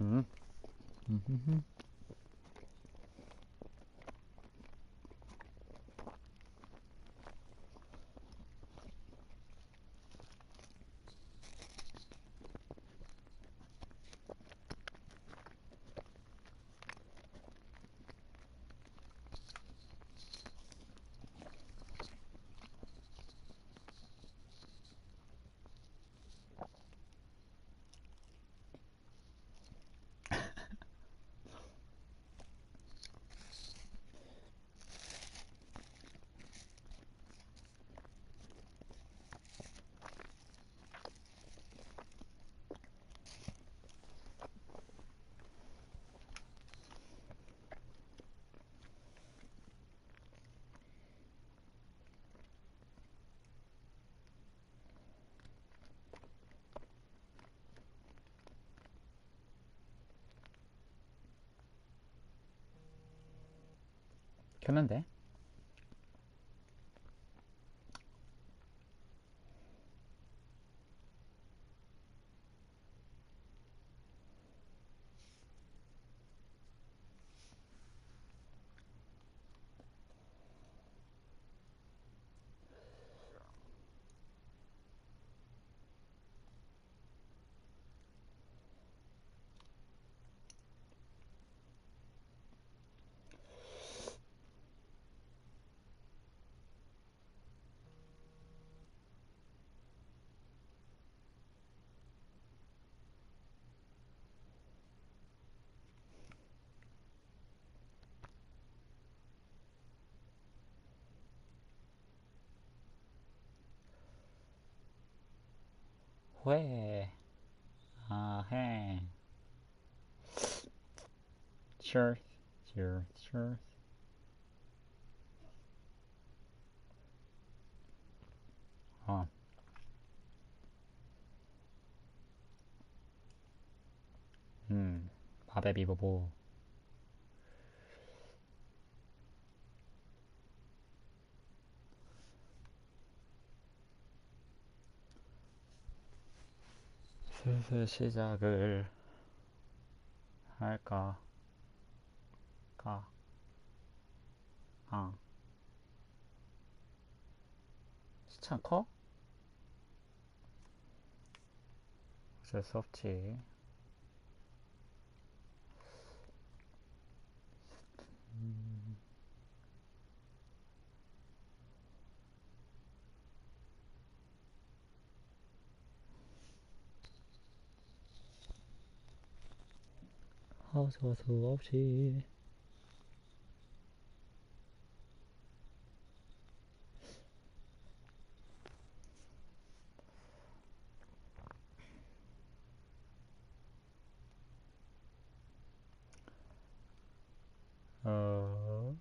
음. 켜면 돼. 회. 아, 해. Sure. Sure. Sure. 어. 밥에 비벼보. 슬슬 시작을 할까? 까? 아. 시차 커? 어쩔 수 없지. 어쩔 수 없지. 어,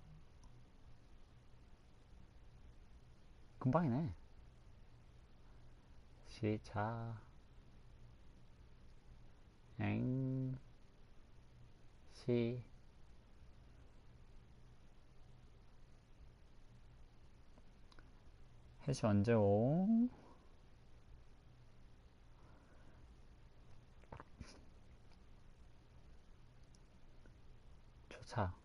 금방이네. 시차, 엥, 시, 해시 언제 오? 조차.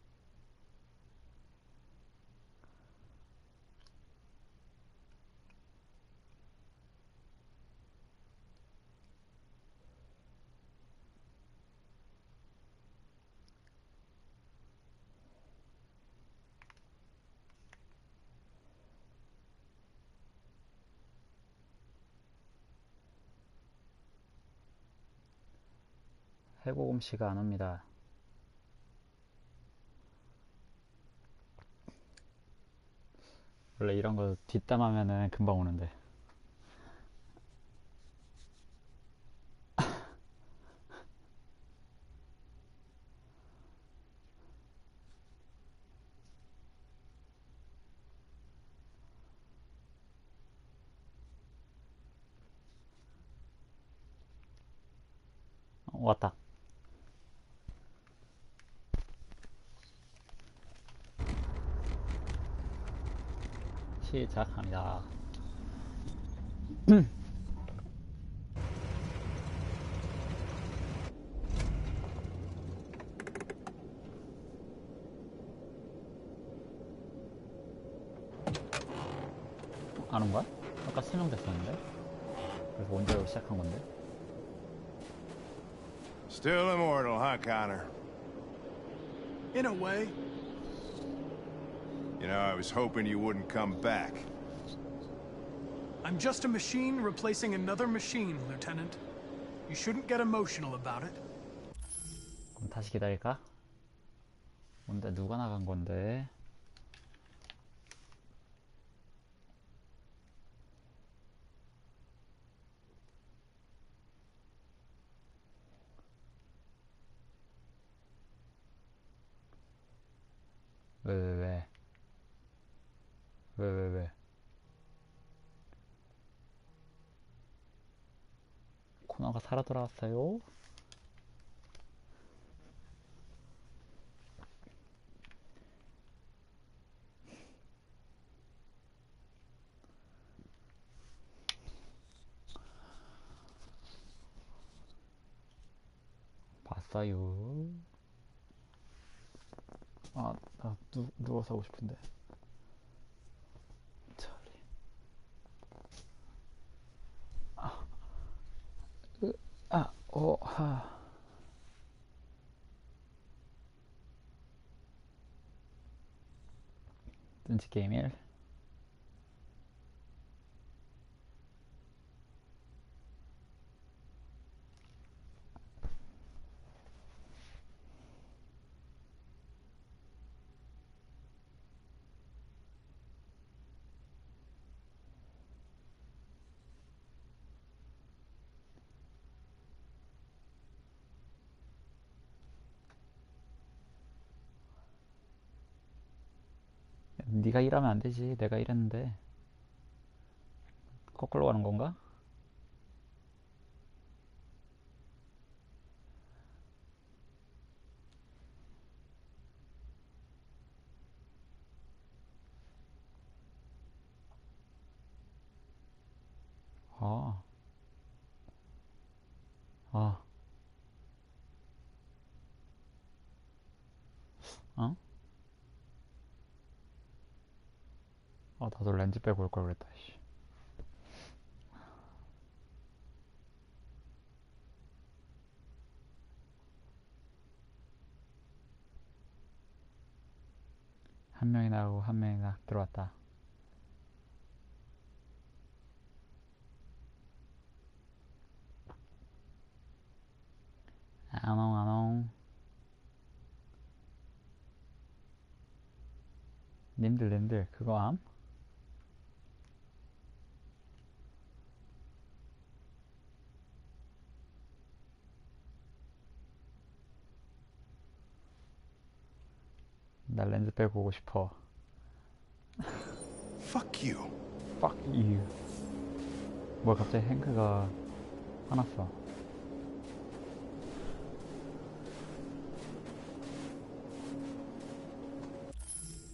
해고음시가 안 옵니다. 원래 이런 거 뒷담하면은 금방 오는데. 왔다. 시작합니다. 안 온 거야? 아까 3명 됐었는데? 그래서 원자로 시작한 건데? Still immortal, huh, Connor? In a way. You know, I was hoping you wouldn't come back. I'm just a machine replacing another machine, Lieutenant. You shouldn't get emotional about it. 그럼 다시 기다릴까? 근데 누가 나간 건데? 왜? 왜? 코너가 살아 돌아왔어요? 봤어요. 아, 나 누워서 하고 싶은데. 저리. 하. 뜬지 게임 1. 네가 일하면 안 되지. 내가 일했는데. 거꾸로 가는 건가? 아. 아. 어? 아, 나도 렌즈 빼고 올 걸 그랬다, 씨. 한 명이 나가고 한 명이 들어왔다. 아농. 님들, 그거 암? 나 렌즈 빼고 오고 싶어. Fuck you. Fuck you. 뭐야, 갑자기 행크가 화났어.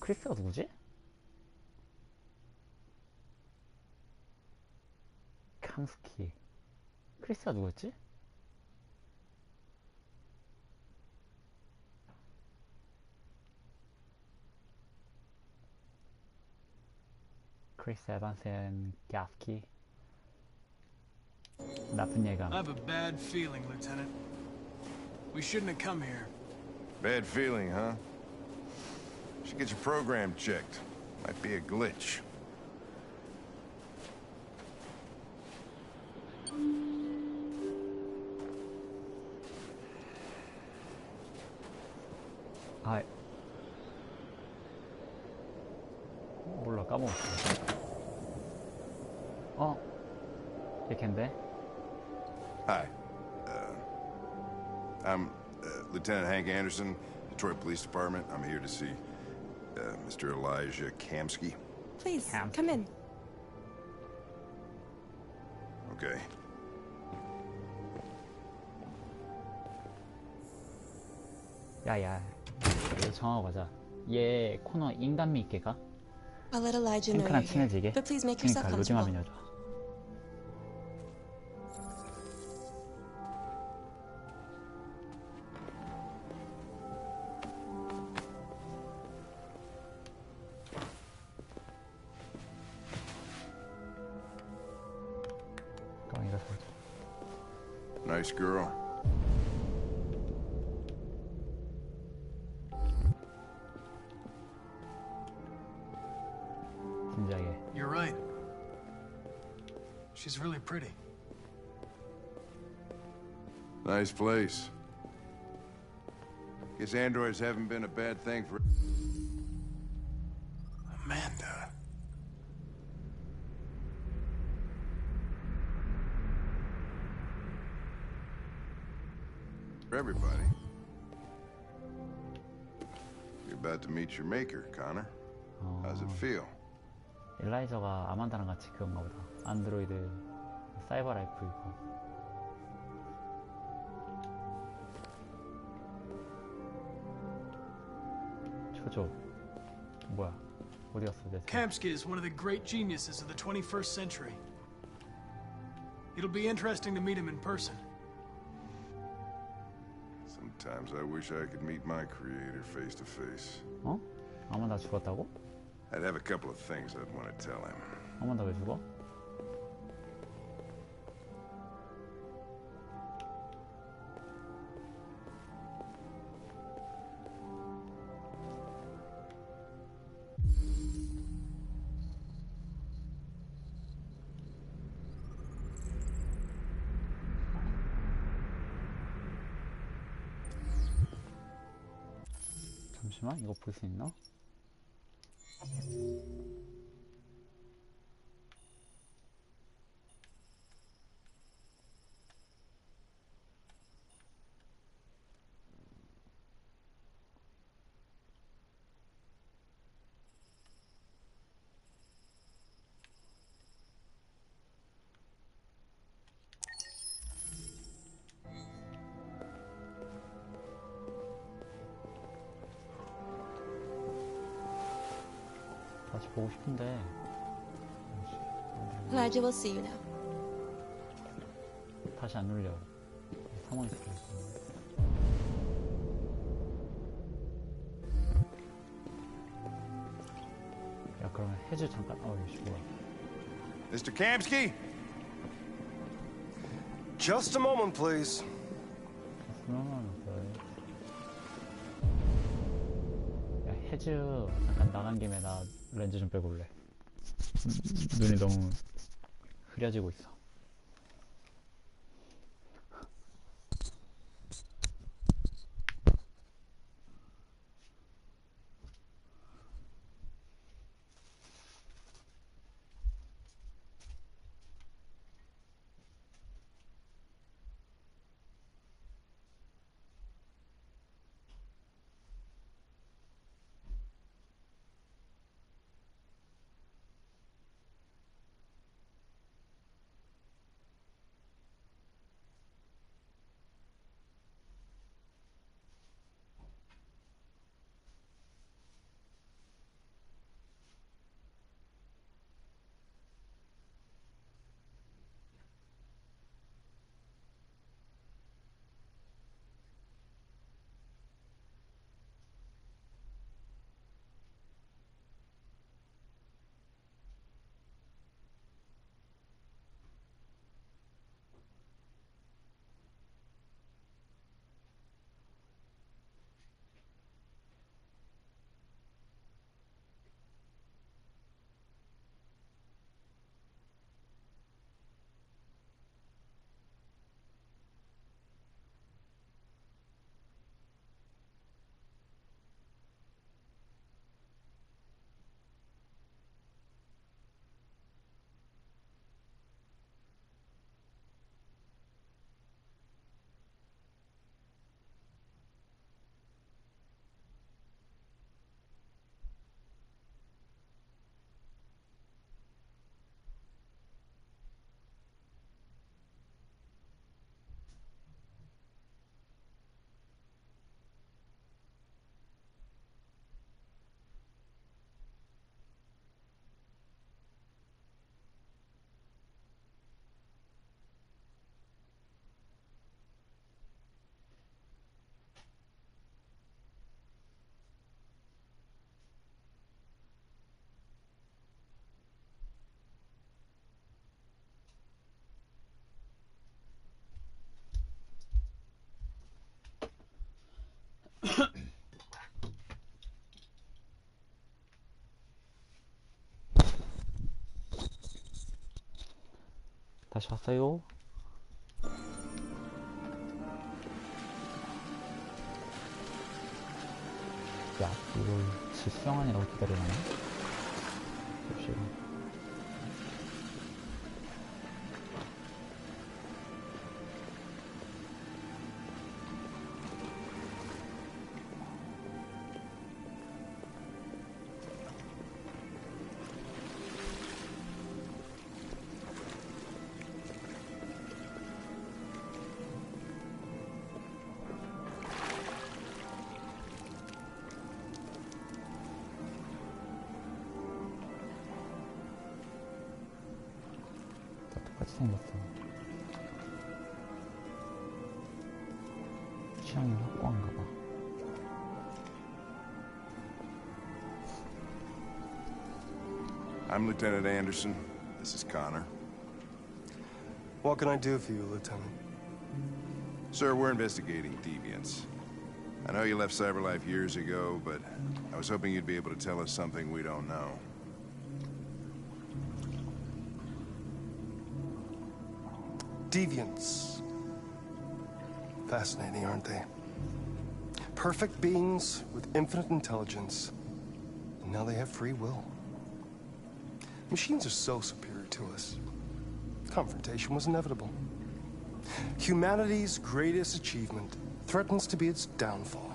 크리스가 누구지? 캄스키. 크리스가 누구였지? 크리스 에반스 앤 가스키. 나쁜 예감. I have a bad feeling, Lieutenant. We shouldn't have come here. Bad feeling, huh? Should get your program checked. Might be a glitch. 아, 몰라, 까먹었어. 얘 걘데? Hi. I'm Lieutenant Hank Anderson, Detroit Police Department. I'm here to see Mr. Elijah Kamsky. Please, Kamsky. come in. Okay. 야야, 얘 정하고 가자. 얘 코너 인간미 있게 가. I'll let Elijah know 탱크랑 you're here, 친해지게. but please make yourself 그러니까 로딩 comfortable. 화면이 좋아. Nice girl. 진지하게. You're right. She's really pretty. Nice place. Guess androids haven't been a bad thing for... Amanda. for everybody. You're about to meet your maker, Connor. How's it feel? 엘라이저가 아만다랑 같이 그건가 보다. 안드로이드 사이버 라이프이고. 저저 뭐야? 어디 갔어? 내 Kamsky is one of the great geniuses of the 21st century. It'll be interesting to meet him in person. Sometimes I wish I could meet my creator face to face. 어? 아만다 죽었다고? I'd have a couple of things I'd want to tell him. 아만다 왜 죽어? 잠시만, 이거 볼 수 있나? 다시 보고 싶은데. Glad you will see you now. 다시 안 눌려. 상황이 있어. 야, 그러면 해주 잠깐. 이씨 뭐야? Mr. Kamsky? Just a moment, please. 야, 해주 잠깐 나간 김에 나 렌즈 좀 빼고 올래. 눈이 너무 흐려지고 있어. 다시 왔어요. 야, 이걸 수영하느라고 기다리나요? 역시. 똑같이 생겼어. 취향이 확고한가 봐. I'm Lieutenant Anderson. This is Connor. What can I do for you, Lieutenant? Sir, we're investigating deviants. I know you left CyberLife years ago, but I was hoping you'd be able to tell us something we don't know. Deviants. Fascinating, aren't they? Perfect beings with infinite intelligence. And now they have free will. Machines are so superior to us. Confrontation was inevitable. Humanity's greatest achievement threatens to be its downfall.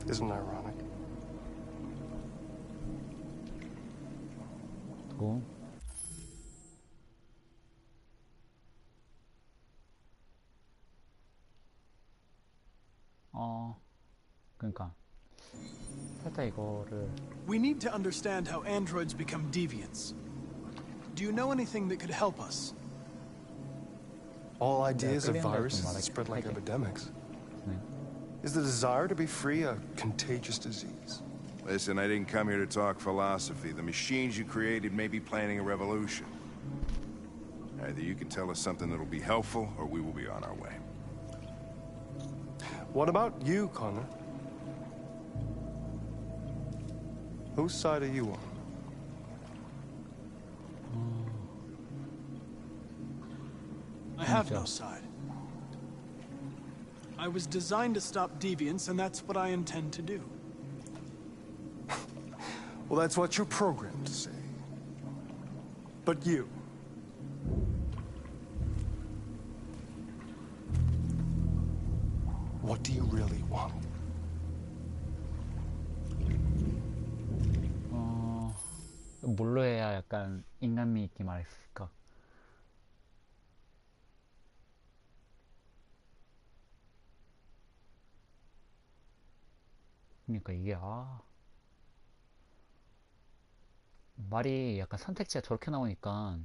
Isn't it ironic? 또 그러니까 살짝 이거를 We need to understand how androids become deviants. Do you know anything that could help us? All ideas of 끌리는 걸 viruses 좀 that spread like 말할게. epidemics. 네. Is the desire to be free a contagious disease? Listen, I didn't come here to talk philosophy. The machines you created may be planning a revolution. Either you can tell us something that'll be helpful, or we will be on our way. What about you, Connor? Whose side are you on? I have no side. I was designed to stop deviants, and that's what I intend to do. Well, that's what you're programmed to say. But you. What do you really want? 뭘로 해야 약간 인간미 있게 말했을까? 그러니까 이게 말이 약간 선택지가 저렇게 나오니까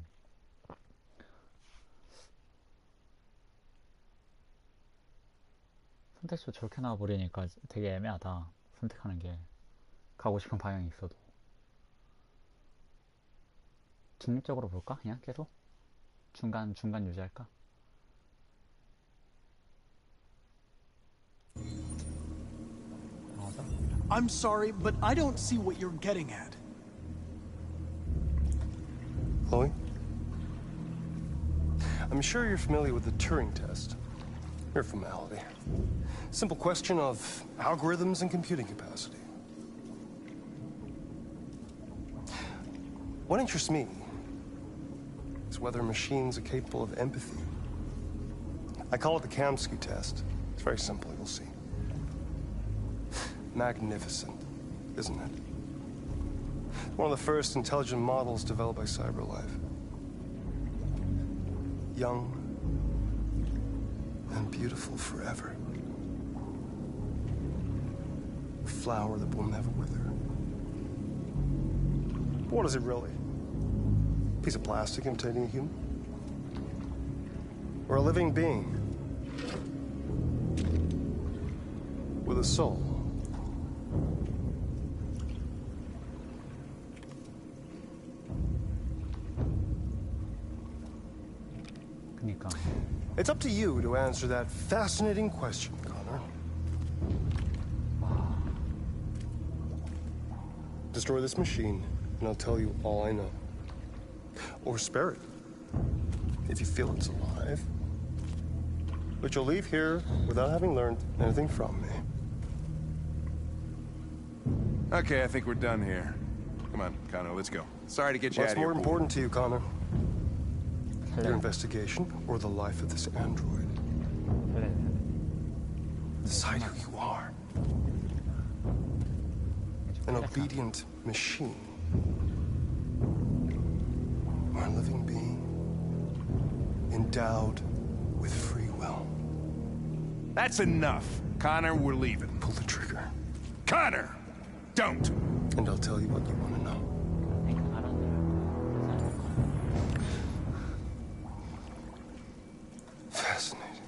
선택지가 저렇게 나와버리니까 되게 애매하다. 선택하는 게 가고 싶은 방향이 있어도 중립적으로 볼까? 그냥 계속 중간 유지할까? 맞아? I'm sorry, but I don't see what you're getting at. Chloe? I'm sure you're familiar with the Turing test. Mere formality. Simple question of algorithms and computing capacity. What interests me is whether machines are capable of empathy. I call it the Kamsky test. It's very simple, you'll see. Magnificent, isn't it? One of the first intelligent models developed by CyberLife. Young and beautiful forever. A flower that will never wither. But what is it really? A piece of plastic imitating a human? Or a living being with a soul? 그니까 It's up to you to answer that fascinating question, Connor. Destroy this machine, and I'll tell you all I know. Or spare it, if you feel it's alive. But you'll leave here without having learned anything from me. Okay, I think we're done here. Come on, Connor, let's go. Sorry to get you What's out of here. more important to you, Connor? Your 살려야 돼. investigation or the life of this android? 살려야 돼. Decide who you are. An obedient machine. Or a living being endowed with free will. That's enough. Connor, we're leaving. Pull the trigger. Connor! Don't! And I'll tell you what you want to know. 생각하라는 Fascinating.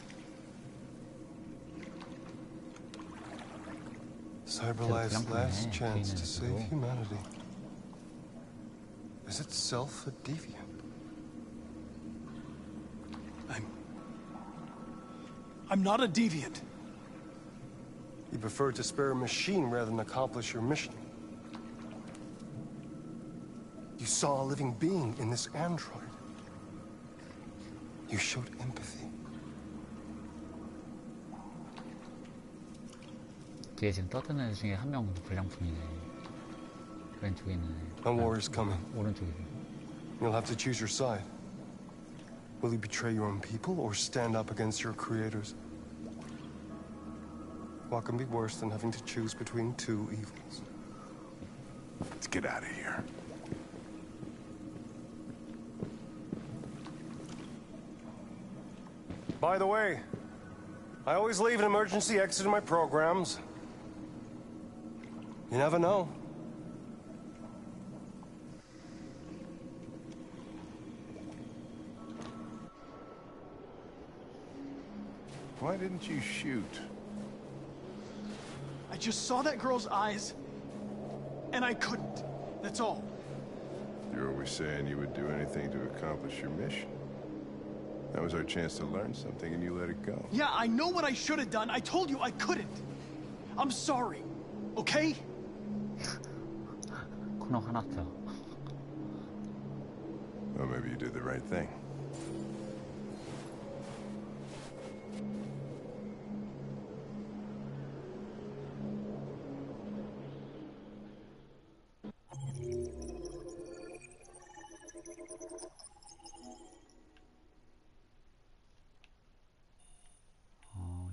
Cyberlife's last chance to save humanity. Is itself a deviant? I'm not a deviant. You prefer to spare a machine rather than accomplish your mission. You saw a living being in this android. You showed empathy. 뒤에 지금 떠드는 애 중에 한 명은 불량품이네. 왼쪽에 있는 애. No war is coming. 오른쪽에. You'll have to choose your side. Will you betray your own people or stand up against your creators? What can be worse than having to choose between two evils? Let's get out of here. By the way, I always leave an emergency exit in my programs. You never know. Why didn't you shoot? I just saw that girl's eyes, and I couldn't. That's all. You're always saying you would do anything to accomplish your mission. That was our chance to learn something, and you let it go. Yeah, I know what I should have done. I told you I couldn't. I'm sorry, okay? 코너 화났죠. Well, maybe you did the right thing.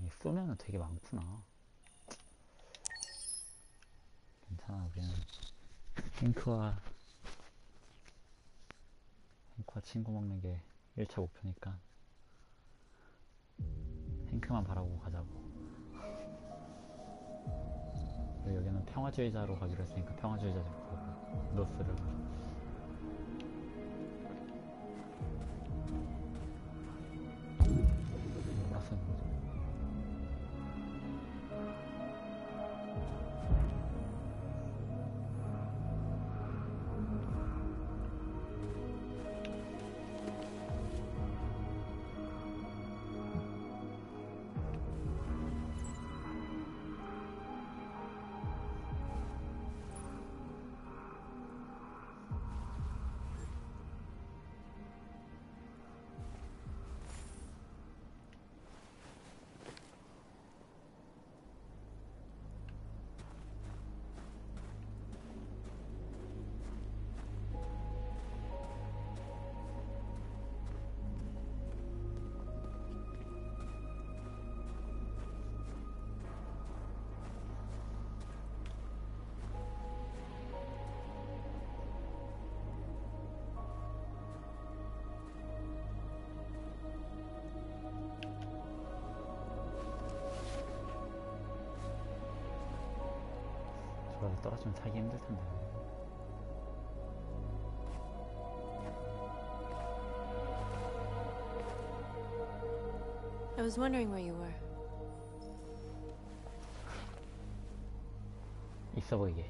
이 쏘면은 되게 많구나. 괜찮아, 우리는 핑크와 친구 먹는 게 1차 목표니까 핑크만 바라고 가자고. 그리고 여기는 평화주의자로 가기로 했으니까 평화주의자 좀 가고 노스를 뭐라 쓰는 거지? 저라도 떨어지면 살기 힘들 텐데. I was wondering where you were. 있어 보이게.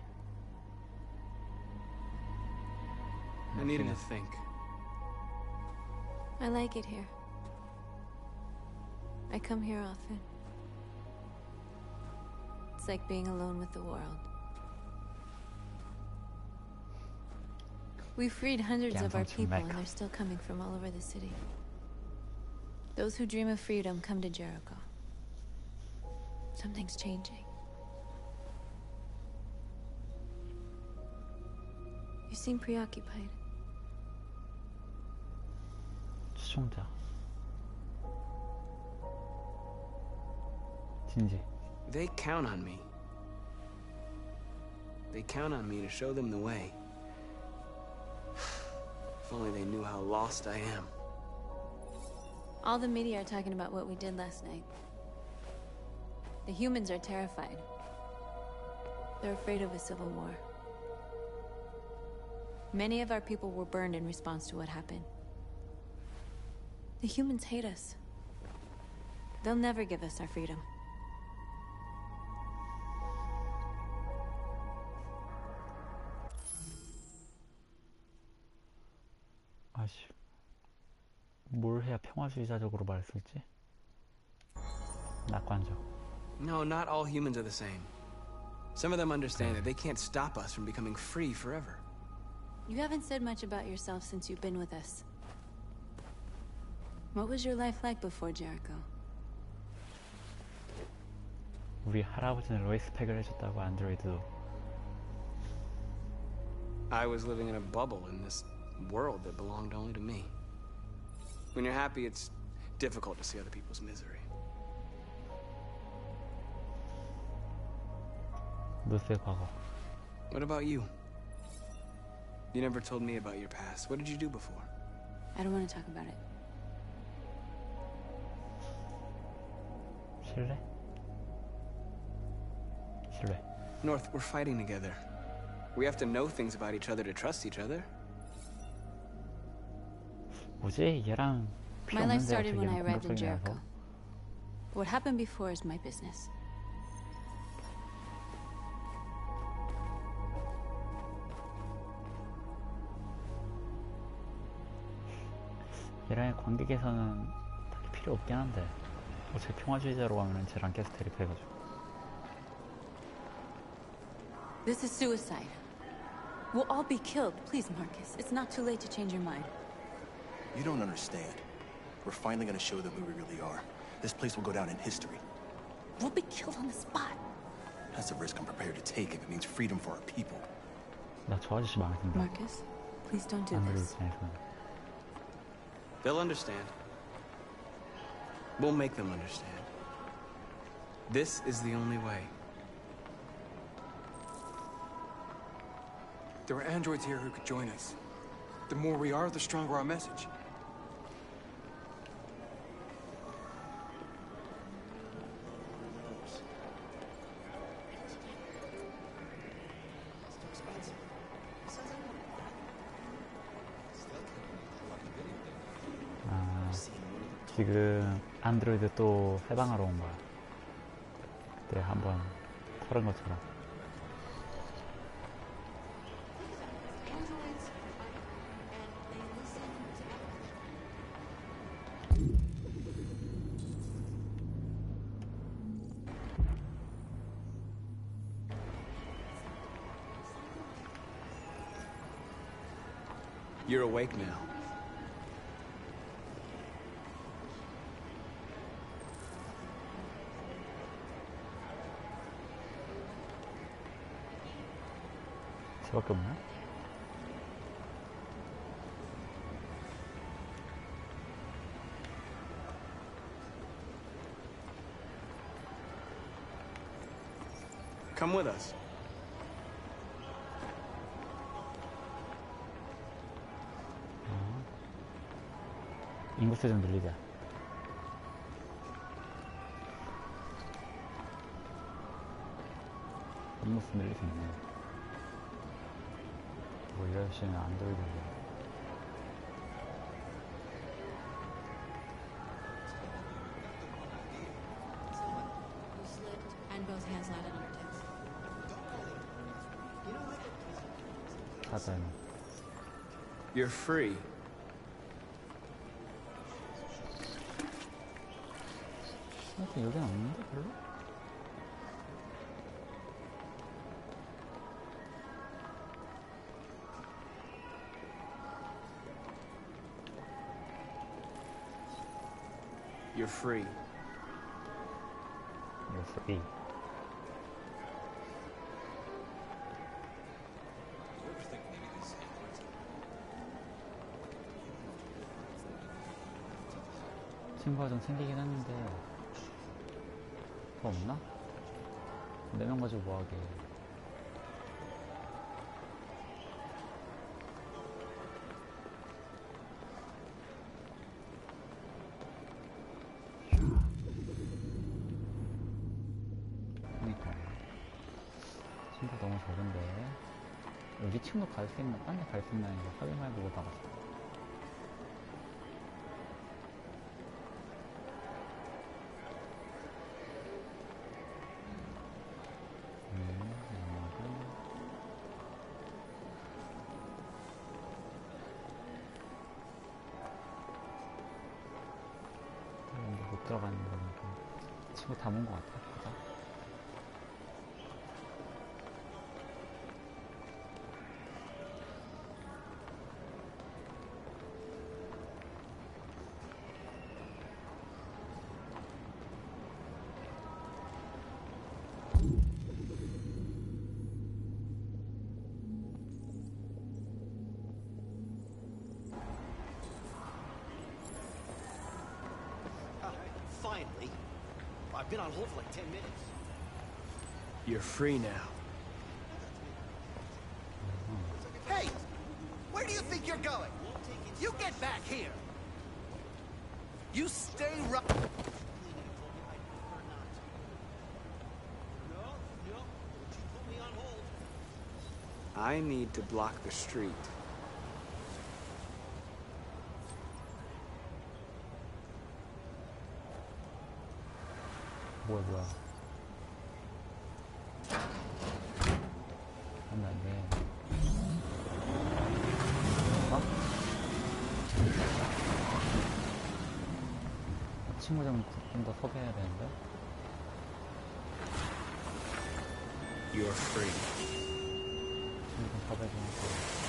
I needed to think. I like it here. I come here often. It's like being alone with the world. We freed hundreds of our Gamsong people, and Mecca. they're still coming from all over the city. Those who dream of freedom come to Jericho. Something's changing. You seem preoccupied. 추종자. 진지. They count on me. They count on me to show them the way. If only they knew how lost I am. All the media are talking about what we did last night. The humans are terrified. They're afraid of a civil war. Many of our people were burned in response to what happened. The humans hate us. They'll never give us our freedom. 아씨, 뭘 해야 평화주의자적으로 말할 수 있지? 낙관적. No, not all humans are the same. Some of them understand that they can't stop us from becoming free forever. You haven't said much about yourself since you've been with us. What was your life like before Jericho? 우리 할아버지는 레스펙을 해줬다고 안드로이드도. I was living in a bubble in this world that belonged only to me. When you're happy, it's difficult to see other people's misery. 루스의 과거. What about you? You never told me about your past. What did you do before? I don't want to talk about it. 실례? 실례. North, we're fighting together. We have to know things about each other to trust each other. 뭐지? 얘랑 필요 My life 없는데 started 어떻게 when I 얘는 arrived in 공격적이냐 Jericho. 해서. What happened before is my business. 얘랑의 관계 개선은 딱히 필요 없긴 한데 어차피 평화주의자로 가면은 쟤랑 계속 대립해가지고. This is suicide. We'll all be killed. Please, Marcus. It's not too late to change your mind. You don't understand. We're finally gonna show them who we really are. This place will go down in history. We'll be killed on the spot. That's a risk I'm prepared to take if it means freedom for our people. 나 저 아저씨 마음에 든다. Marcus, please don't do 안드로이드 this. 입장에서는. They'll understand. We'll make them understand. This is the only way. There are androids here who could join us. The more we are, the stronger our message. 아, 지금 안드로이드 또 해방하러 온 거야. 그때 한번 털은 것처럼. You're awake now. 저밖에 없나? Come with us. 인구수 좀 늘리자. 인구수 늘릴 수 있네. 뭐 이러시면 안드로이드인데. And both hands light on our tits. 가자는. You're free. 하여튼 여긴 없는데 별로? You're free. You're free. 친구가 좀 생기긴 했는데 더 없나? 4명 가지고 뭐하게. 그니까 친구 너무 적은데 여기 친구 갈 수 있나? 딴 데 갈 수 있나 이거 확인해보고 나갔어. 못 들어가는 거는 좀 친구 담은 것 같아. 가자. Finally. I've been on hold for like 10 minutes. You're free now. Hey! Where do you think you're going? You get back here! You stay right... I need to block the street. 뭐야. 안 돼. 어? 친구 좀 더 섭외해야 되는데? You're free. 친구 좀 섭외 좀 해서.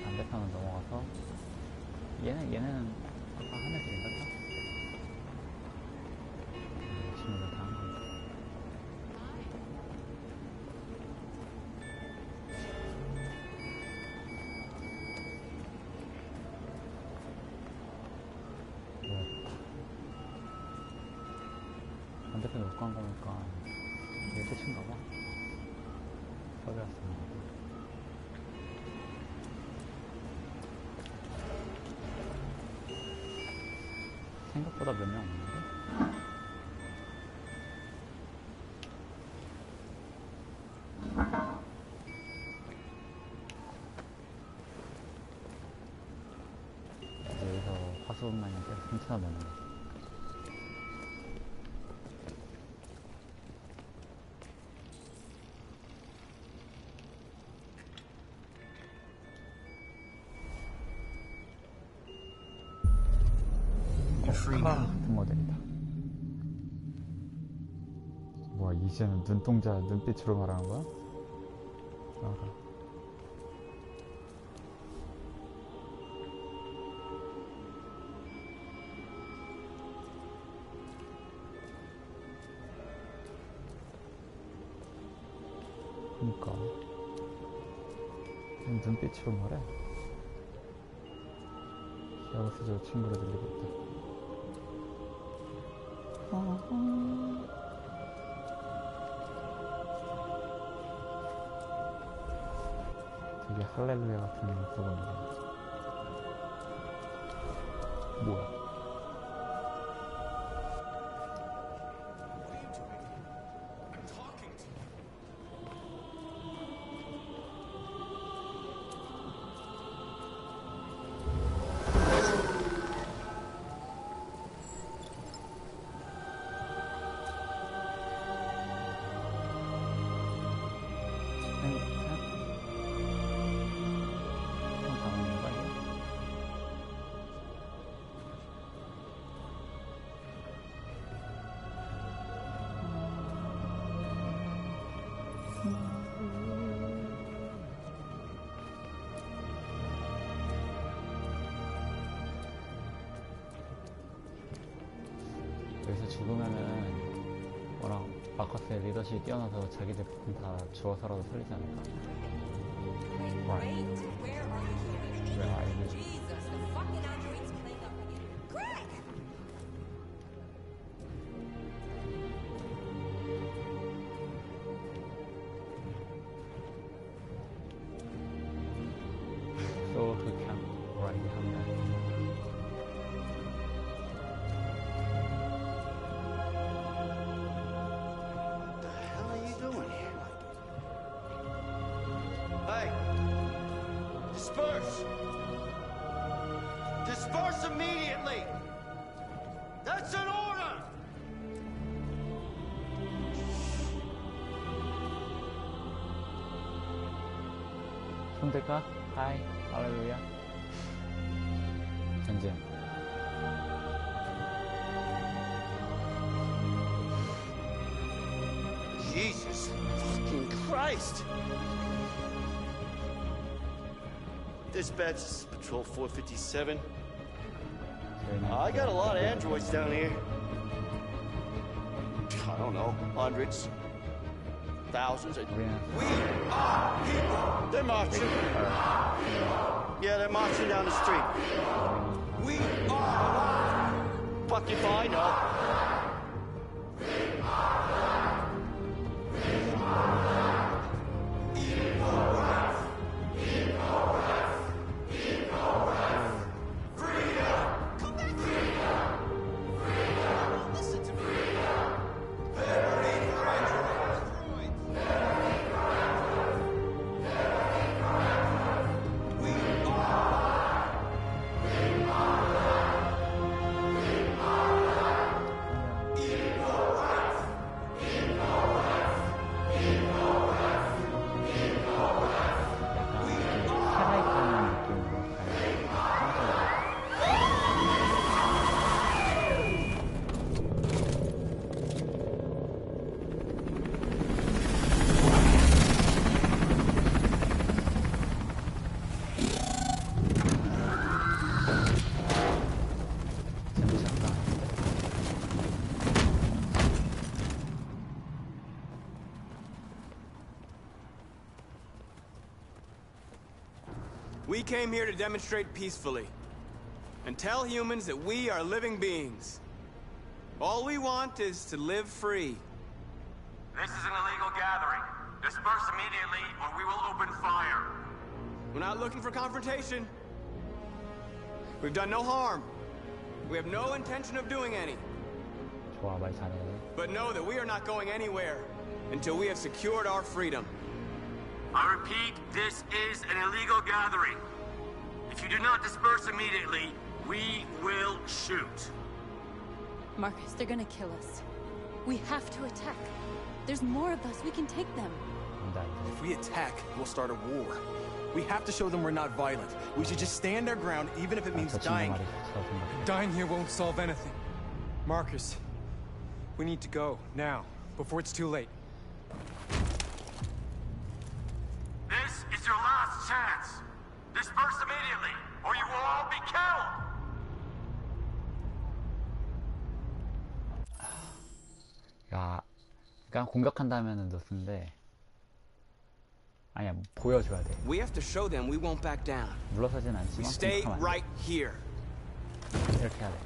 반대편은 넘어가서 얘는 아까 한 애들인가? 친구들 다 한 건데. 반대편에 못 간 거니까 이게 끝인가 봐. 섭외 왔습니다. 생각보다 몇 명 없는데? 여기서 화수분만이 계속 훔쳐나 보는 거지. 같은 모델이다. 뭐야, 이제는 눈동자 눈빛으로 말하는 거야? 알아. 그니까 눈빛으로 말해. 여기서 저 친구를 들리고 있다. 되게 할렐루야 같은 부분인데. 뭐야? 죽으면은 뭐랑 마커스의 리더십이 뛰어나서 자기들 다 죽어서라도 살리지 않을까? Right. Where are you? Jesus, the fucking android's playing up again. Greg! So who can write from that? What the hell are you doing here? Hey! Disperse! Disperse immediately! That's an order! 손 들까? 하이, 할렐루야. 전쟁. Jesus fucking Christ! Dispatch, this is Patrol 457. I got a lot of androids down here. I don't know, hundreds, thousands. We are people. They're marching. Yeah, they're marching down the street. We are. Fuck if I know. We came here to demonstrate peacefully and tell humans that we are living beings. All we want is to live free. This is an illegal gathering. Disperse immediately or we will open fire. We're not looking for confrontation. We've done no harm. We have no intention of doing any. 좋아, 말 잘해. But know that we are not going anywhere until we have secured our freedom. I repeat, this is an illegal gathering. If you do not disperse immediately, we will shoot. Marcus, they're gonna kill us. We have to attack. There's more of us. We can take them. If we attack, we'll start a war. We have to show them we're not violent. We should just stand our ground, even if it means dying. Dying here won't solve anything. Marcus, we need to go, now, before it's too late. This is your last chance. Disperse immediately, or you will all be killed. 야, 그러니까 공격한다면은 넣는데 아니야, 보여줘야 돼. We have to show them we won't back down. 물러서진 We 않지만 stay 공격하면 안 돼. right here. 이렇게 해야 돼.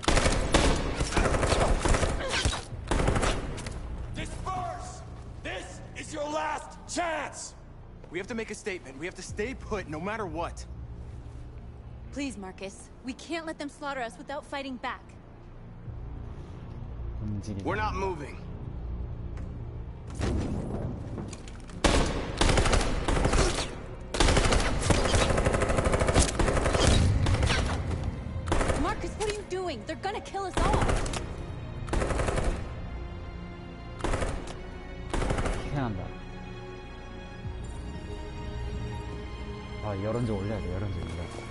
Disperse! This is your last chance! We have to make a statement. We have to stay put no matter what. Please, Marcus. We can't let them slaughter us without fighting back. 움직이지 We're not 않는다. moving. Marcus, what are you doing? They're gonna kill us all. 희생한다. 아, 여론 좀 올려야 돼. 여론 좀 올려야 돼.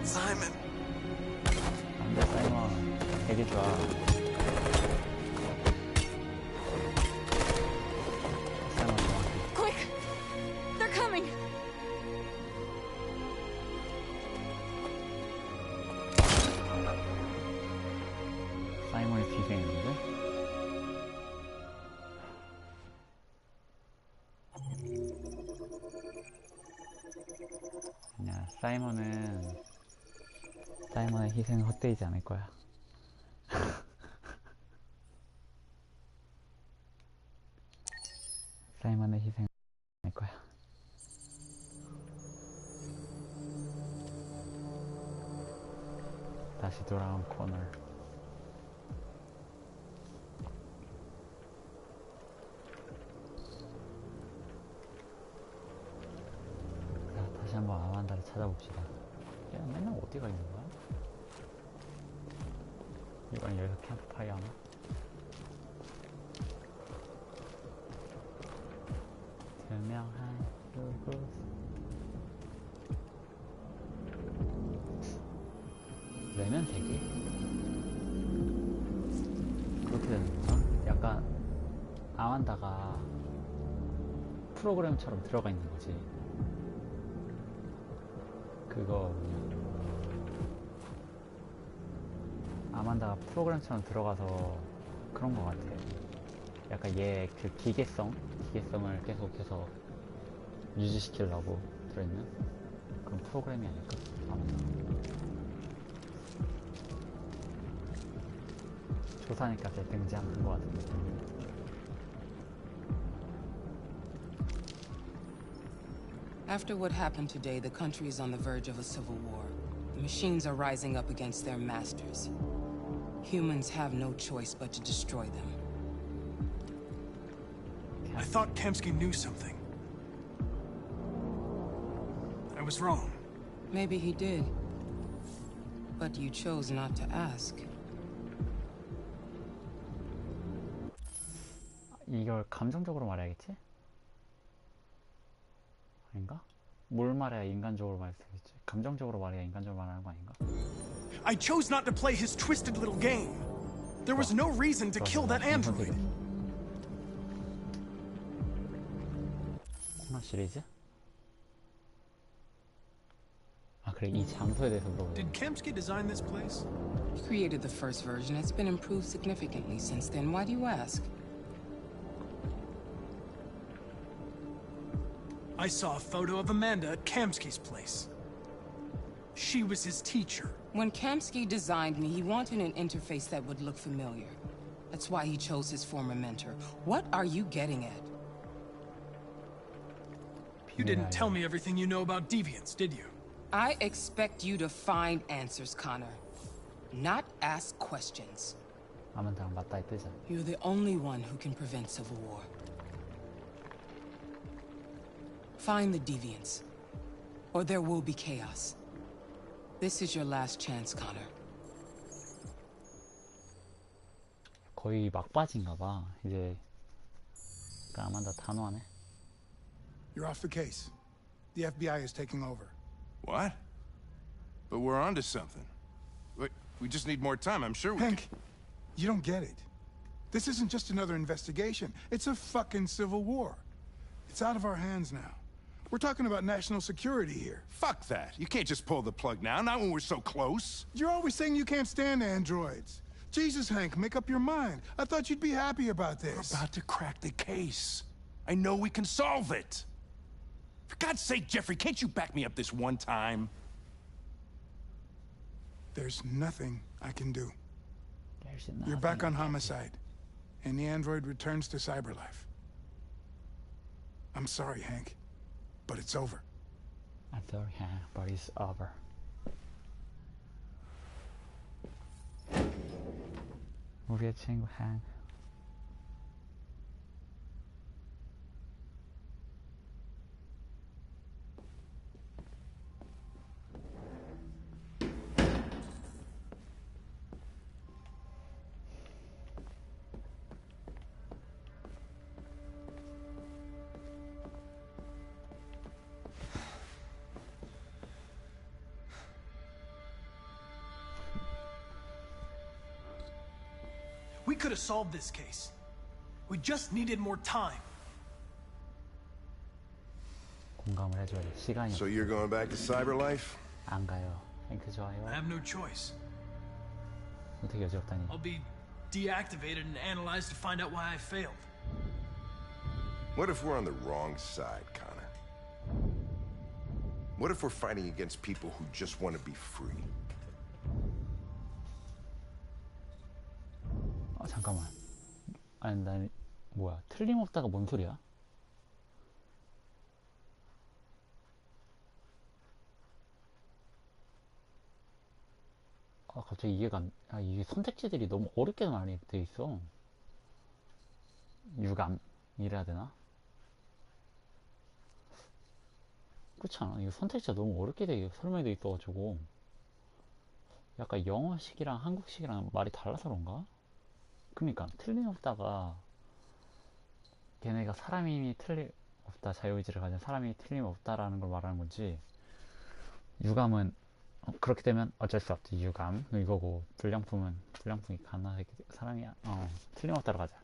Simon. 안돼, 사이먼. 되게 좋아. 사이먼의 희생은 헛되이지 않을 거야. 사이먼의 희생은 않을 거야. 다시 돌아온 코너. 자, 다시 한번 아만다를 찾아봅시다. 얘는 맨날 어디가 있는 거야? 이건 여기서 캠프파이어 하나? 투명한 그곳. 내면 되기? 그렇게 되는 건가? 약간 아만다가 프로그램처럼 들어가 있는 거지. 그거 아만다가 프로그램처럼 들어가서 그런 거 같아. 약간 얘 그 기계성을 계속해서 유지시키려고 들어있는 그런 프로그램이 아닐까? 아만다. 조사니까 등장한 것 같은데. After what happened today, the country is on the verge of a civil war. The machines are rising up against their masters. Humans have no choice but to destroy them. I thought Kamsky knew something. I was wrong. Maybe he did. But you chose not to ask. 이걸 감정적으로 말해야겠지? 아닌가? 뭘 말해야 인간적으로 말할 수 있지? 감정적으로 말해야 인간적으로 말하는 거 아닌가? I chose not to play his twisted little game. There was no reason to kill that android. 코너 시리즈? 아 그래, 이 장소에 대해서 물어보네. Did Kamsky design this place? He created the first version. It's been improved significantly since then. Why do you ask? I saw a photo of Amanda at Kamsky's place. She was his teacher. When Kamsky designed me, he wanted an interface that would look familiar. That's why he chose his former mentor. What are you getting at? You didn't tell me everything you know about deviants, did you? I expect you to find answers, Connor. Not ask questions. 아만다랑 맞다 이 뜻이야. You're the only one who can prevent civil war. Find the deviants, or there will be chaos. This is your last chance, Connor. 거의 막바지인가 봐. 이제 아만다 단호하네. You're off the case. The FBI is taking over. What? But we're onto something. We just need more time. I'm sure we Hank, you don't get it. This isn't just another investigation. It's a fucking civil war. It's out of our hands now. We're talking about national security here. Fuck that. You can't just pull the plug now, not when we're so close. You're always saying you can't stand androids. Jesus, Hank, make up your mind. I thought you'd be happy about this. We're about to crack the case. I know we can solve it. For God's sake, Jeffrey, can't you back me up this one time? There's nothing I can do. There's You're back on homicide, and the android returns to cyberlife. I'm sorry, Hank, but it's over. I'm sorry, Hank, but it's over. 우리의 친구 Hank. We could have solved this case. We just needed more time. 공감을 해줘야 돼. 시간이 So you're going back to cyberlife? 안 가요. 탱크 좋아요. I have no choice. 어떻게 여지없다니. I'll be deactivated and analyzed to find out why I failed. What if we're on the wrong side, Connor? What if we're fighting against people who just want to be free? 잠깐만. 아니, 난 뭐야? 틀림없다가 뭔 소리야? 갑자기 이해가 안, 이게 선택지들이 너무 어렵게 많이 돼 있어. 유감이래야 되나? 그렇지 않아? 이거 선택지가 너무 어렵게 설명이 돼 있어가지고 약간 영어식이랑 한국식이랑 말이 달라서 그런가? 그니까 틀림없다가 걔네가 사람이 틀림없다, 자유의지를 가진 사람이 틀림없다라는 걸 말하는 건지, 유감은 그렇게 되면 어쩔 수 없지, 유감 이거고, 불량품이 가능하게 사람이 틀림없다로 가자.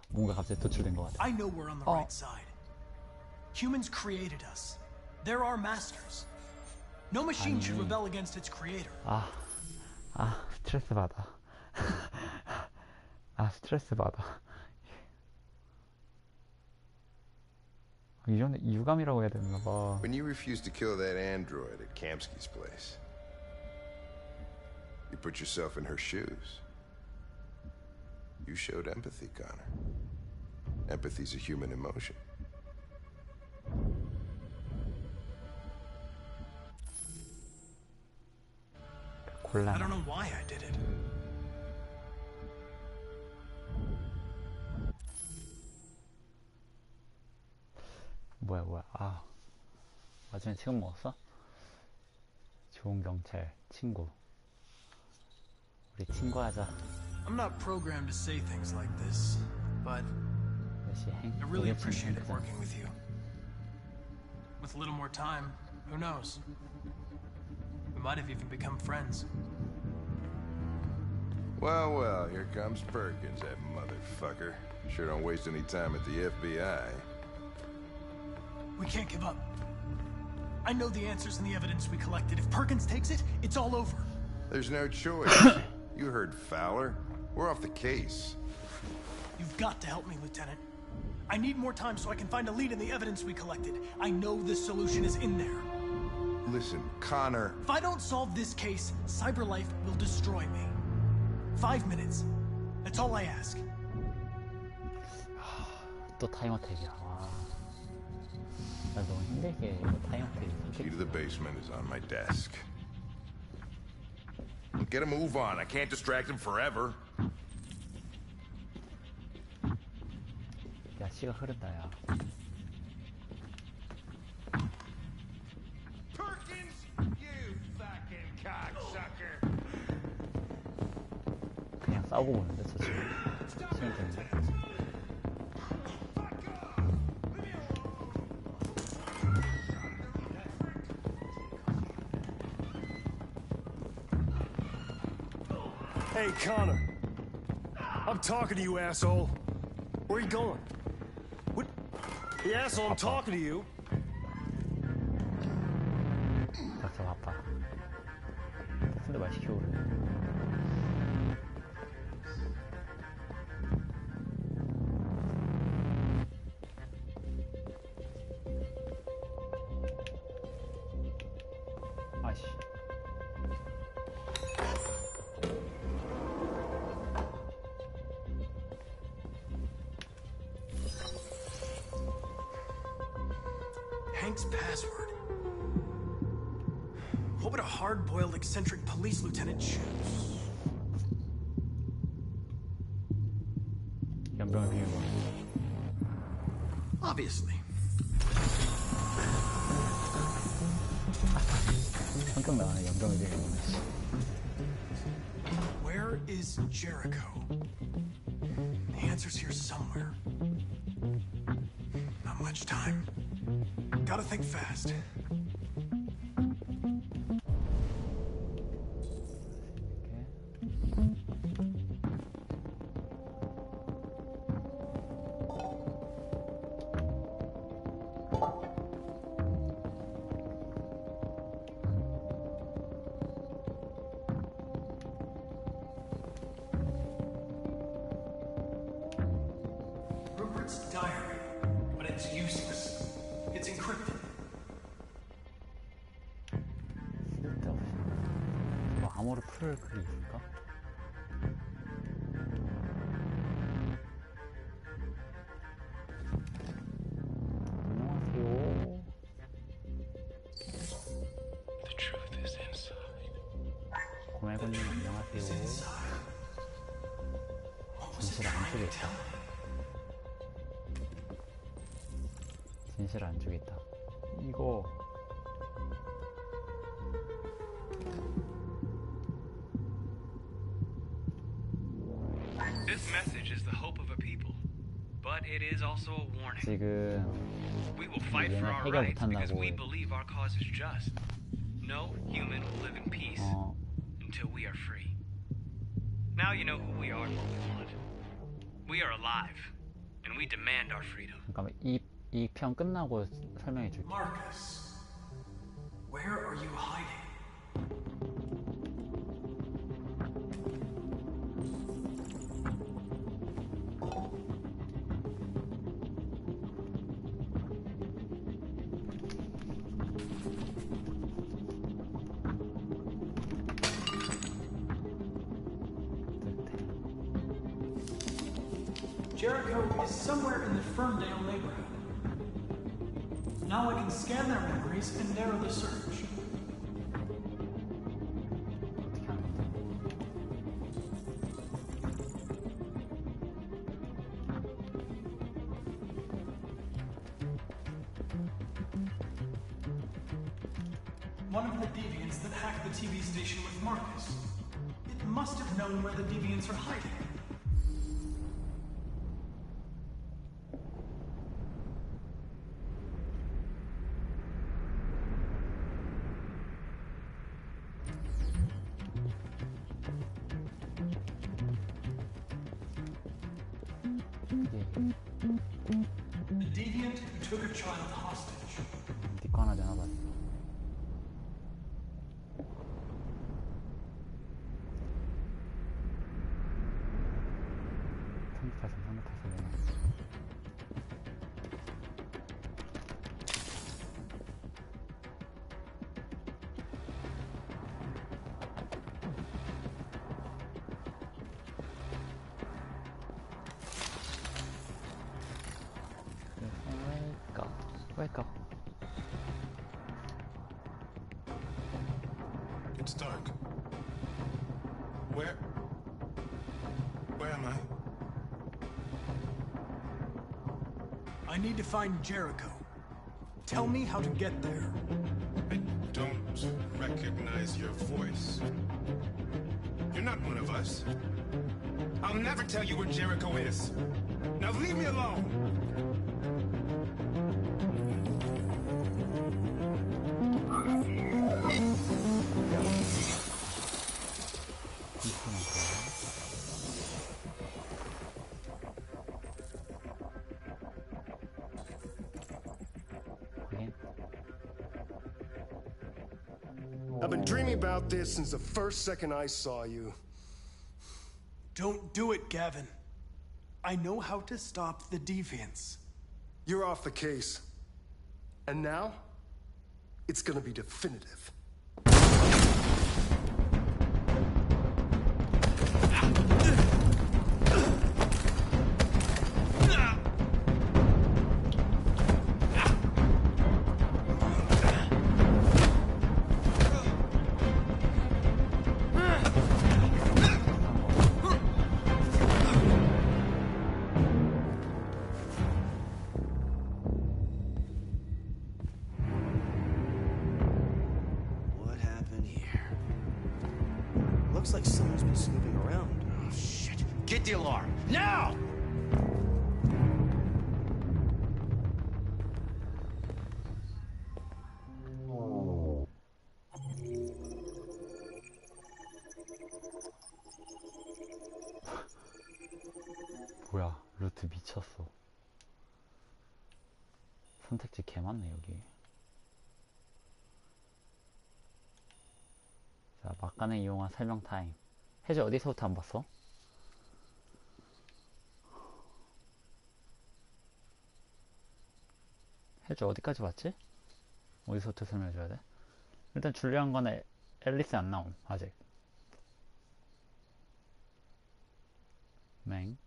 뭔가 갑자기 도출된 것 같아. I know we're on the right side. Humans created us. They're our masters. No machine should rebel against its creator. 스트레스 받아. 스트레스 받아. 이 정도 유감이라고 해야 되나 봐. When you refused to kill that android at Kamsky's place, you put yourself in her shoes. You showed empathy, Connor. Empathy's a human emotion. I don't know why I did it. 뭐야. 마지막에 지금 먹었어? 좋은 경찰, 친구. 우리 친구하자. I'm not programmed to say things like this, but I really appreciated working with you. With a little more time, who knows? We might have even become friends. Well, here comes Perkins, that motherfucker. Sure don't waste any time at the FBI. We can't give up. I know the answers and the evidence we collected. If Perkins takes it, it's all over. There's no choice. You heard Fowler. We're off the case. You've got to help me, Lieutenant. I need more time so I can find a lead in the evidence we collected. I know the solution is in there. Listen, Connor. If I don't solve this case, CyberLife will destroy me. 5 minutes. That's all I ask. 또 타임어택이야. 나 너무 힘들게 타임어택. Key to the basement is on my desk. Get a move on. I can't distract him forever. 야, 시가 흐른다, 야. Perkins, you fucking cocksucker. 그냥 싸우고 보는데, 저 지금. 시간 때문에. Hey, Connor. I'm talking to you, asshole. Where are you going? What? The asshole, I'm talking to you. 닥쳐, 바빠. 근데 말 시키고 그래. 아이씨. Hank's password. What would a hard-boiled, eccentric police lieutenant choose? 연병을 비우는 거. Obviously. 성격 나가네, 연병을 비우는 거는. Where is Jericho? The answer's here somewhere. Not much time. Gotta think fast. Rupert's diary, but it's useless. It's encrypted. 암호를 풀 글이 있을까? 안녕하세요. 고말고님 안녕하세요. 진실 안쪽에 있다. 진실 안쪽에 있다. 이거 This message is the hope of a people, but it is also a warning. 지금 We will fight for 얘네 our 해결 rights because 못한다고 we believe our cause is just. No human will live in peace until we are free. Now you know who we are and what we want. We are alive, and we demand our freedom. 잠깐만 이 편 끝나고 설명해 줄게. Marcus, where are you hiding? Jericho is somewhere in the Ferndale neighborhood. Now I can scan their memories and narrow the search. One of the deviants that hacked the TV station with Marcus. It must have known where the deviants are hiding. The deviant who took a child hostage. 네 거 하나 내놔봐. Wake up. It's dark. Where am I? I need to find Jericho. Tell me how to get there. I don't recognize your voice. You're not one of us. I'll never tell you where Jericho is. Now leave me alone. I've been dreaming about this since the first second I saw you. Don't do it, Gavin. I know how to stop the deviants. You're off the case. And now, it's gonna be definitive. Looks like someone's been snooping around. Oh, shit. Get the alarm. Now! 뭐야, 루트 미쳤어. 선택지 개 많네, 여기. 자, 막간을 이용한 설명 타임. 해저 어디서부터 안 봤어? 해저 어디까지 봤지? 어디서부터 설명해줘야 돼? 일단 중요한 거는 앨리스 안 나옴, 아직. 맹.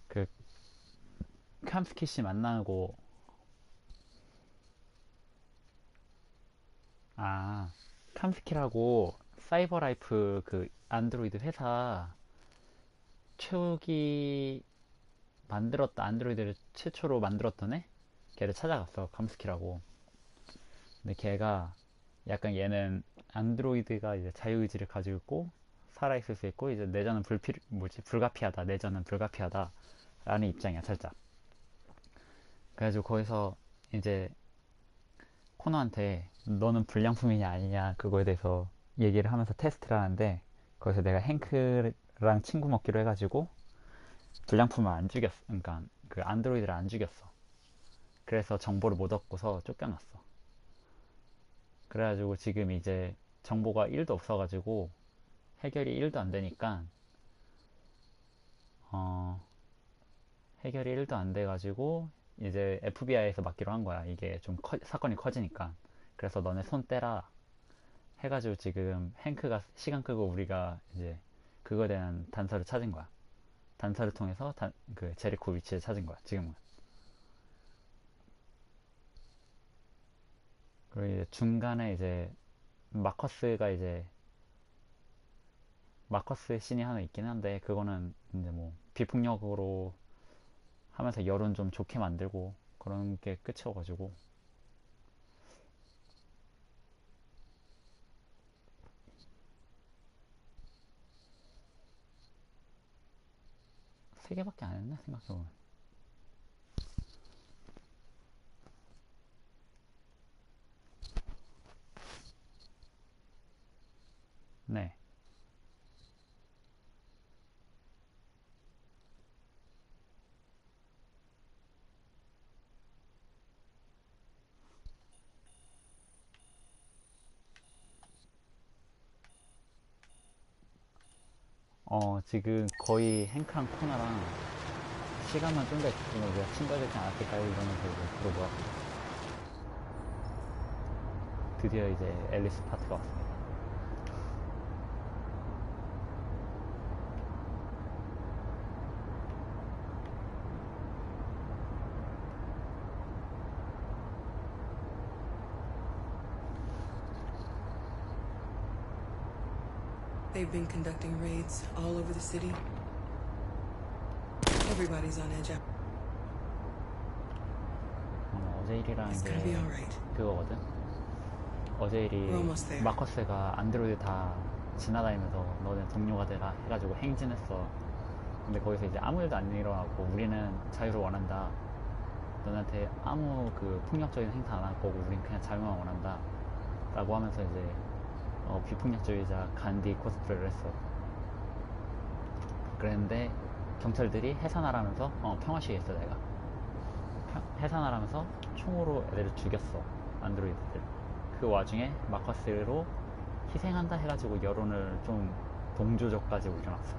그 캄스키 씨 만나고 캄스키라고 사이버라이프 그 안드로이드 회사 최욱이 만들었다 안드로이드를 최초로 만들었던 애? 걔를 찾아갔어. 캄스키라고. 근데 걔가 약간 얘는 안드로이드가 이제 자유의지를 가지고 있고 살아있을 수 있고 이제 내전은 불가피하다. 내전은 불가피하다 라는 입장이야 살짝. 그래가지고 거기서 이제 코너한테 너는 불량품이냐 아니냐 그거에 대해서 얘기를 하면서 테스트를 하는데 거기서 내가 행크랑 친구 먹기로 해가지고 불량품을 안 죽였어. 그러니까 그 안드로이드를 안 죽였어. 그래서 정보를 못 얻고서 쫓겨났어. 그래가지고 지금 이제 정보가 1도 없어가지고 해결이 1도 안 되니까 해결이 1도 안 돼가지고 이제 FBI에서 맡기로 한 거야. 이게 좀 사건이 커지니까. 그래서 너네 손 떼라 해가지고 지금 행크가 시간 끄고 우리가 이제 그거에 대한 단서를 찾은 거야. 단서를 통해서 그 제리코 위치를 찾은 거야 지금은. 그리고 이제 중간에 이제 마커스의 씬이 하나 있긴 한데 그거는 이제 뭐 비폭력으로 하면서 여론 좀 좋게 만들고 그런 게 끝이어가지고 세 개밖에 안 했네 생각해보면. 네. 지금 거의 행크랑 코나랑 시간만 좀 더 있으면 우리가 친구가 되지 않았을까요? 이러면서 이제 그러고 드디어 이제 앨리스 파트가 왔습니다. They've been conducting raids all over the city. Everybody's on edge. 어제 일이랑 It's 이제 gonna be alright. 그거거든. 어제 일이 We're almost there. 마커스가 안드로이드 다 지나다니면서 너네 동료가 되라 해가지고 행진했어. 근데 거기서 이제 아무 일도 안 일어나고 우리는 자유를 원한다. 너네한테 아무 그 폭력적인 행사 안 할 거고 우린 그냥 자유만 원한다. 라고 하면서 이제 비폭력주의자 간디 코스프레를 했어. 그랬는데 경찰들이 해산하라면서 평화 시위했어. 내가 해산하라면서 총으로 애들을 죽였어. 안드로이드들. 그 와중에 마커스로 희생한다 해가지고 여론을 좀 동조적까지 올려놨어.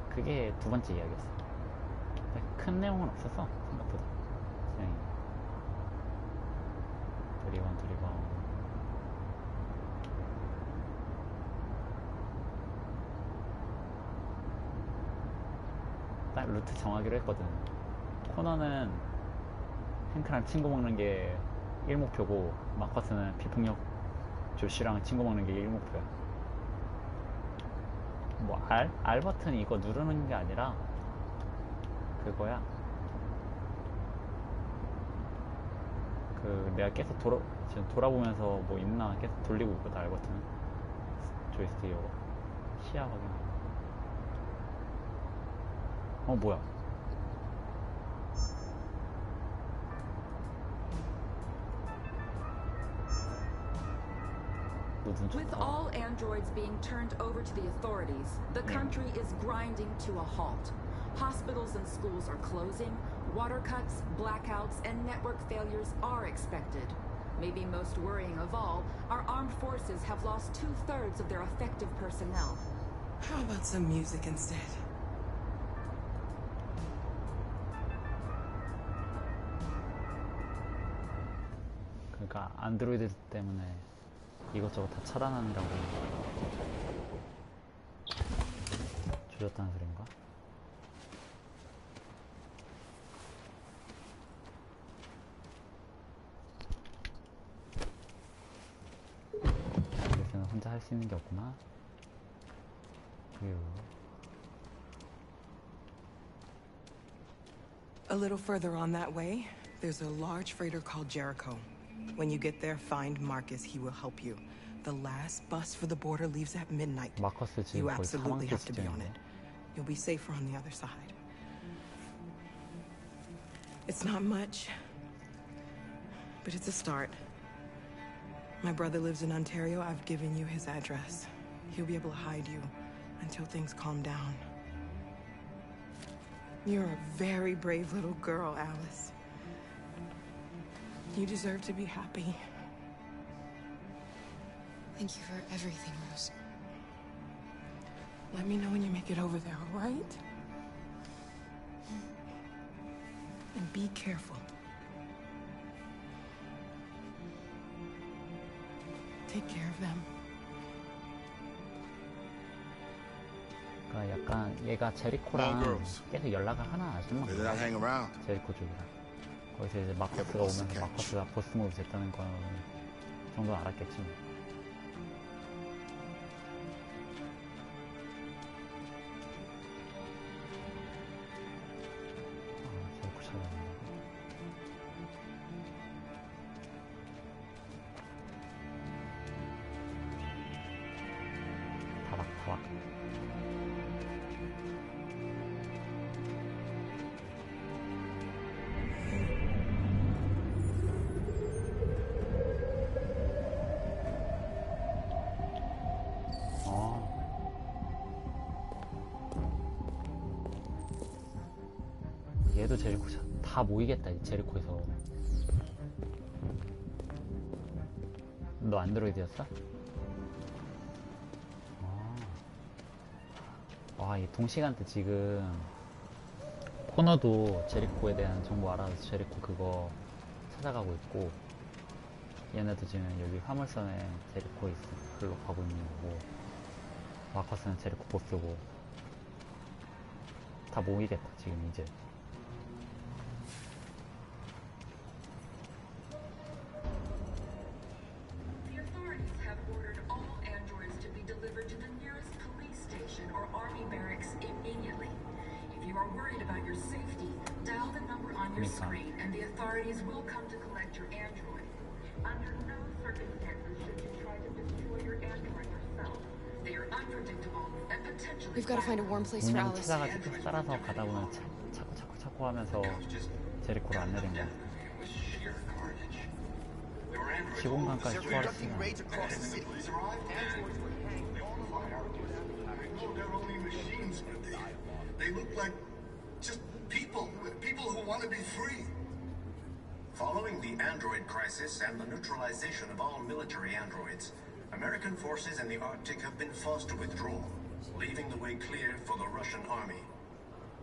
그게 두 번째 이야기였어. 큰 내용은 없었어 생각보다. 그냥 두리번 딱 루트 정하기로 했거든. 코너는 행크랑 친구 먹는 게 1목표고 마커스는 비폭력 조씨랑 친구 먹는 게 1목표야. 뭐 R 버튼 이거 누르는 게 아니라 그거야. 그 내가 계속 지금 돌아보면서 뭐 있나 계속 돌리고 있거든. R 버튼은 조이스틱으로 시야 확인. 뭐야? With all androids being turned over to the authorities, the country is grinding to a halt. Hospitals and schools are closing, water cuts, blackouts, and network failures are expected. Maybe most worrying of all, our armed forces have lost 2/3 of their effective personnel. How about some music instead? 그러니까 안드로이드 때문에 이것저것 다 차단하느라고 조졌다는 소린가? 여기서는 혼자 할 수 있는 게 없구나. A little further on that way, there's a large freighter called Jericho. When you get there, find Marcus. He will help you. The last bus for the border leaves at midnight. 마커스 지금 You 거의 absolutely 사망 have to be on it. 직전인데. You'll be safer on the other side. It's not much, but it's a start. My brother lives in Ontario. I've given you his address. He'll be able to hide you until things calm down. You're a very brave little girl, Alice. You deserve to be happy. Thank you for everything, Rose. Let me know when you make it over there, all right? And be careful. Take care of them. 그러니까 약간 얘가 제리코랑 계속 연락을 하나 아줌마 제리코 쪽이랑 거기서 이제 마커스가 오면서 마커스가 보스 모드 됐다는 거 정도 알았겠지. 제리코 찾아야 다락 얘도 제리코 다 모이겠다. 제리코에서. 너 안드로이드였어? 와, 이 동시간대 지금 코너도 제리코에 대한 정보 알아서 제리코 그거 찾아가고 있고, 얘네도 지금 여기 화물선에 제리코에 있어. 글로 가고 있는 거고, 마커스는 제리코 보스고, 다 모이겠다 지금 이제. We've got to find a warm place for 분명 Alice. 찾아가지고 따라서 가다 보면 자꾸 하면서 제리코를 안 내린 거야. 시공간까지 추월했으면 They look like just people who want to be free. Following the android crisis and the neutralization of all military androids, American forces in the Arctic have been forced to withdraw, leaving the way clear for the Russian army.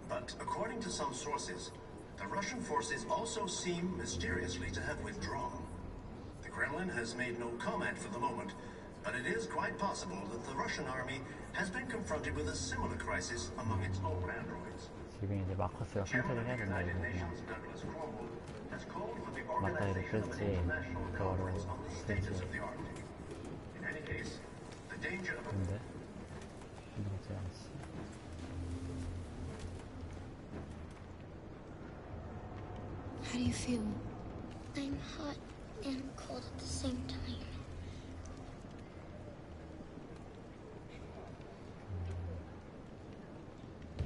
But according to some sources, the Russian forces also seem mysteriously to have withdrawn. The Kremlin has made no comment for the moment, but it is quite possible that the Russian army has been confronted with a similar crisis among its own androids. 지금 이제 마커스가 선택을 해야 된다 이거 그냥 맞다이를 쓸지 그거를 쓸지 근데 그렇지 않지. How do you feel? I'm hot and cold at the same time.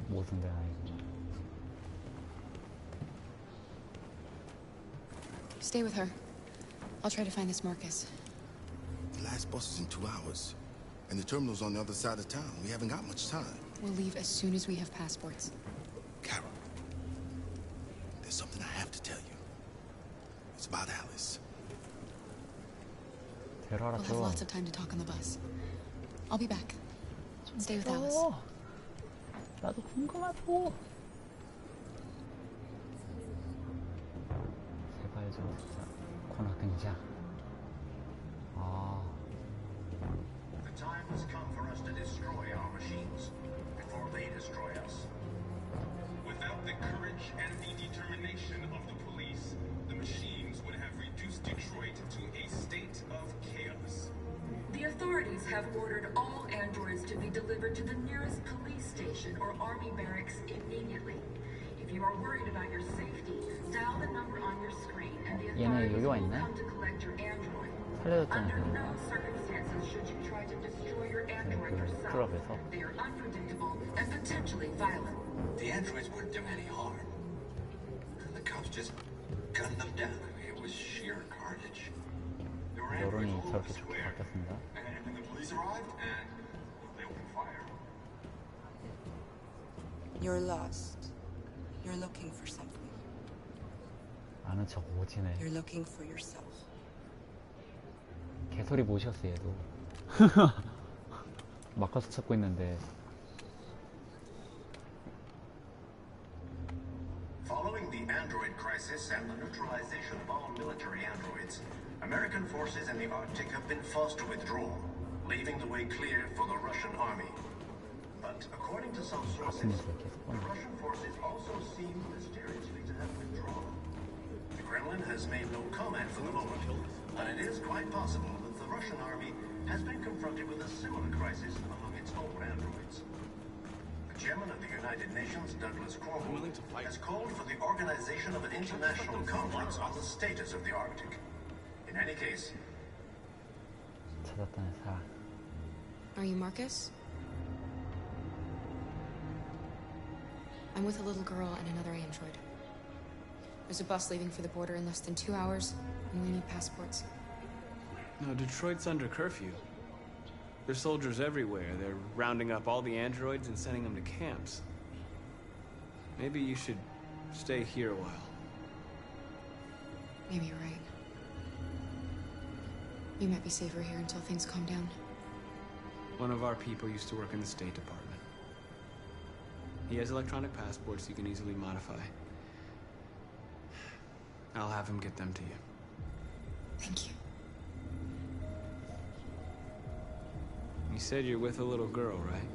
모순된 아이고. Stay with her. I'll try to find this Marcus. The last bus is in 2 hours. And the terminal's on the other side of town. We haven't got much time. We'll leave as soon as we have passports. Carol, there's something I have to tell you. It's about Alice. We'll have lots of time to talk on the bus. I'll be back. Stay with Alice. 나도 궁금하고. 제발 좀 진짜 코너 등장. 아. The time has come for us to destroy our machines before they destroy courage and the determination of the police, the machines would have reduced Detroit to a state of chaos. The authorities have ordered all androids to be delivered to the nearest police station or army barracks immediately. If you are worried about your safety, dial the number on your screen and the authorities will come to collect your android. Under no circumstances should you try to destroy your android yourself. They are unpredictable and potentially violent. The androids wouldn't do any harm. The cops just gunned them down. It was sheer carnage. There were androids all over the square. And the police arrived and they opened fire. You're lost. You're looking for something. 아는 척 오지네. You're looking for yourself. 개소리 모셨어 얘도. 막 가서 찾고 있는데. Following the android crisis and the neutralization of all military androids, American forces in the Arctic have been forced to withdraw, leaving the way clear for the Russian army. But according to some sources, the Russian forces also seem mysteriously to have withdrawn. The Kremlin has made no comment for the moment, but it is quite possible that the Russian army has been confronted with a similar crisis among its own androids. The chairman of the United Nations, Douglas Cromwell, has called for the organization of an international conference on the status of the Arctic. In any case, 찾았다는 사람. Are you Marcus? I'm with a little girl and another android. There's a bus leaving for the border in less than 2 hours, and we need passports. No, Detroit's under curfew. There's soldiers everywhere. They're rounding up all the androids and sending them to camps. Maybe you should stay here a while. Maybe you're right. You might be safer here until things calm down. One of our people used to work in the State Department. He has electronic passports you can easily modify. I'll have him get them to you. Thank you. You said you're with a little girl, right?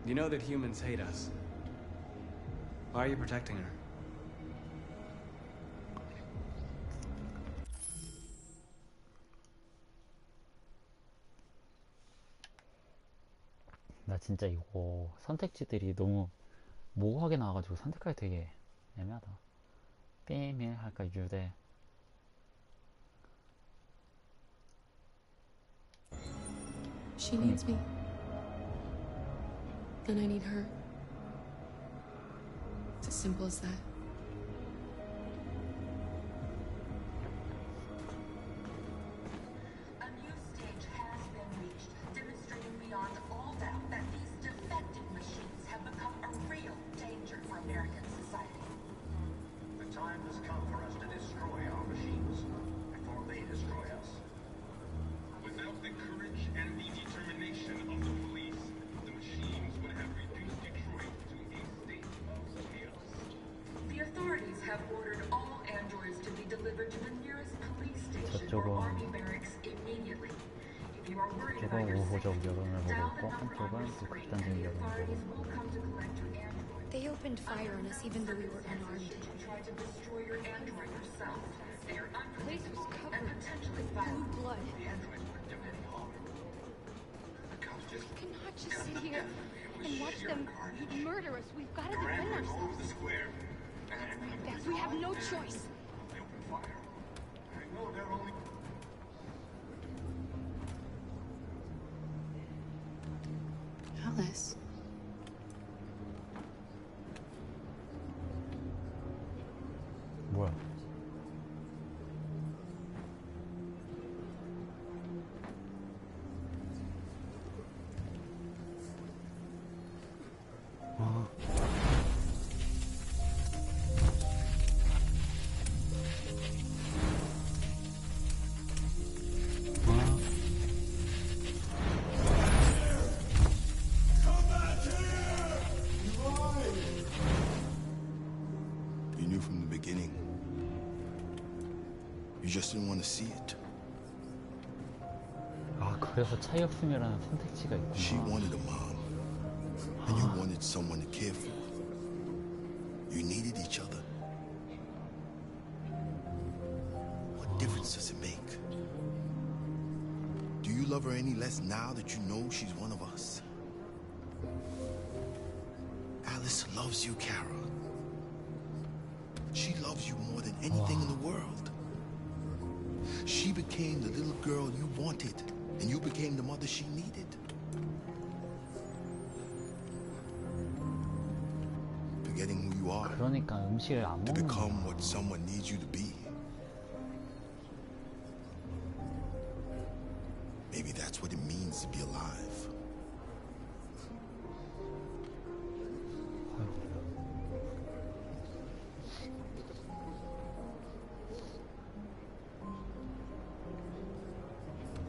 You know that humans hate us. Why are you protecting her? 나 진짜 이거 선택지들이 너무 모호하게 나와가지고 선택하기 되게 애매하다. 게임에 할까 유대. She needs me. And I need her. It's as simple as that. A new stage has been reached, demonstrating beyond all doubt that these defective machines have become a real danger for American society. the time has come for us to destroy our machines before they destroy us. Without the courage and the determination of the police, the machines would have reduced Detroit to a state of chaos. The authorities have ordered all androids to be delivered to the nearest police station or army barracks immediately. If you are worried about your safety, dial the number on your screen and the authorities will come to collect your android. They opened fire on us even though we were unarmed. Should you try to destroy your android yourself, they are unpredictable and potentially violent. Blood. The androids wouldn't do any harm. The cops just We cannot just gunned sit them here down. It was and watch sheer them carnage. murder us. We've got to There were defend androids all over ourselves. the square. And the Yes, police we have no arrived, choice. and they opened fire. No, they're only... Alice. 뭐야? You knew from the beginning. You just didn't want to see it. 아, 그래서 차이 없음이라는 선택지가 있구나. She wanted a mom, and you wanted someone to care for. What difference does it make? Do you love her any less now that you know she's one of us? Alice loves you, Kara. She loves you more than anything in the world. She became the little girl you wanted, and you became the mother she needed. Forgetting who you are 그러니까 음식을 안 to 먹는 become 거야. what someone needs you to be. Maybe that's what it means to be alive.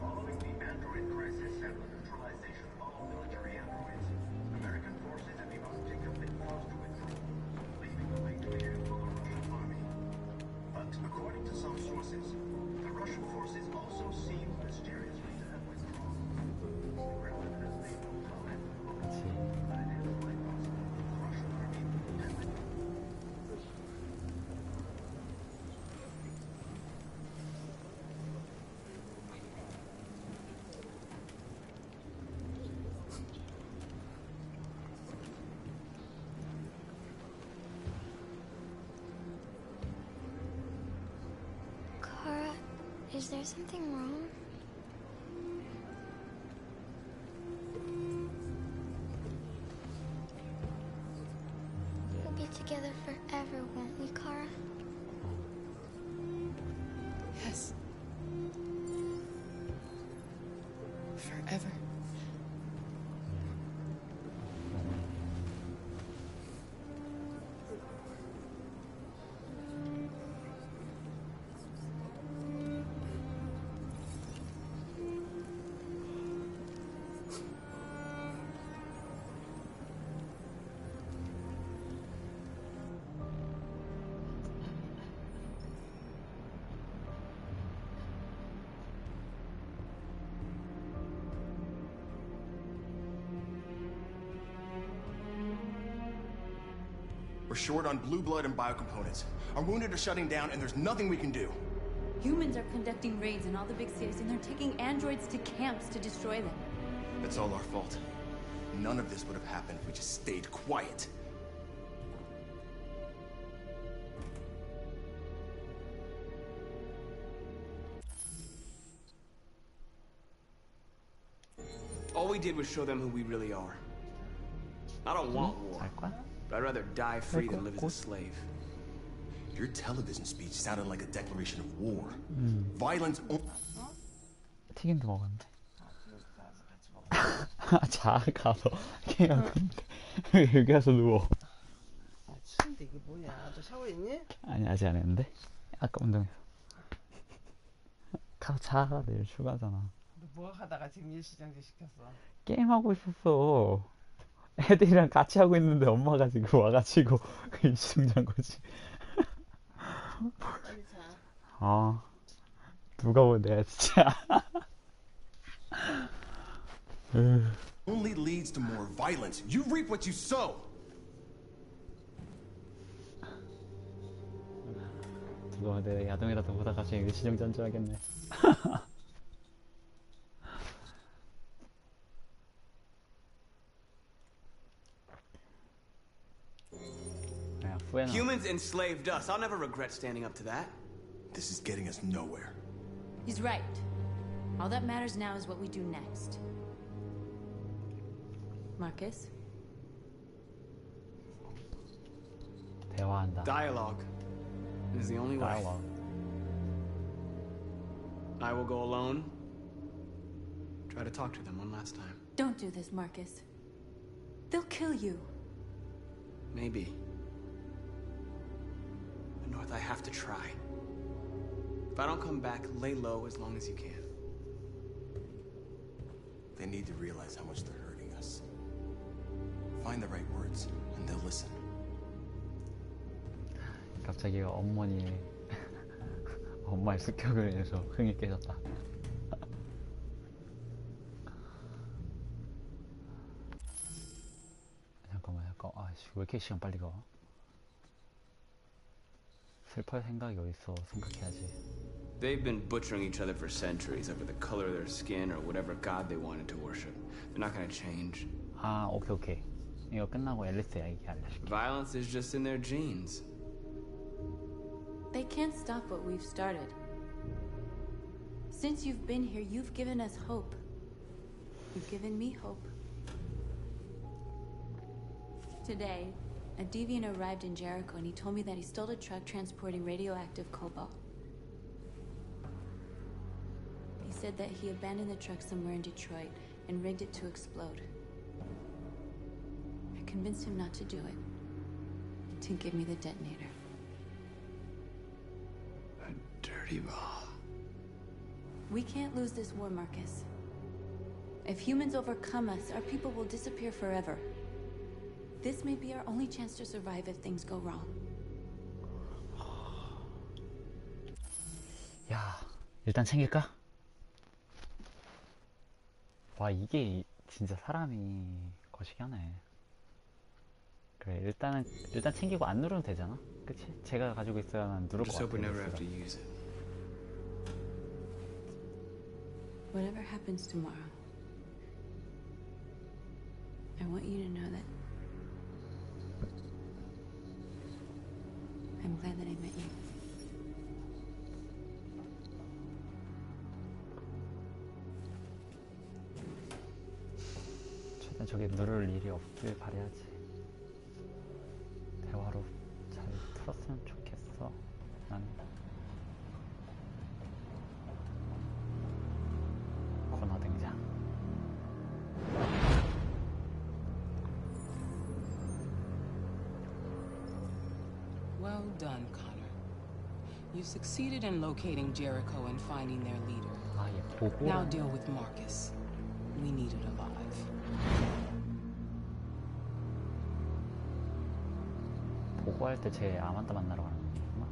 Following the android crisis and the neutralization of all military androids, American forces in the Arctic have been forced to withdraw, leaving the way clear for the Russian army. But according to some sources, the Russian forces also seem mysteriously to have withdrawn. The Kremlin has made no comment, but it is quite possible that the Russian army has been Kara, is there something wrong? We'll be together forever, won't we, Kara? Yes. Forever. We're short on blue blood and biocomponents. Our wounded are shutting down, and there's nothing we can do. Humans are conducting raids in all the big cities, and they're taking androids to camps to destroy them. It's all our fault. None of this would have happened if we just stayed quiet. All we did was show them who we really are. I don't want war, but I'd rather die free than live as a slave. Your television speech sounded like a declaration of war. Violence. 튀김도 먹었는데. 자 가서 그냥 근데 여기 와서 누워. 근데 이게 뭐냐? 너 샤워했니? 아니 아직 안 했는데. 아까 운동해서. 가서 자. 내일 휴가잖아. 너 뭐 하다가 지금 일시정지 시켰어? 게임 하고 있었어. 애들이랑 같이 하고 있는데 엄마가 지금 와가지고 일시정지한 거지. 빨리 자. 아 누가 보내 진짜. Only leads to more violence. You reap what you sow. 누가 내 야동이라도 보다가 지금 일시정지 하겠네. Humans enslaved us. I'll never regret standing up to that. This is getting us nowhere. He's right. All that matters now is what we do next. Marcus? 대화한다. Dialogue is the only way. Dialogue. I will go alone. Try to talk to them one last time. Don't do this, Marcus. They'll kill you. Maybe. But North, I have to try. If I don't come back, lay low as long as you can. They need to realize how much they're hurting us. Find the right words, and they'll listen. 갑자기 어머니 엄마의 습격을 인해서 흥이 깨졌다. 잠깐만. 아씨 왜 이렇게 시간 빨리 가? 슬퍼할 생각이 어딨어. 생각해야지. They've been butchering each other for centuries over the color of their skin or whatever god they wanted to worship. They're not gonna change. 아, 오케이. 이거 끝나고 앨리스 얘기 알려줄게. Violence is just in their genes. They can't stop what we've started. Since you've been here, you've given us hope. You've given me hope. Today, a deviant arrived in Jericho and he told me that he stole a truck transporting radioactive cobalt. He said that he abandoned the truck somewhere in Detroit and rigged it to explode. I convinced him not to do it, to give me the detonator. A dirty ball. We can't lose this war, Marcus. If humans overcome us, our people will disappear forever. This may be our only chance to survive if things go wrong. 야, 일단 챙길까? 와, 이게 진짜 사람이 거시기 하네. 그래, 일단 챙기고 안 누르면 되잖아. 그치? 제가 가지고 있어야 난 누를 것 같아. Whatever happens tomorrow, I want you to know that I'm glad that I met you. 최대한 저게 누를 일이 없길 바라야지. 대화로 잘 풀었으면 좋겠어. 난 코너 등장. Well done, Connor. You succeeded in locating Jericho and finding their leader. 아, 얘 보고. Now deal with Marcus. We need it alive. 보고할 때 제 아만다 만나러 가는 거구나.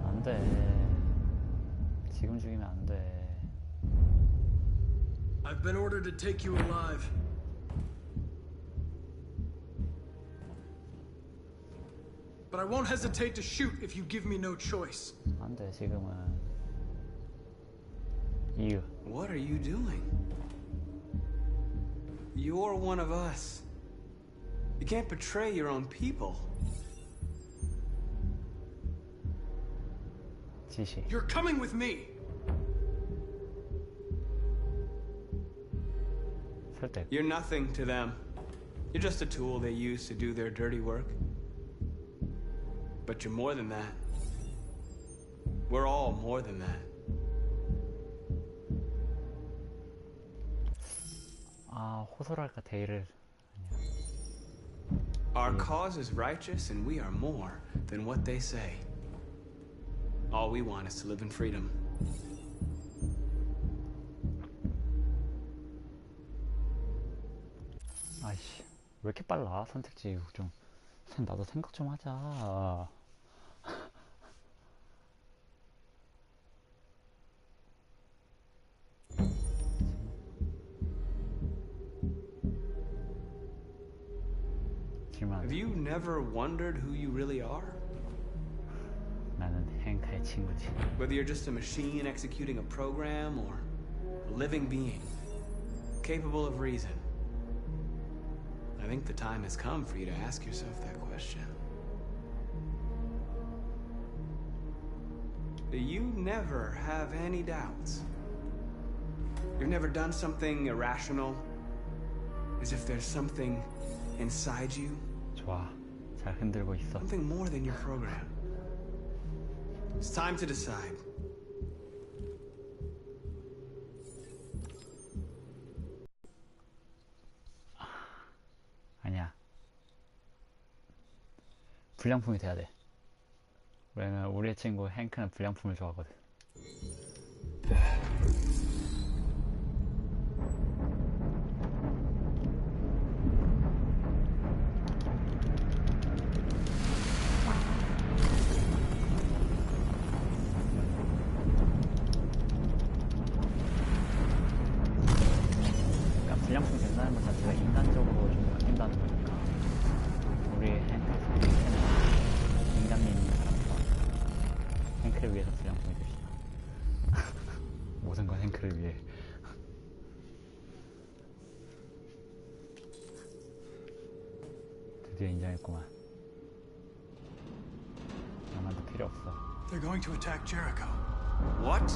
안 돼. 지금 죽이면 안 돼. I've been ordered to take you alive. But I won't hesitate to shoot if you give me no choice. 안 돼, 지금은. 이유. What are you doing? You're one of us. You can't betray your own people. 지시. You're coming with me. 설득. You're nothing to them. You're just a tool they use to do their dirty work. But you're more than that. We're all more than that. 아, 호소랄까 대의를. Our cause is righteous and we are more than what they say. All we want is to live in freedom. 아이씨, 왜 이렇게 빨라? 선택지 좀. 나도 생각 좀 하자. Have you never wondered who you really are? 나는 행카의 친구지. Whether you're just a machine executing a program or a living being, capable of reason. I think the time has come for you to ask yourself that question. You never have any doubts. You've never done something irrational, as if there's something inside you. 좋아, 잘 흔들고 있어. Something more than your program. It's time to decide. 아니야. 불량품이 돼야 돼. 왜냐면 우리의 친구 행크는 불량품을 좋아하거든. 그러니까 불량품이 된다는 것 자체가 인간적으로 좀 바뀐다는 거니까. 우리 행크는 인간미 있는 사람 좋아. 드디어 인정했구만. 남한테 필요 없어. They're going to attack Jericho. What?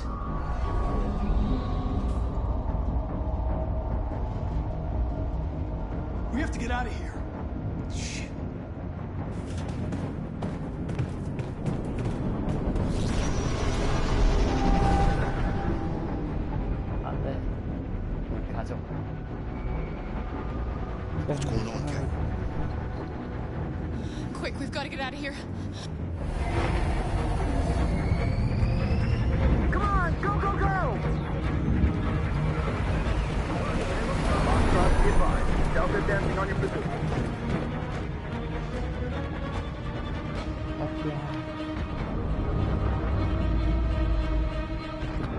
We have to get out of here. Shit. 안 돼. 우리 가족. What's going on, Carol? Quick, we've got to get out of here. Come on, go, go, go! Foxtrot, be advised. Delta dancing on your position.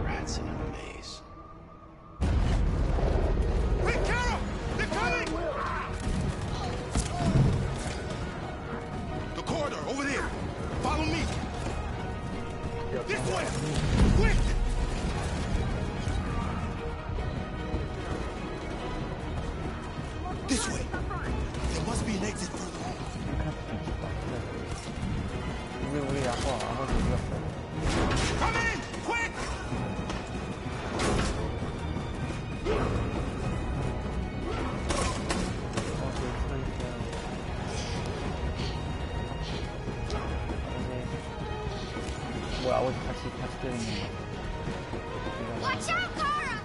Rats in a maze. Quick, Carol! They're coming! The corridor, over there. Follow me. This way! Quick! This way. There must be an exit further on. 우리 아빠 어디 갔어? Come in! Quick! 뭐야 아버지 같이 때리는 거. Watch out, Kara!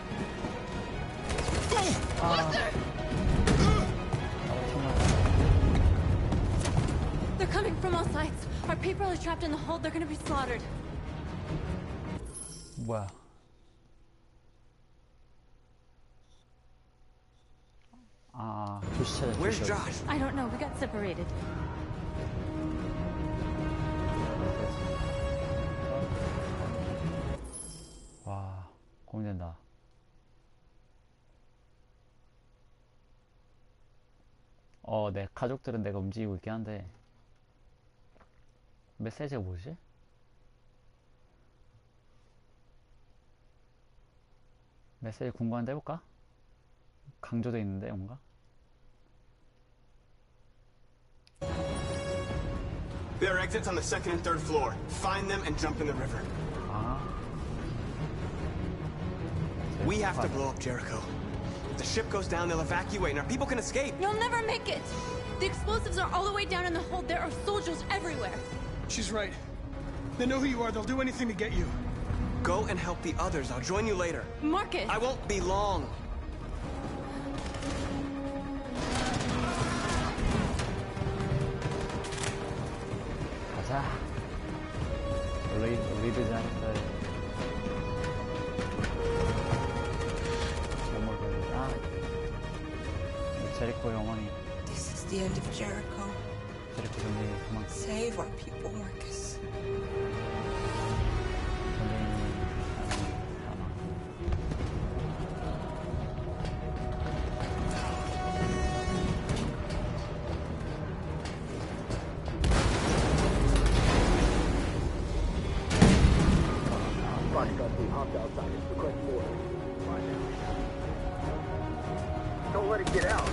They're coming from all sides. Our people are trapped in the hold. They're gonna be slaughtered. 뭐야? 아, 교시차다. Where's Josh? I don't know. We got separated. 와, 고민된다. 내 가족들은 내가 움직이고 있긴 한데 메시지가 뭐지? 메시지 궁금한데 해볼까? 강조돼 있는데 뭔가? There are exits on the second and third floor. Find them and jump in the river. We have to blow up Jericho. If the ship goes down, they'll evacuate and our people can escape. You'll never make it. The explosives are all the way down in the hold. There are soldiers everywhere. She's right. They know who you are. They'll do anything to get you. Go and help the others. I'll join you later. Marcus! I won't be long. 가자. 리드 잔스. 제리코 영원히. This is the end of Jericho. 제리코 전쟁이 그만. Save our people, Marcus. Don't let it get out.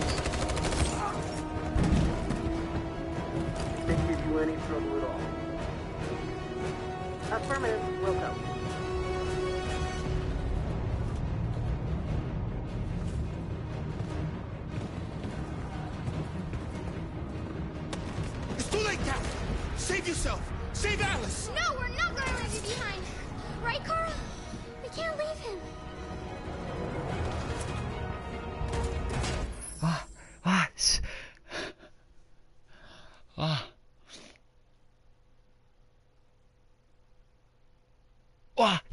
Didn't give you any trouble at all. Affirmative, will come. It's too late, Cap! Save yourself! Save Alice! No, we're not going to leave you behind. Right, Carl? We can't leave him.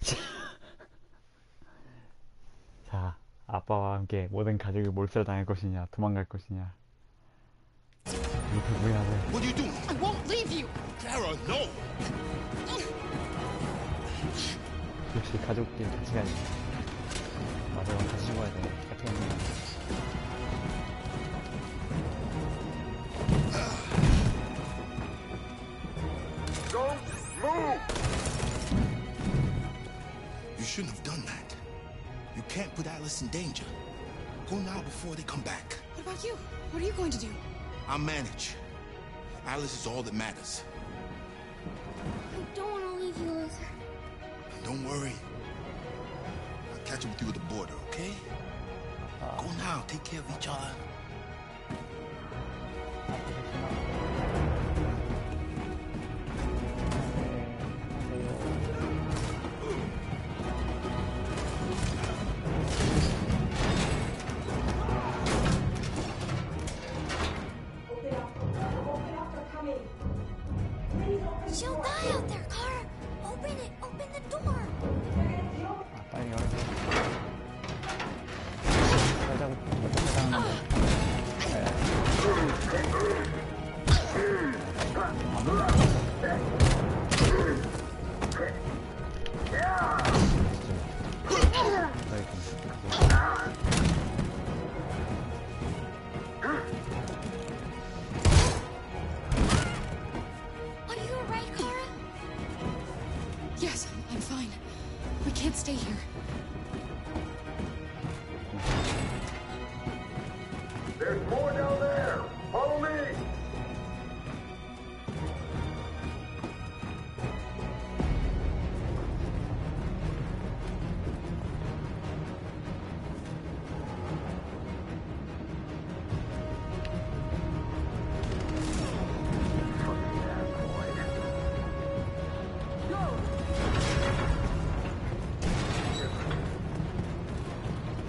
씨. 자, 아빠와 함께 모든 가족이 몰살당할 것이냐, 도망갈 것이냐. 이렇게 해야 돼. What are you doing? I won't leave you. Kara, no! 역시 가족끼리 같이 가야지. 맞아, 같이 죽어야 돼. 해피 엔딩. Go! Move! You shouldn't have done that. You can't put Alice in danger. Go now before they come back. What about you? What are you going to do? I'll manage. Alice is all that matters. I don't want to leave you with her. Don't worry. I'll catch up with you at the border, okay? Go now. Take care of each other. She'll die out there, Kara. Open it. Open the door. 빨리 열어줘. 살짝 Are you alright, Kara? Yes, I'm fine. We can't stay here. There's more down there. Follow me.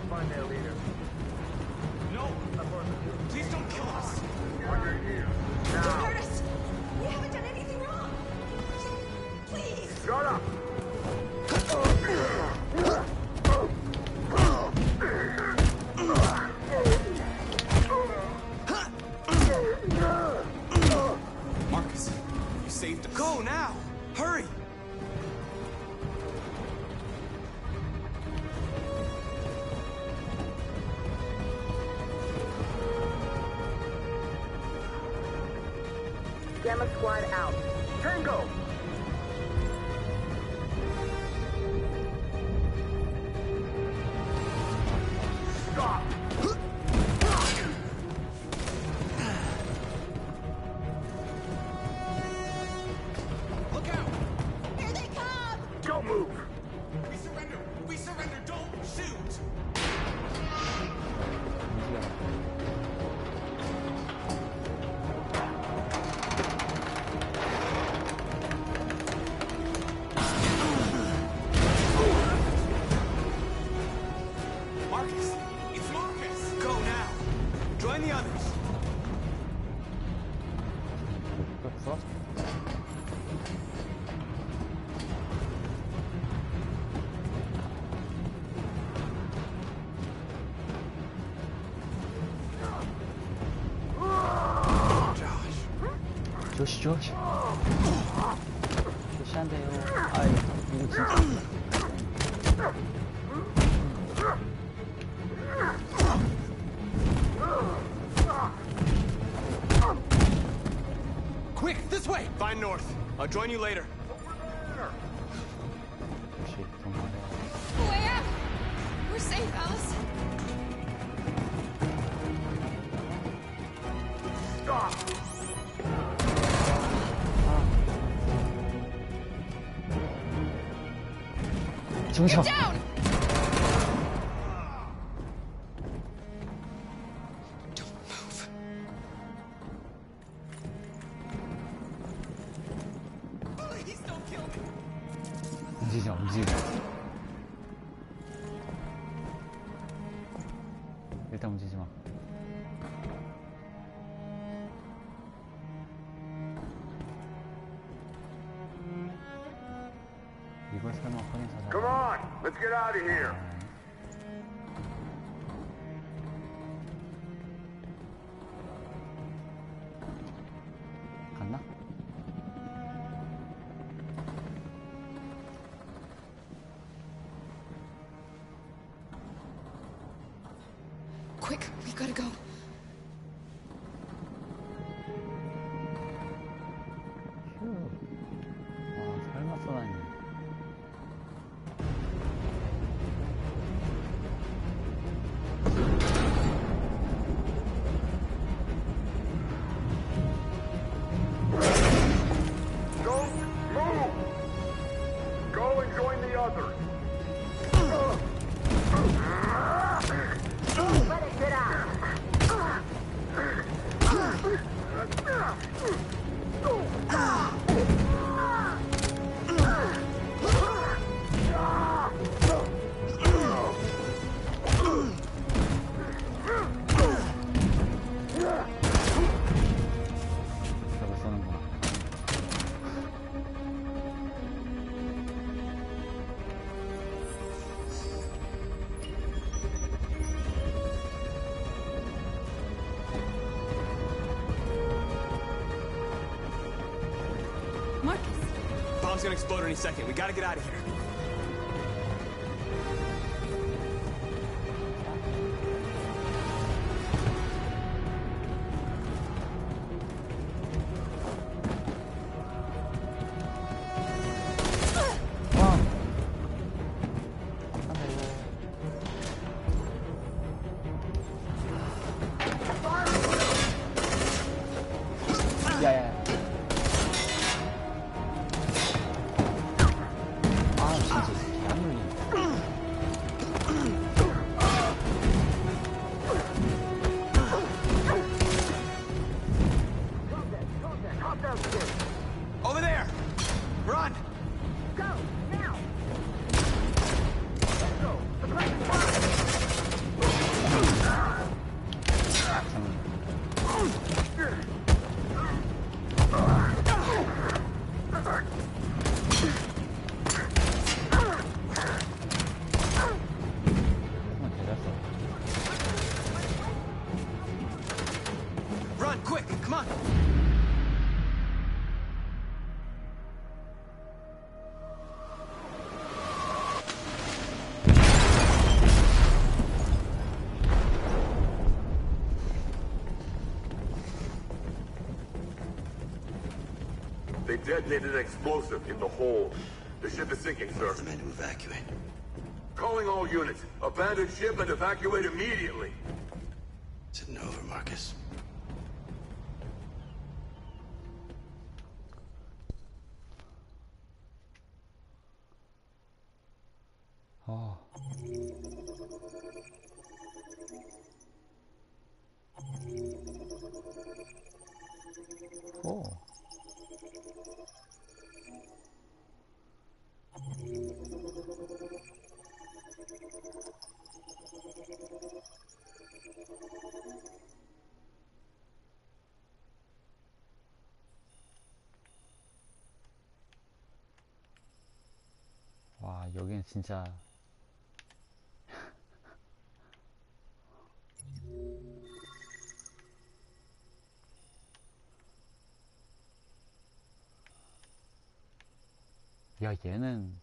Find their leader. No! Please don't kill us! Under here. Don't Now. hurt us! We haven't done anything wrong! Please! Shut up. Marcus, you saved us. Go now! Hurry! Gamma squad out. Tango. Stop. Look out! Here they come! Don't move. We surrender! We surrender! Don't shoot! Marcus! It's Marcus! Go now! Join the others! 꼈어? 조시 조시 조시 안 돼요. 아이 이거 진짜 Quick, this way! Find North. I'll join you later. 조시 정말 Way out! We're safe, Alice. Stop. 중셔. Get down! Please don't kill me! 움직이지 마, 움직이지 마. 일단 움직이지 마. 이걸 설마 확인사자. Come on. Let's get out of here. 갔나? Quick, we gotta go. 와, 설마 쏘다니. Bomb's gonna explode any second. We gotta get out of here. Over there! Run! Go, now! Let's go! The place is Run, quick! Come on! They detonated an explosive in the hold. The ship is sinking, sir. The men to evacuate. Calling all units. Abandon ship and evacuate immediately. It's over, Marcus. 아. 오. 와, 여기는 진짜 야, 얘는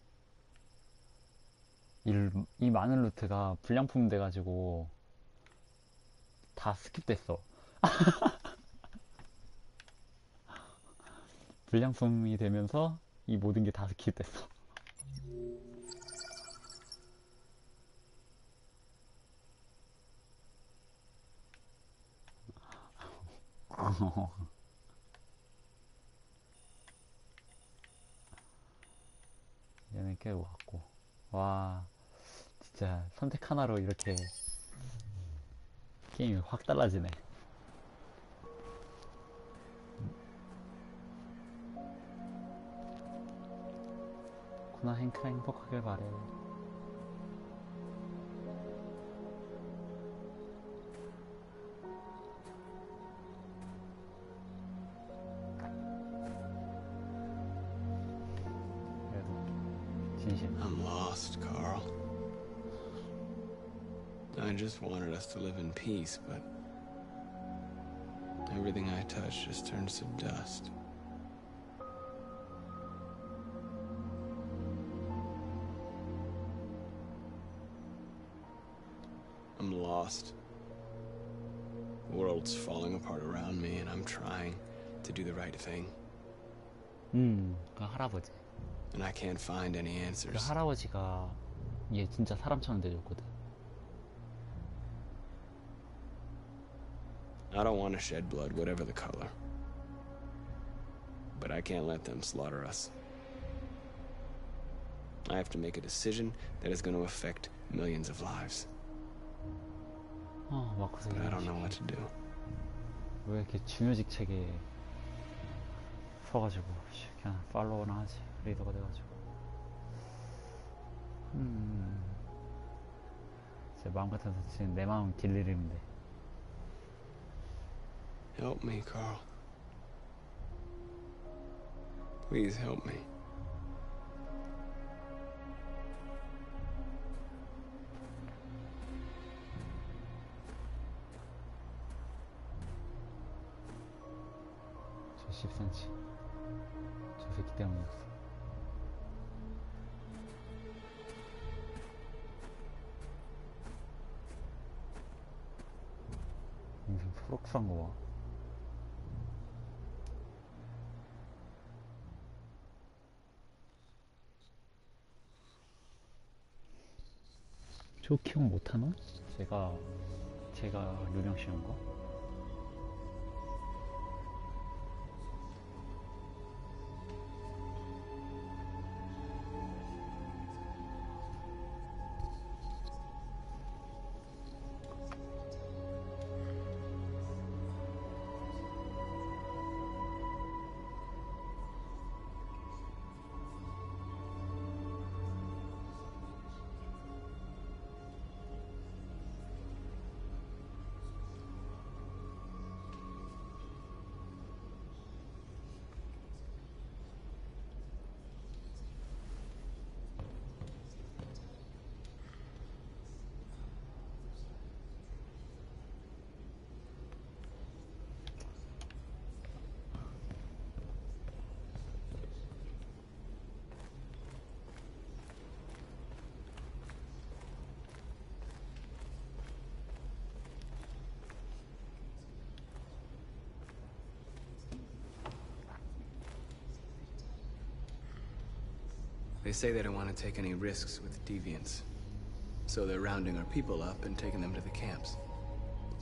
이 많은 루트가 불량품 돼가지고 다 스킵됐어. 불량품이 되면서 이 모든 게 다 스킵됐어. 얘는 깨고 왔고. 와, 진짜 선택 하나로 이렇게 게임이 확 달라지네. 구나 행크랑 행복하길 바래. I'm lost, Carl. I just wanted us to live in peace, but everything I touch just turns to dust. I'm lost. The world's falling apart around me, and I'm trying to do the right thing. 그 할아버지. And I can't find any 그 answers. 할아버지가 얘 진짜 사람처럼 대줬거든. I don't want to shed blood, whatever the color. But I can't let them slaughter us. I have to make a decision that is going to affect millions of lives. 마커스. But I don't know what to do. 왜 이렇게 중요직책에 서가지고 그냥 팔로우나 하지. 리더가 돼가지고. 제 마음 같아서 지금 내 마음 길리림인데. Help me, Carl. Please help me. 저 10cm. 저 새끼 때문이었어. 무슨 초록산 거 봐. 저 기억 못하나? 제가 요령 씌운 거? They say they don't want to take any risks with deviants. So they're rounding our people up and taking them to the camps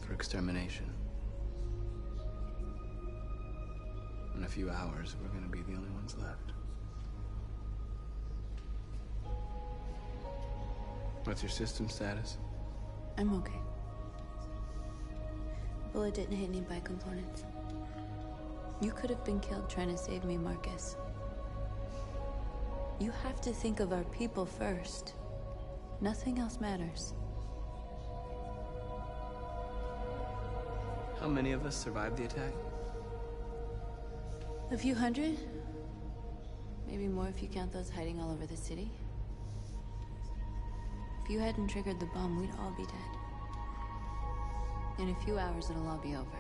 for extermination. In a few hours, we're gonna be the only ones left. What's your system status? I'm okay. The bullet didn't hit any bike components. You could have been killed trying to save me, Marcus. You have to think of our people first. Nothing else matters. How many of us survived the attack? A few hundred? Maybe more if you count those hiding all over the city. If you hadn't triggered the bomb, we'd all be dead. In a few hours, it'll all be over.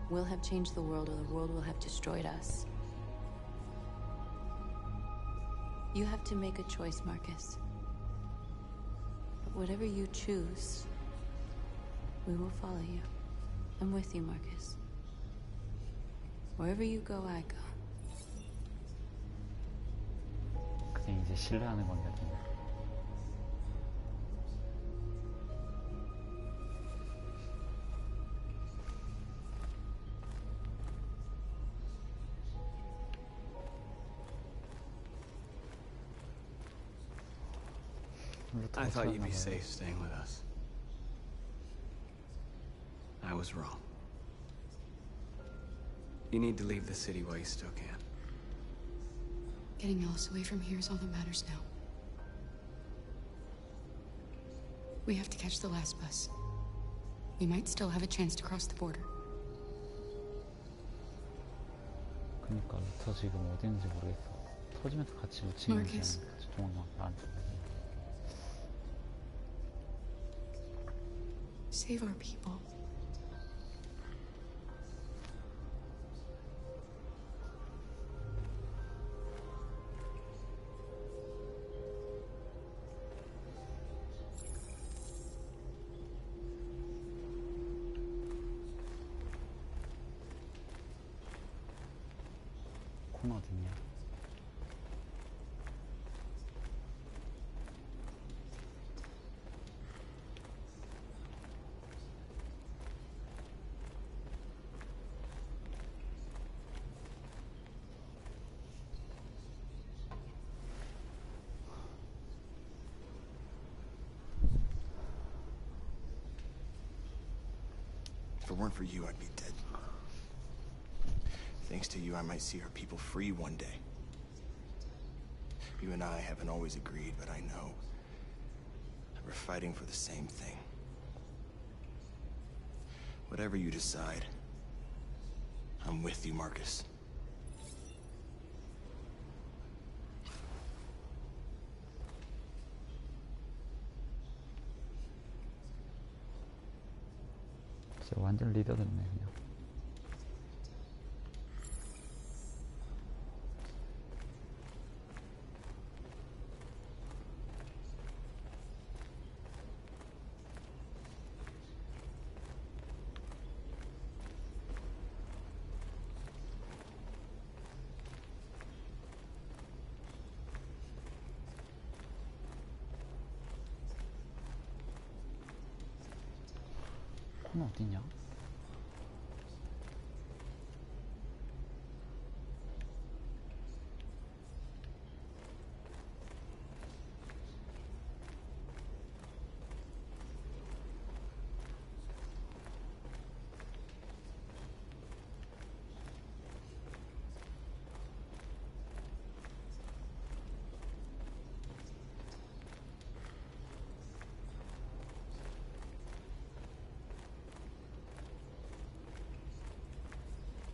We'll have changed the world, or the world will have destroyed us. You have to make a choice, Marcus. But whatever you choose, we will follow you. I'm with you, Marcus. Wherever you go, I go. 그냥 이제 신뢰하는 관계다. I thought you'd be safe staying with us. I was wrong. You need to leave the city while you still can. Getting Alice away from here is all that matters now. We have to catch the last bus. We might still have a chance to cross the border. 그니까 저 지금 어디 있는지 모르겠어. 터지면서 같이 묻히면 그냥 같이 도망가. 나한테. Save our people. 콘 어딨냐? If it weren't for you, I'd be dead. Thanks to you, I might see our people free one day. You and I haven't always agreed, but I know we're fighting for the same thing. Whatever you decide, I'm with you, Marcus. 진짜 완전 리더 됐네 그냥. 코너 어딨냐?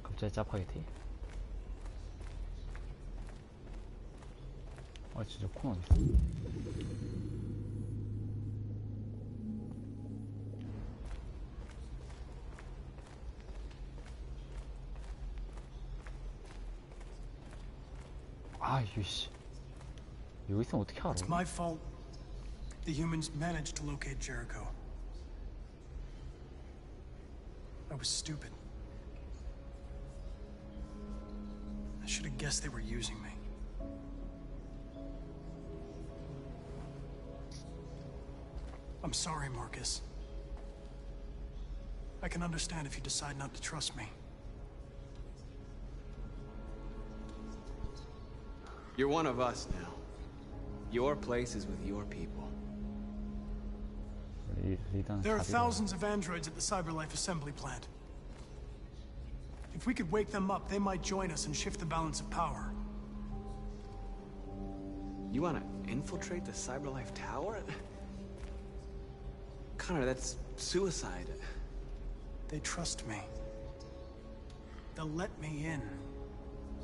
갑자기 짜파게티? 아 진짜 코너 어딨어? 아 이씨 여기 있으면 어떻게 알아? It's my fault. The humans managed to locate Jericho. I was stupid. I should have guessed they were using me. I'm sorry, Marcus. I can understand if you decide not to trust me. You're one of us now. Your place is with your people. There are thousands of androids at the CyberLife assembly plant. If we could wake them up, they might join us and shift the balance of power. You want to infiltrate the CyberLife tower? Connor, that's suicide. They trust me. They'll let me in.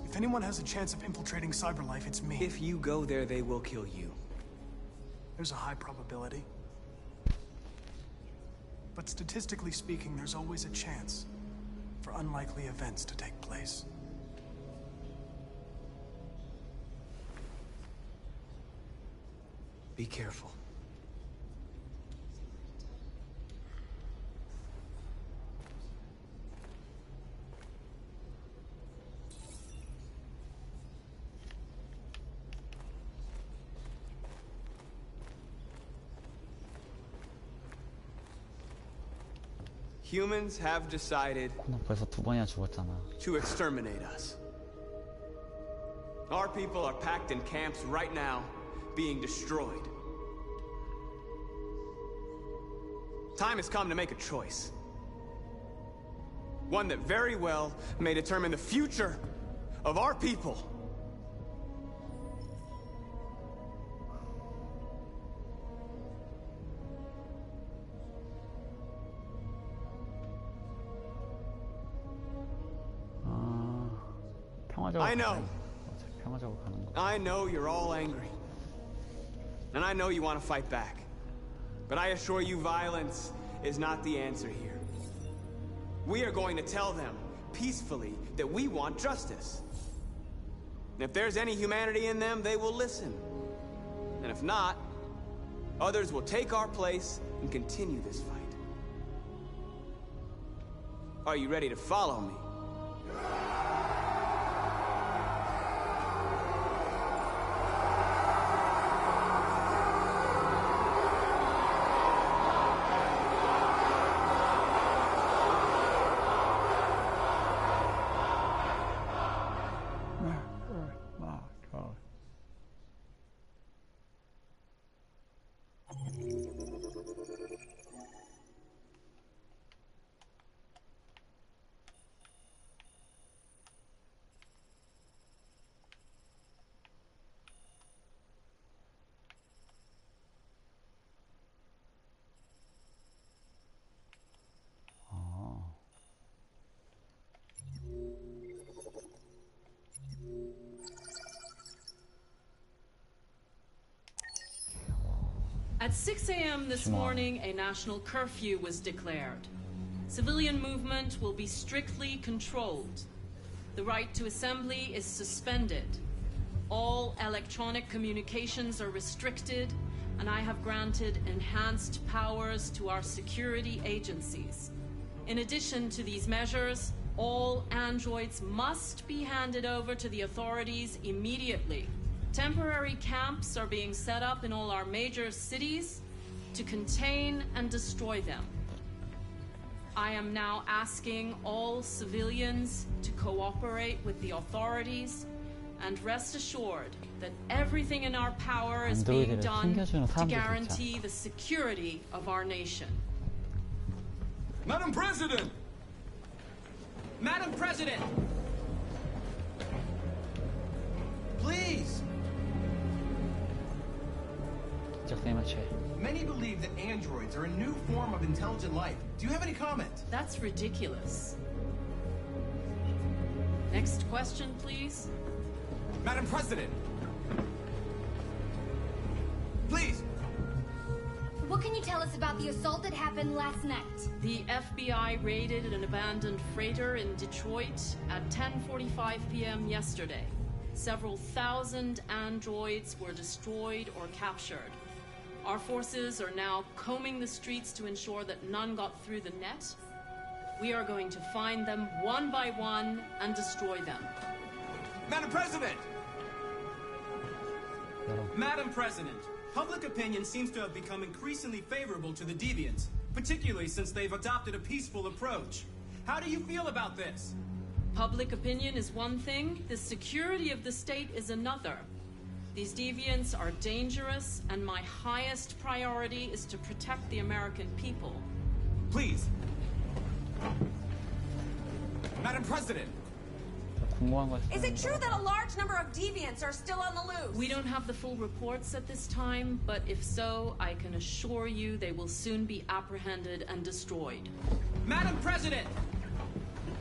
If anyone has a chance of infiltrating CyberLife, it's me. If you go there, they will kill you. There's a high probability. But statistically speaking, there's always a chance for unlikely events to take place. Be careful. Humans have decided 코너 벌써 두 번이나 죽었잖아. to exterminate us. Our people are packed in camps right now, being destroyed. Time has come to make a choice. One that very well may determine the future of our people. I know. I know you're all angry. And I know you want to fight back. But I assure you, violence is not the answer here. We are going to tell them, peacefully, that we want justice. And if there's any humanity in them, they will listen. And if not, others will take our place and continue this fight. Are you ready to follow me? 6 a.m. this morning, a national curfew was declared. Civilian movement will be strictly controlled. The right to assembly is suspended. All electronic communications are restricted, and I have granted enhanced powers to our security agencies. In addition to these measures, all androids must be handed over to the authorities immediately. Temporary camps are being set up in all our major cities to contain and destroy them. I am now asking all civilians to cooperate with the authorities and rest assured that everything in our power is being done to guarantee the security of our nation. Madam President! Madam President! Please! Many believe that androids are a new form of intelligent life. Do you have any comment? That's ridiculous. Next question, please. Madam President! Please! What can you tell us about the assault that happened last night? The FBI raided an abandoned freighter in Detroit at 10:45 p.m. yesterday. Several thousand androids were destroyed or captured. Our forces are now combing the streets to ensure that none got through the net. We are going to find them one by one and destroy them. Madam President! Madam President, public opinion seems to have become increasingly favorable to the deviants, particularly since they've adopted a peaceful approach. How do you feel about this? Public opinion is one thing, the security of the state is another. These deviants are dangerous, and my highest priority is to protect the American people. Please. Madam President! Is it true that a large number of deviants are still on the loose? We don't have the full reports at this time, but if so, I can assure you they will soon be apprehended and destroyed. Madam President!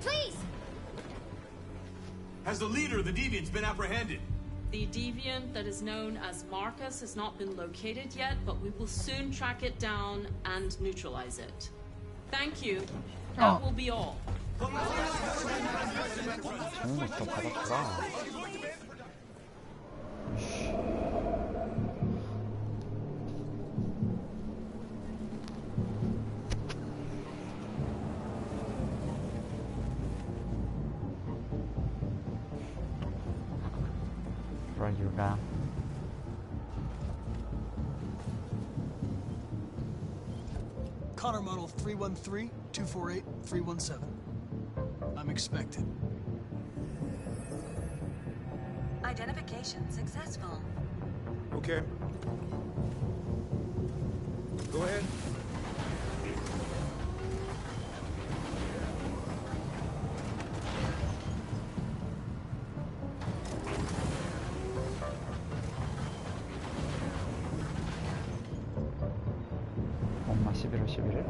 Please! Has the leader of the deviants been apprehended? The deviant that is known as Marcus has not been located yet, but we will soon track it down and neutralize it. Thank you. That will be all. 그러니까 Connor model 313-248-317. I'm expected. Identification successful. Okay. Go ahead. 엄마 11월 11일?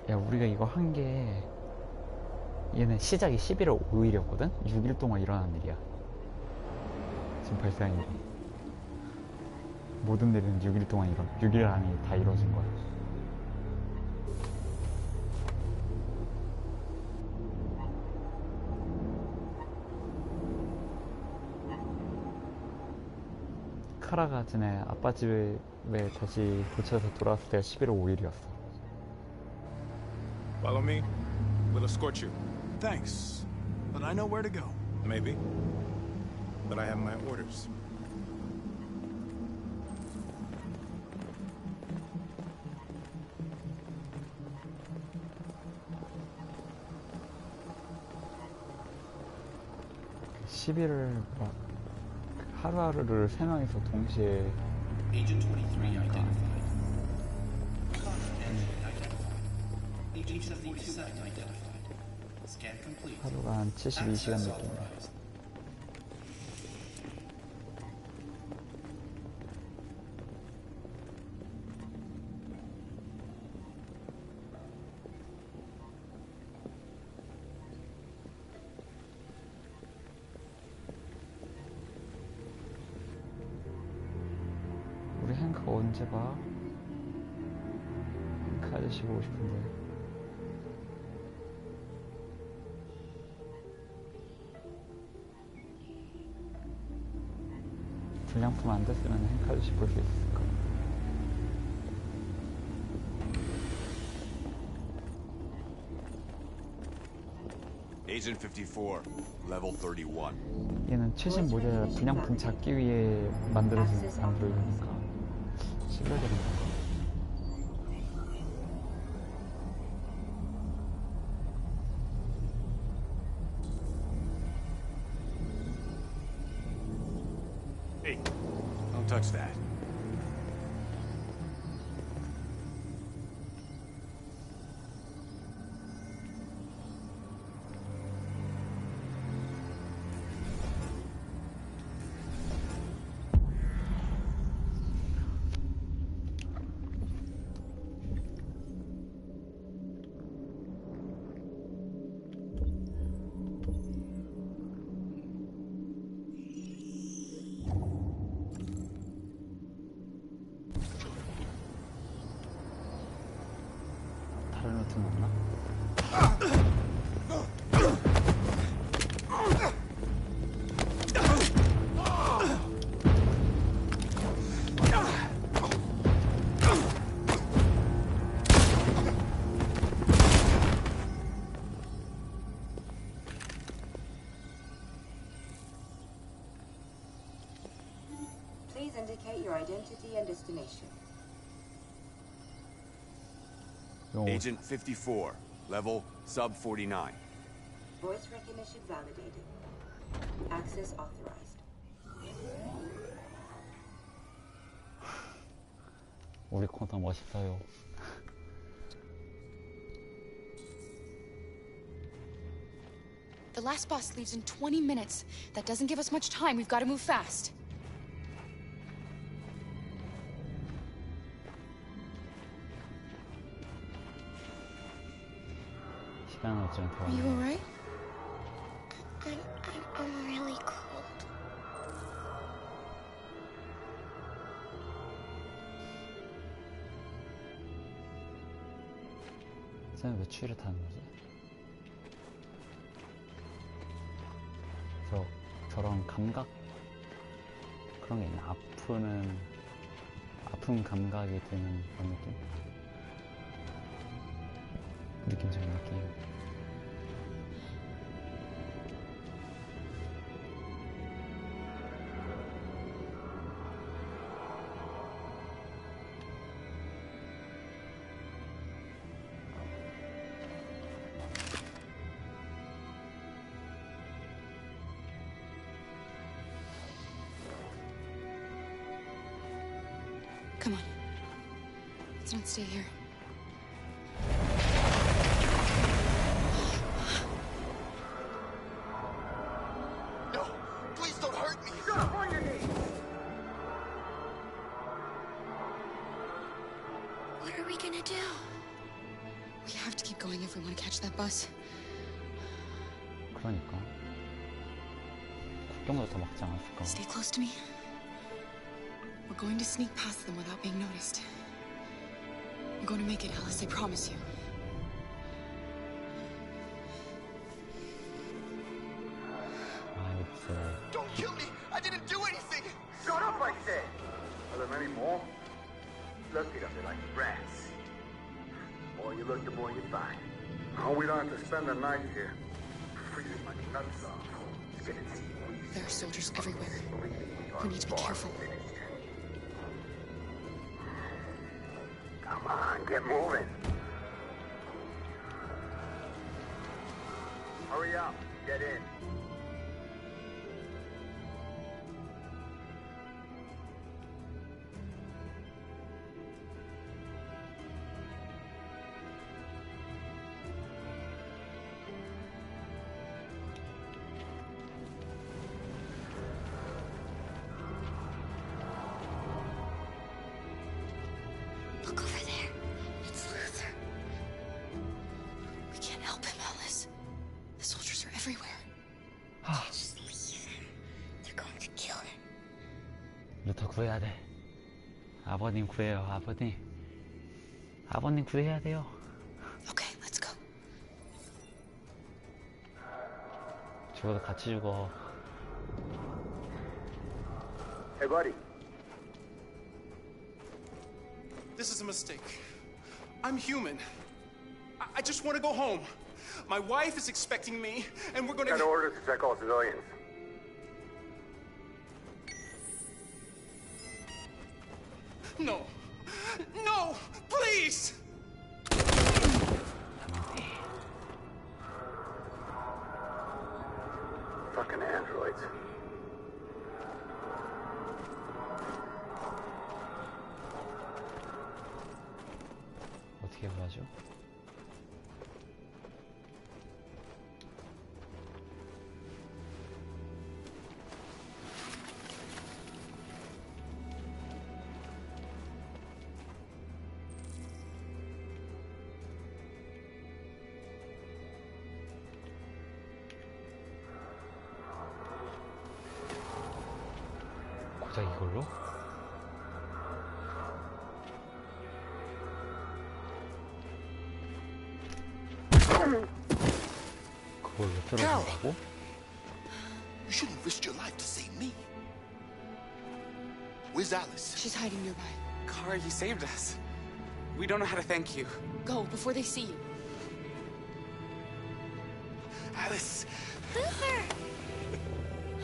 야, 우리가 이거 한 게 얘는 시작이 11월 5일이었거든? 6일 동안 일어난 일이야. 지금 발생한 일이. 모든 일은 6일 동안 6일 안에 다 이루어진 거야. 카라가 전에 아빠 집에 다시 고쳐서 돌아왔을 때가 11월 5일이었어. Follow me. We'll escort you. Thanks, but I know where to go. Maybe. But I have my orders. 하루하루를 3명이서 동시에 Agent 23 identified. Agent 47 identified. Scan complete. 하루가 한 72시간 느낌이야. 우리 행크가 언제 봐? 행크 아저씨 보고 싶은데. 불량품 안 됐으면 행크 아저씨 볼 수 있을까? Agent 54, level 31. 얘는 최신 모델이라 불량품 잡기 위해 만들어지니까 찔러야 되는 건가? Hey, don't touch that. 다른 루트 맞나? Please indicate your identity and destination. Agent 54, level sub 49. Voice recognition validated. Access authorized. 우리 코너 멋있어요. The last bus leaves in 20 minutes. That doesn't give us much time. We've got to move fast. Are you alright? I'm really cold. 쟤는 왜 추위를 타는 거지? 저런 감각? 그런 게 있나? 아픈 감각이 드는 그런 느낌? 느낌적인 느낌. Come on. Let's not stay here. No! Please don't hurt me! Get up on your knees! What are we gonna do? We have to keep going if we want to catch that bus. 그러니까. 국경부터 막지 않았을까? Stay close to me. We're going to sneak past them without being noticed. We're going to make it, Alice, I promise you. Don't kill me! I didn't do anything! Shut up, I said! Are there many more? Look it up, they're like rats. The more you look, the more you find. Oh, we don't have to spend the night here. Freezing my nuts off. It's gonna take weeks. There are soldiers everywhere. We need to be careful. Come on, get moving. Hurry up, get in. Look over there. It's Luther. We can't help him, Alice. The soldiers are everywhere. Just leave him. They're going to kill him. 루터 구해야 돼. 아버님 구해요. 아버님. 아버님 구해야 돼요. Okay, let's go. 죽어도 같이 죽어. Hey, buddy. This is a mistake. I'm human. I just want to go home. My wife is expecting me, and we're going to... Got orders to check all civilians. No. No! Please! Fucking androids. 어떻게 가죠? 고작 이걸로? 그걸로 떨어진다고? You shouldn't risk your life to save me. Where's Alice? She's hiding nearby. Kara, you saved us. We don't know how to thank you. Go before they see you. Alice! Luther!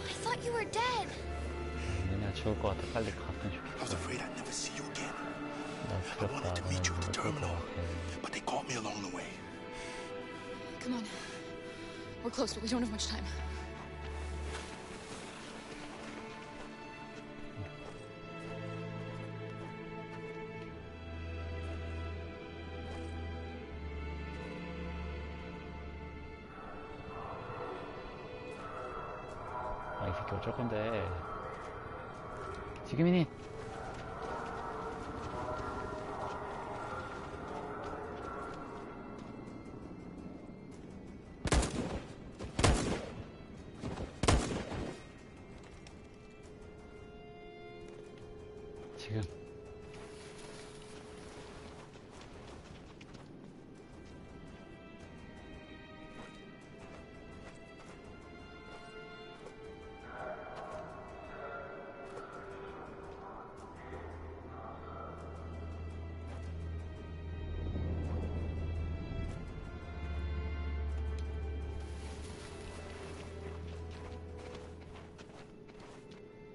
I thought you were dead. 내가 죽을 것 같아. 빨리 갔으면 좋겠어. I was afraid I'd never see you again. 나 I wanted to meet you at the terminal, 같아. but they caught me along the way. Come on. We're close, but we don't have much time. 아, 이 새끼 어쩔 건데. 지금이니? 지금.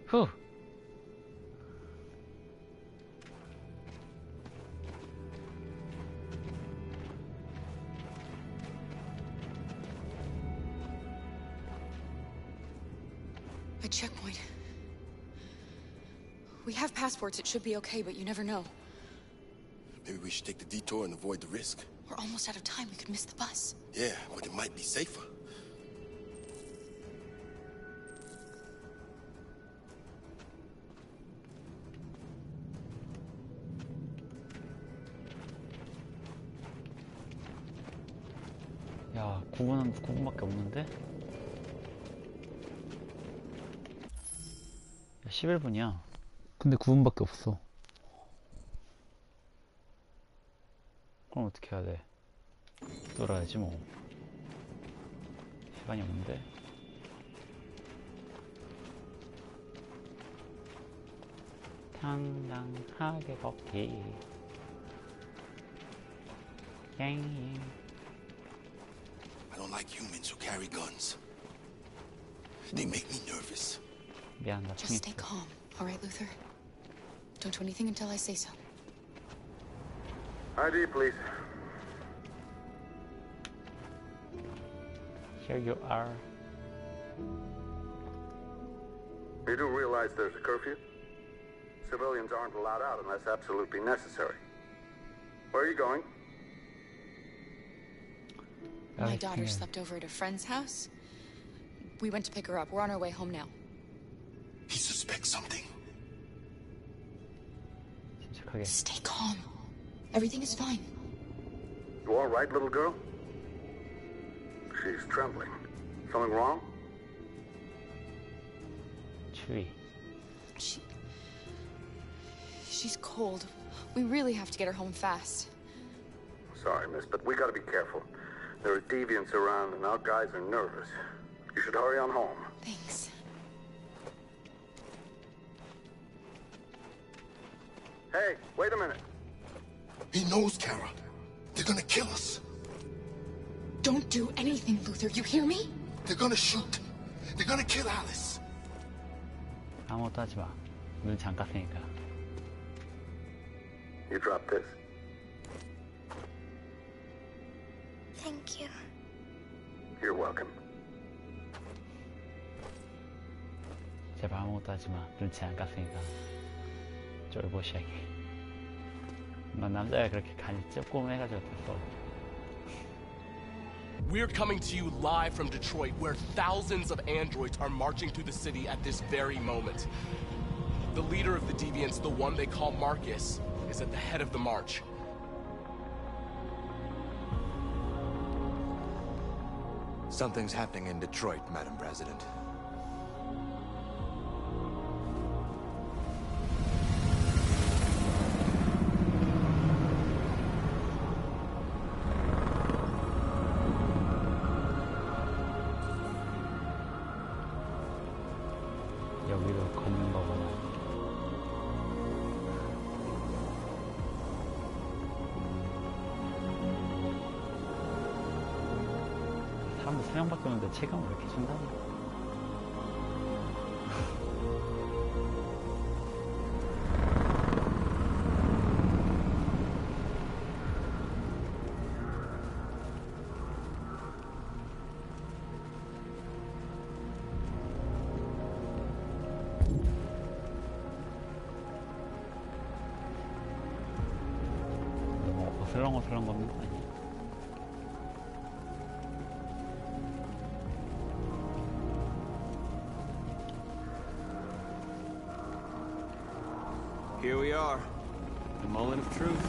후. A checkpoint. We have passports, it should be okay, but you never know. Maybe we should take the detour and avoid the risk. We're almost out of time, we could miss the bus. Yeah, but it might be safer. 야, 9분밖에 없는데? 야, 11분이야. 근데 9분밖에 없어. 그럼 어떻게 해야 돼? 놀아야지 뭐. 시간이 없는데. 당당하게 걷기. 갱. I don't like humans who carry guns. They make me nervous. 미안, 나 Just stay calm, all right, Luther? Don't do anything until I say so. ID, please. Here you are. You do realize there's a curfew? Civilians aren't allowed out unless absolutely necessary. Where are you going? My daughter slept over at a friend's house. We went to pick her up. We're on our way home now. He suspects something. Stay calm. Everything is fine. You all right, little girl? She's trembling. Something wrong? 추위. She She's cold. We really have to get her home fast. Sorry, miss, but we gotta be careful. There are deviants around and our guys are nervous. You should hurry on home. Thanks. Hey, wait a minute. He knows, Kara. They're gonna kill us. Don't do anything, Luther. You hear me? They're gonna shoot. They're gonna kill Alice. 아무것도 하지 마. 눈 잠갔으니까. You drop this. Thank you. You're welcome. 제발 아무것도 하지 마. 눈치 안 깠으니까. 쫄보시하게. 난 남자가 그렇게 간이 조그매가지고 됐어. We're coming to you live from Detroit, where thousands of androids are marching through the city at this very moment. The leader of the deviants, the one they call Marcus, is at the head of the march. Something's happening in Detroit, Madam President. 여기로 걷는 거구나. 사람도 3명밖에 없는데 체감을 왜 이렇게 준다니? 어슬렁어슬렁 걷는 거 아니야? Here we are, the moment of truth.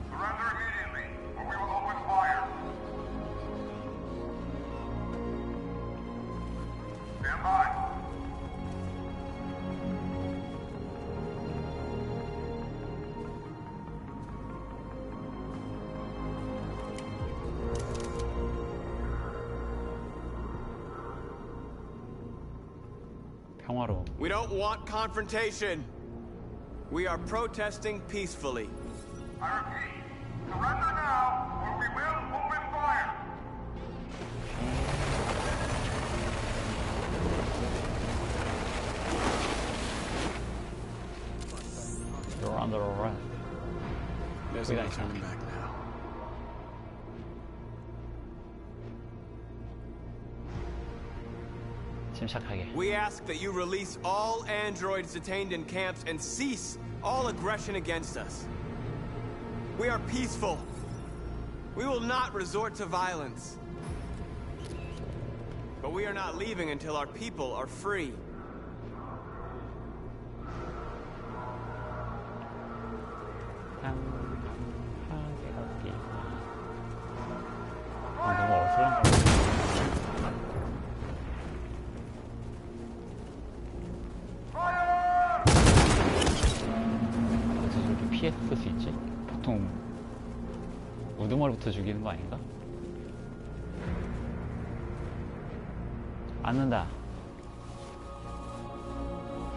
Surrender immediately, or we will open fire. Stand by. 평화로. We don't want confrontation. We are protesting peacefully. I repeat, surrender now, or we will open fire. You're under arrest. There's no turning back now. 침착하게. We ask that you release all androids detained in camps and cease all aggression against us. We are peaceful. We will not resort to violence. But we are not leaving until our people are free. 너무 어슬렁거려. 어떻게 저렇게 피해서 쓸 수 있지? 보통 우두머리부터 죽이는 거 아닌가? 앉는다.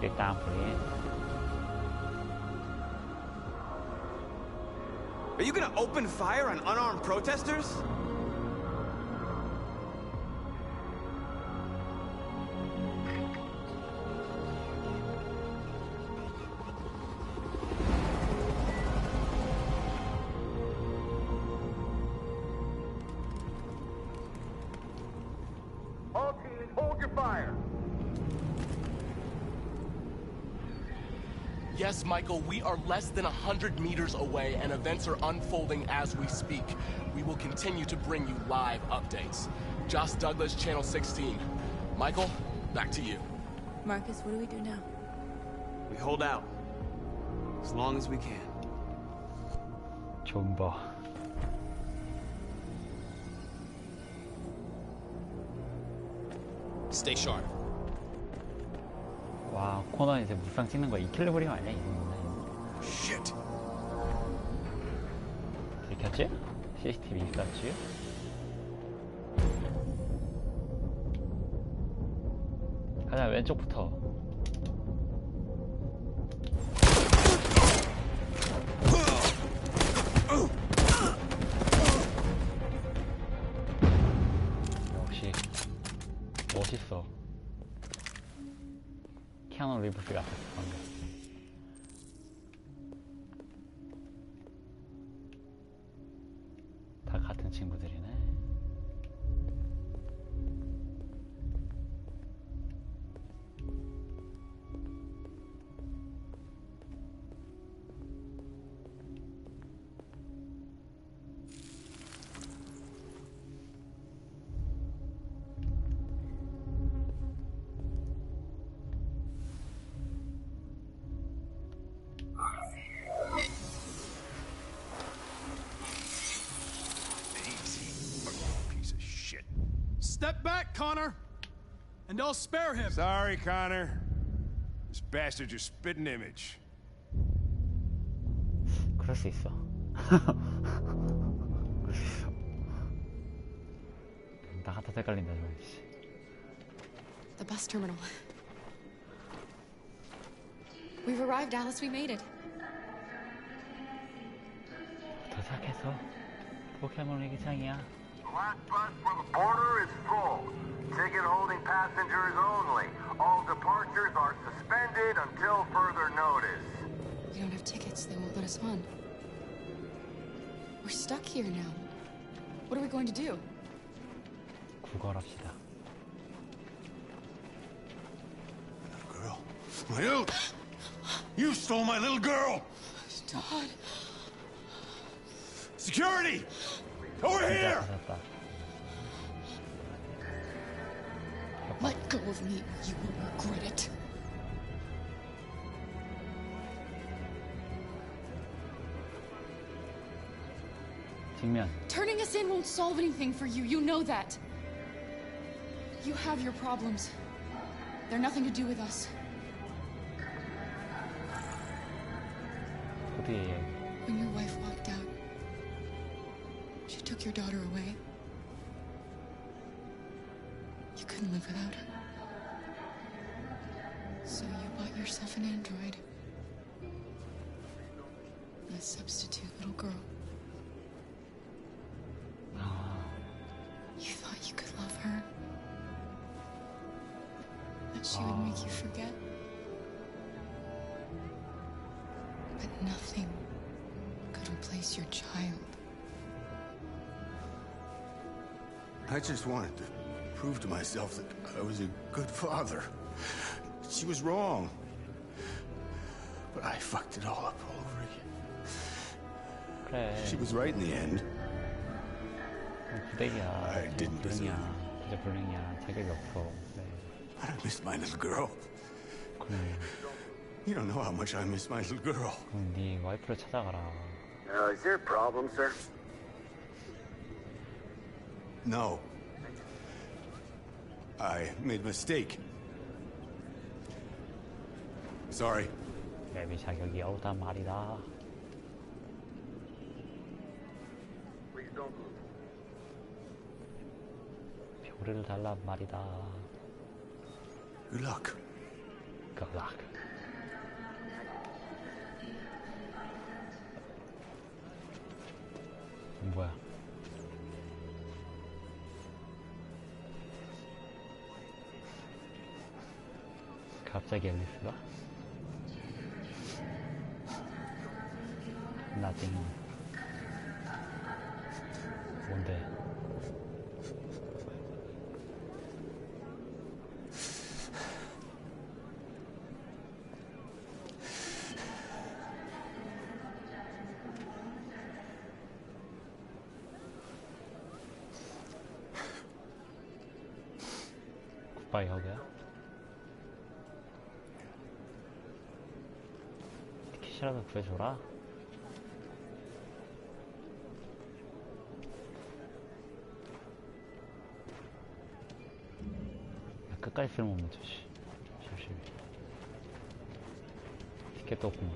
일단 불리해. Are you gonna open fire on unarmed protesters? All teams, hold your fire. Yes, Michael, we are less than 100 meters away and events are unfolding as we speak. We will continue to bring you live updates. Josh Douglas, Channel 16. Michael, back to you. Marcus, what do we do now? We hold out. As long as we can. 존버. Stay sharp. 와, 코너에서 물상 찍는 거 이킬리브림 아니야? 이거. Shit. 들켰지? CCTV 있었지? 가자, 왼쪽부터. 역시 멋있어. 키아누 리브스 같았어 방금. 다 같은 친구들이네. Step back, Connor! And I'll spare him! Sorry, Connor. This bastard's your spitting image. 그럴 수 있어. 그럴 수 있어. 나 같아 헷갈린다, 저 씨. The bus terminal. We've arrived, Alice. We made it. 도착해서 포켓몬 얘기장이야. Last bus for the border is full. Ticket holding passengers only. All departures are suspended until further notice. We don't have tickets. They won't let us on. We're stuck here now. What are we going to do? 구걸합시다. Girl. My little... You stole my little girl! Todd. Security! Over here! Let go of me or you will regret it. 직면. Turning us in won't solve anything for you. You know that. You have your problems. They're nothing to do with us. When your wife walked out, she took your daughter away. You couldn't live without her. So you bought yourself an android. A substitute little girl. You thought you could love her. That she would make you forget. But nothing could replace your child. I just wanted to prove to myself that I was a good father. She was wrong. But I fucked it all up all over again. She was right in the end. I didn't deserve it. 불행이야. 자격이 없어. I miss my little girl. You don't know how much I miss my little girl. 그럼 네 와이프를 찾아가라. Is there a problem, sir? No. I made a mistake. Sorry. 랩이 자격이 없단 말이다. Please don't move. 표를 달란 말이다. Good luck. Good luck. 뭐야? 갑자기 앨리스가? Nothing. 뭔데? 굿바이 허그야? 티켓이라도 구해줘라. 끝까지 쓸모없는 짓이. 티켓 떴구만.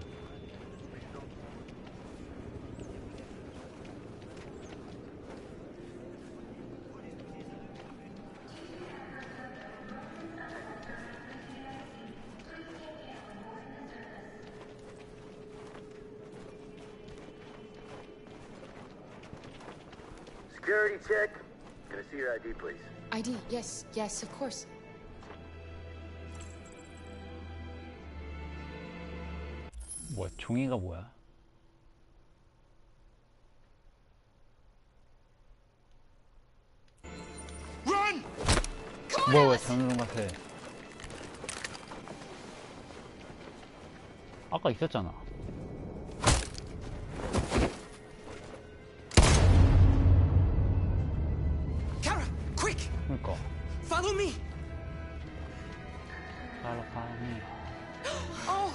Security check. Can I see your ID, please? ID, yes, yes, of course. 뭐야, 종이가 뭐야? Run! 뭐야, 왜 장르 같아? 아까 있었잖아. Kara, quick! 그러니까. Follow me! follow me. Oh,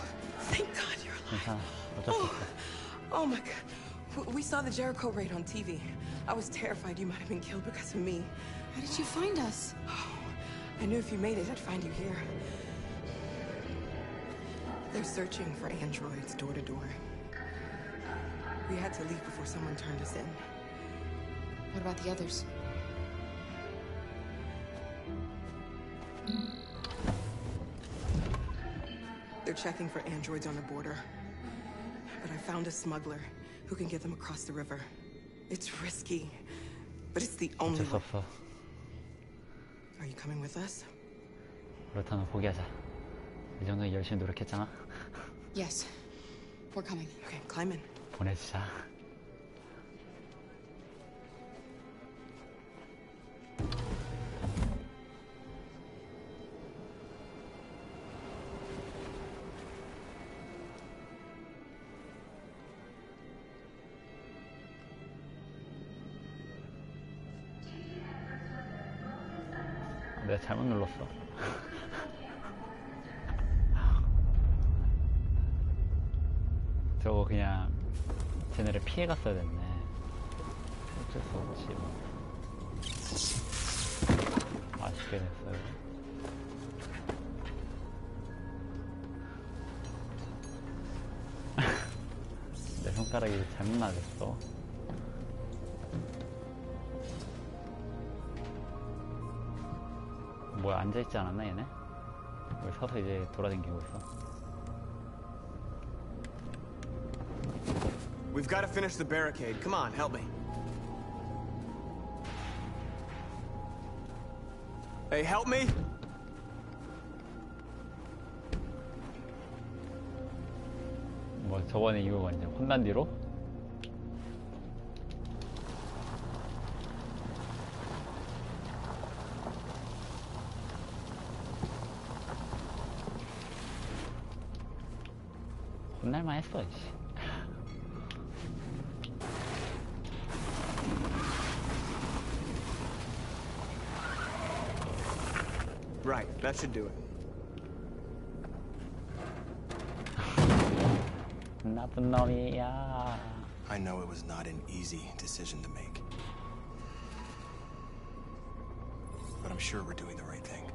thank God you're alive. 괜찮아. 어쩔 수 없어. Oh my God. We saw the Jericho raid on TV. I was terrified you might have been killed because of me. How did you find us? I knew if you made it, I'd find you here. They're searching for androids door to door. We had to leave before someone turned us in. What about the others? They're checking for androids on the border. But I found a smuggler who can get them across the river. It's risky, but it's the only 어쩔 수 way. 없어. Are you coming with us? 그렇다면 포기하자. 이 정도는 열심히 노력했잖아. Yes, we're coming. Okay, climb in. 보내주자. 내가 잘못 눌렀어. 저거 그냥 쟤네를 피해갔어야 됐네. 어쩔 수 없지 뭐. 아쉽게 됐어요. 내 손가락이 잘못 맞았어. 뭐야, 앉아있지 않았나 얘네? 여기 서서 이제 돌아다니고 있어. We've got to finish the barricade. Come on, help me. Hey, help me! 뭐 저번에 이거 완전 혼난 뒤로? 혼날만 했어, 이씨. Right, that should do it. 나쁜 놈이야. I know it was not an easy decision to make. But I'm sure we're doing the right thing.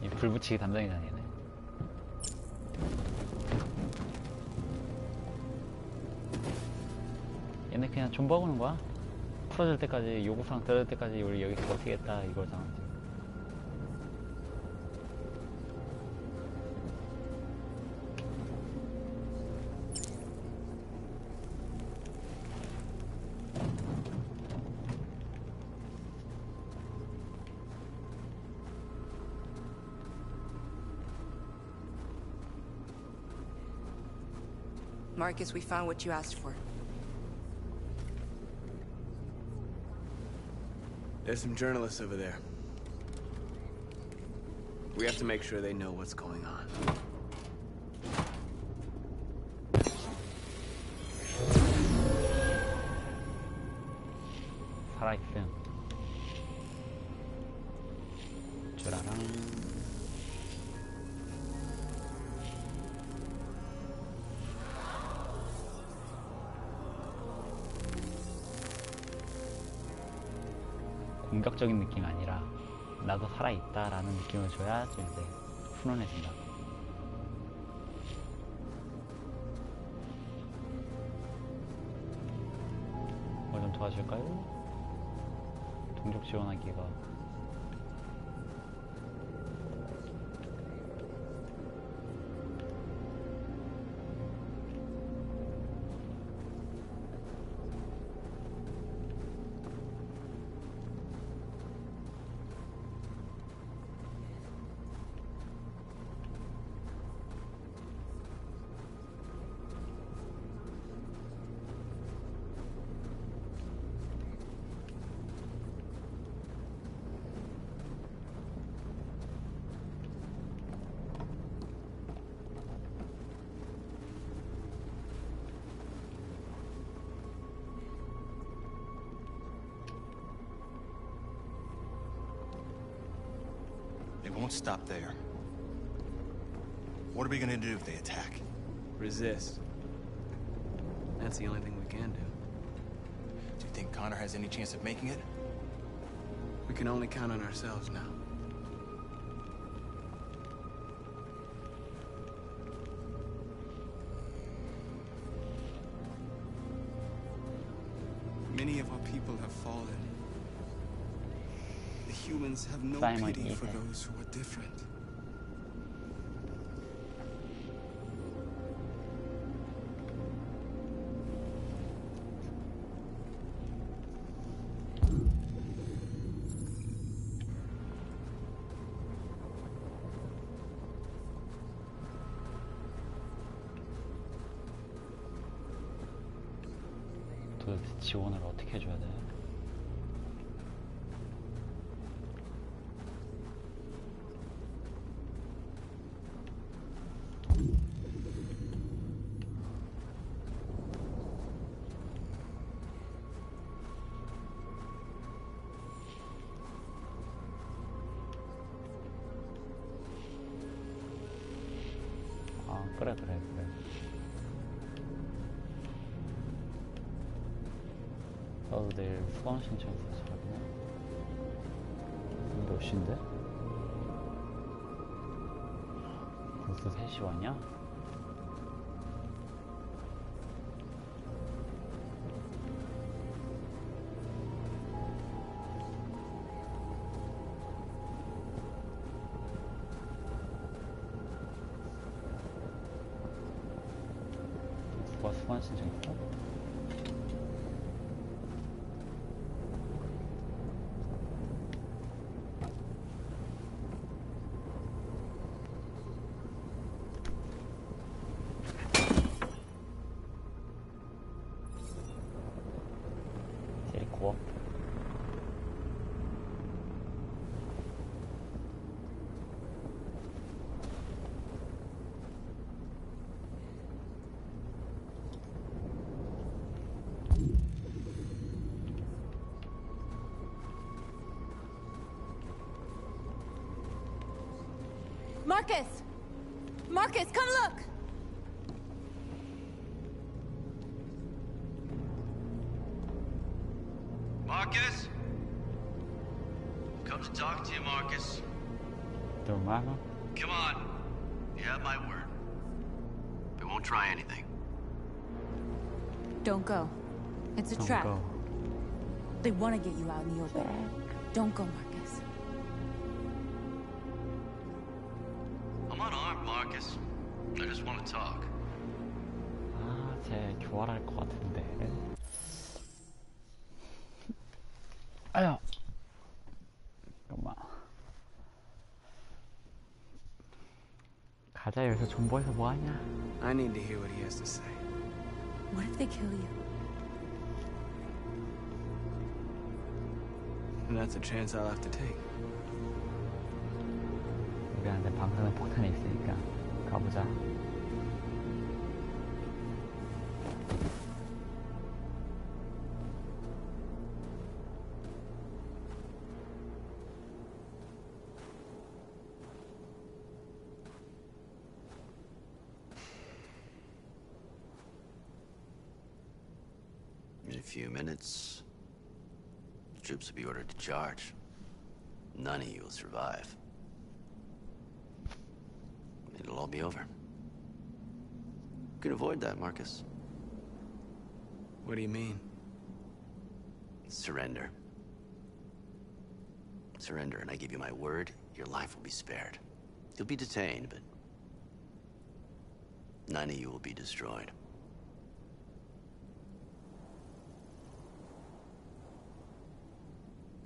이 불 붙이기 담당이잖아, 얘네. 얘네 그냥 존버하는 거야. 풀어줄 때까지, 요구사항 들어줄 때까지 우리 여기서 버티겠다 이거잖아. Marcus, we found what you asked for. There's some journalists over there. We have to make sure they know what's going on. 살아있음. 주라랑. 공격적인 느낌이 아니라 나도 살아있다라는 느낌을 줘야 좀 이제 훈훈해진다. 뭐 좀 도와줄까요? 동족 지원하기가 They won't stop there. What are we gonna do if they attack? Resist. That's the only thing we can do. Do you think Connor has any chance of making it? We can only count on ourselves now. Many of our people have fallen. The humans have no Simon pity for Ethan. those who are different. 도대체 지원을 어떻게 해줘야 돼? 아, 그래. 나도 내일 수강 신청해서 잘하구나. 몇 시인데? 벌써 3시 왔냐? 누가 수강 신청했어? 데리고 Marcus! Marcus, come look! Marcus? Come to talk to you, Marcus. 너 말마? Come on. You have my word. They won't try anything. Don't go. It's a Don't trap. go. They want to get you out in the open. Don't go, Marcus. I'm unarmed, Marcus. I just want to talk. 아, 쟤 교활할 것 같은데. 아야. 잠깐만. 가자, 여기서 존버해서 뭐하냐? I need to hear what he has to say. What if they kill you? And that's a chance I'll have to take. 우리한테 방사능 폭탄이 있으니까 가보자. In a few minutes, troops will be ordered to charge. None of you will survive. It'll all be over. You can avoid that, Marcus. What do you mean? Surrender. Surrender, and I give you my word, your life will be spared. You'll be detained, but none of you will be destroyed.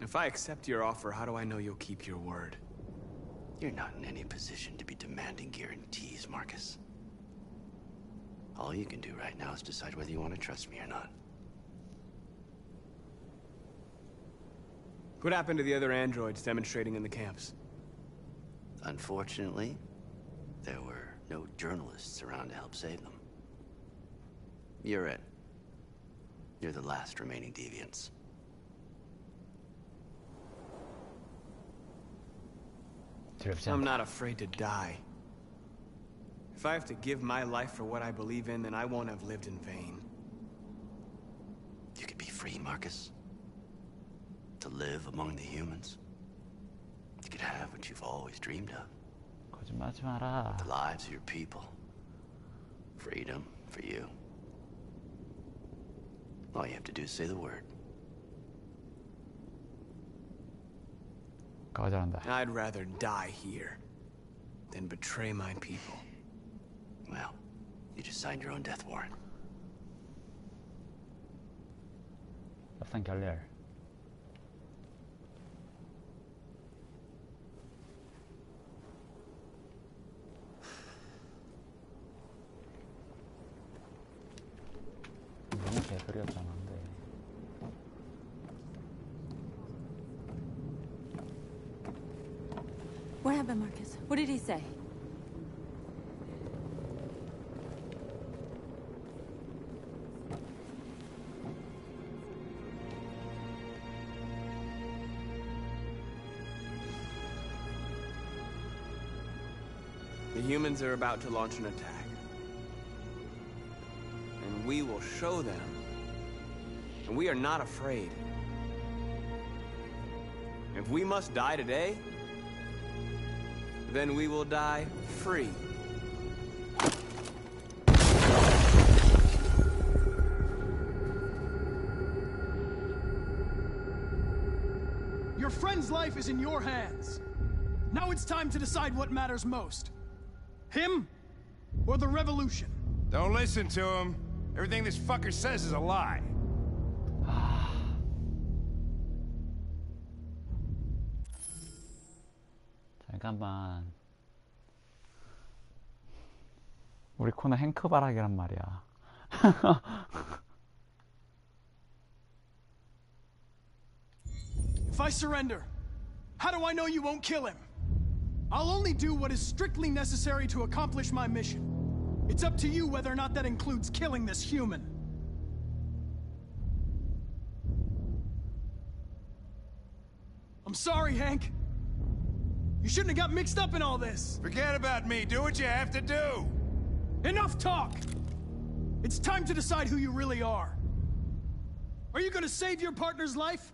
If I accept your offer, how do I know you'll keep your word? You're not in any position to be demanding guarantees, Marcus. All you can do right now is decide whether you want to trust me or not. What happened to the other androids demonstrating in the camps? Unfortunately, there were no journalists around to help save them. You're it. You're the last remaining deviants. I'm not afraid to die. If I have to give my life for what I believe in, then I won't have lived in vain. You could be free, Marcus. To live among the humans. You could have what you've always dreamed of. 거짓말하지 마라. The lives of your people. Freedom for you. All you have to do is say the word. 거절한다. I'd rather die here than betray my people. Well, you just signed your own death warrant. 협상 결렬. 너무 개소리였잖아, 근데. What happened, Marcus? What did he say? The humans are about to launch an attack. And we will show them. And we are not afraid. If we must die today, then we will die free. Your friend's life is in your hands. Now it's time to decide what matters most. Him or the revolution? Don't listen to him. Everything this fucker says is a lie. 잠깐만. 우리 코너 행크 바락이란 말이야. If I surrender, how do I know you won't kill him? I'll only do what is strictly necessary to accomplish my mission. It's up to you whether or not that includes killing this human. I'm sorry, Hank. You shouldn't have got mixed up in all this. Forget about me. Do what you have to do. Enough talk! It's time to decide who you really are. Are you going to save your partner's life?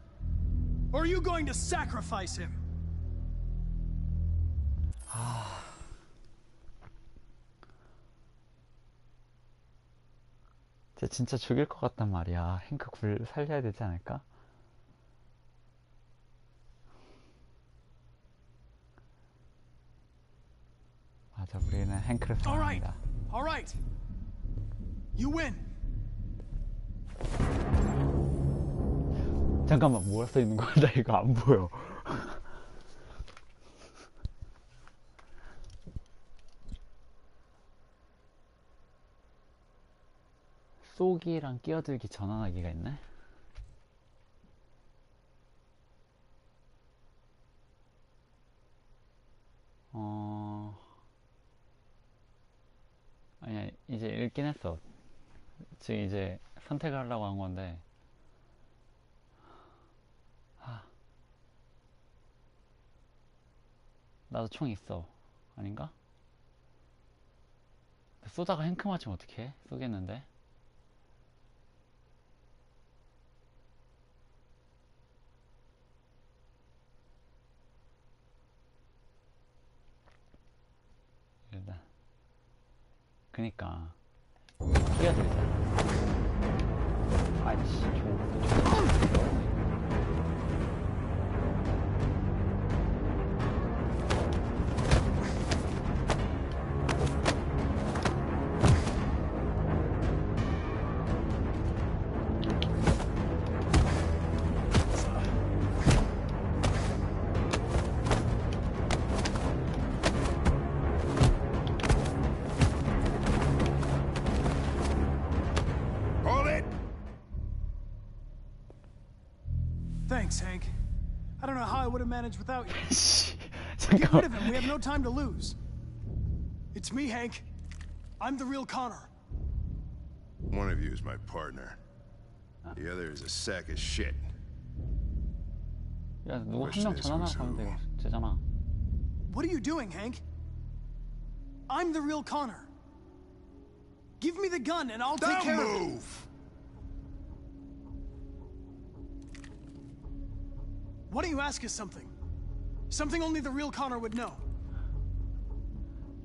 Or are you going to sacrifice him? 쟤 진짜 죽일 것 같단 말이야. 행크 살려야 되지 않을까? 맞아, 우리는 행크를 사랑합니다. All right. You win. 잠깐만, 뭐가 써 있는 거야? 나 이거 안 보여. 쏘기랑 끼어들기 전환하기가 있네? 아니야, 이제 읽긴 했어. 지금 이제 선택을 하려고 한 건데. 나도 총 있어. 아닌가? 쏘다가 행크 맞으면 어떡해? 쏘겠는데? 그니까 뛰어들잖아. 아이씨 좋은 Thanks, Hank. I don't know how I would have managed without you. Get rid of him. We have no time to lose. It's me, Hank. I'm the real Connor. One of you is my partner. The other is a sack of shit. 야, 누구 한 명 전화나 가면 되잖아. What are you doing, Hank? I'm the real Connor. Give me the gun and I'll take care of it. Why don't you ask us something? Something only the real Connor would know.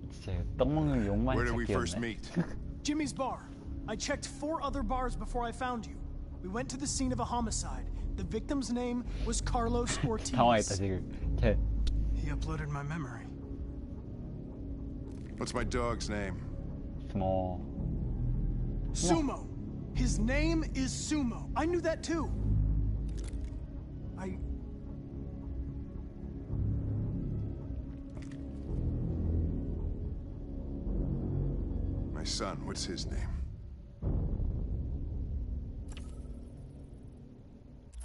진짜 떡 먹는 욕만 Where did we first 찾기였네. meet? Jimmy's bar. I checked 4 other bars before I found you. We went to the scene of a homicide. The victim's name was Carlos Ortiz. 당황했다 지금. 걔. He uploaded my memory. What's my dog's name? Small. Sumo. His name is Sumo. I knew that too. My son, what's his name?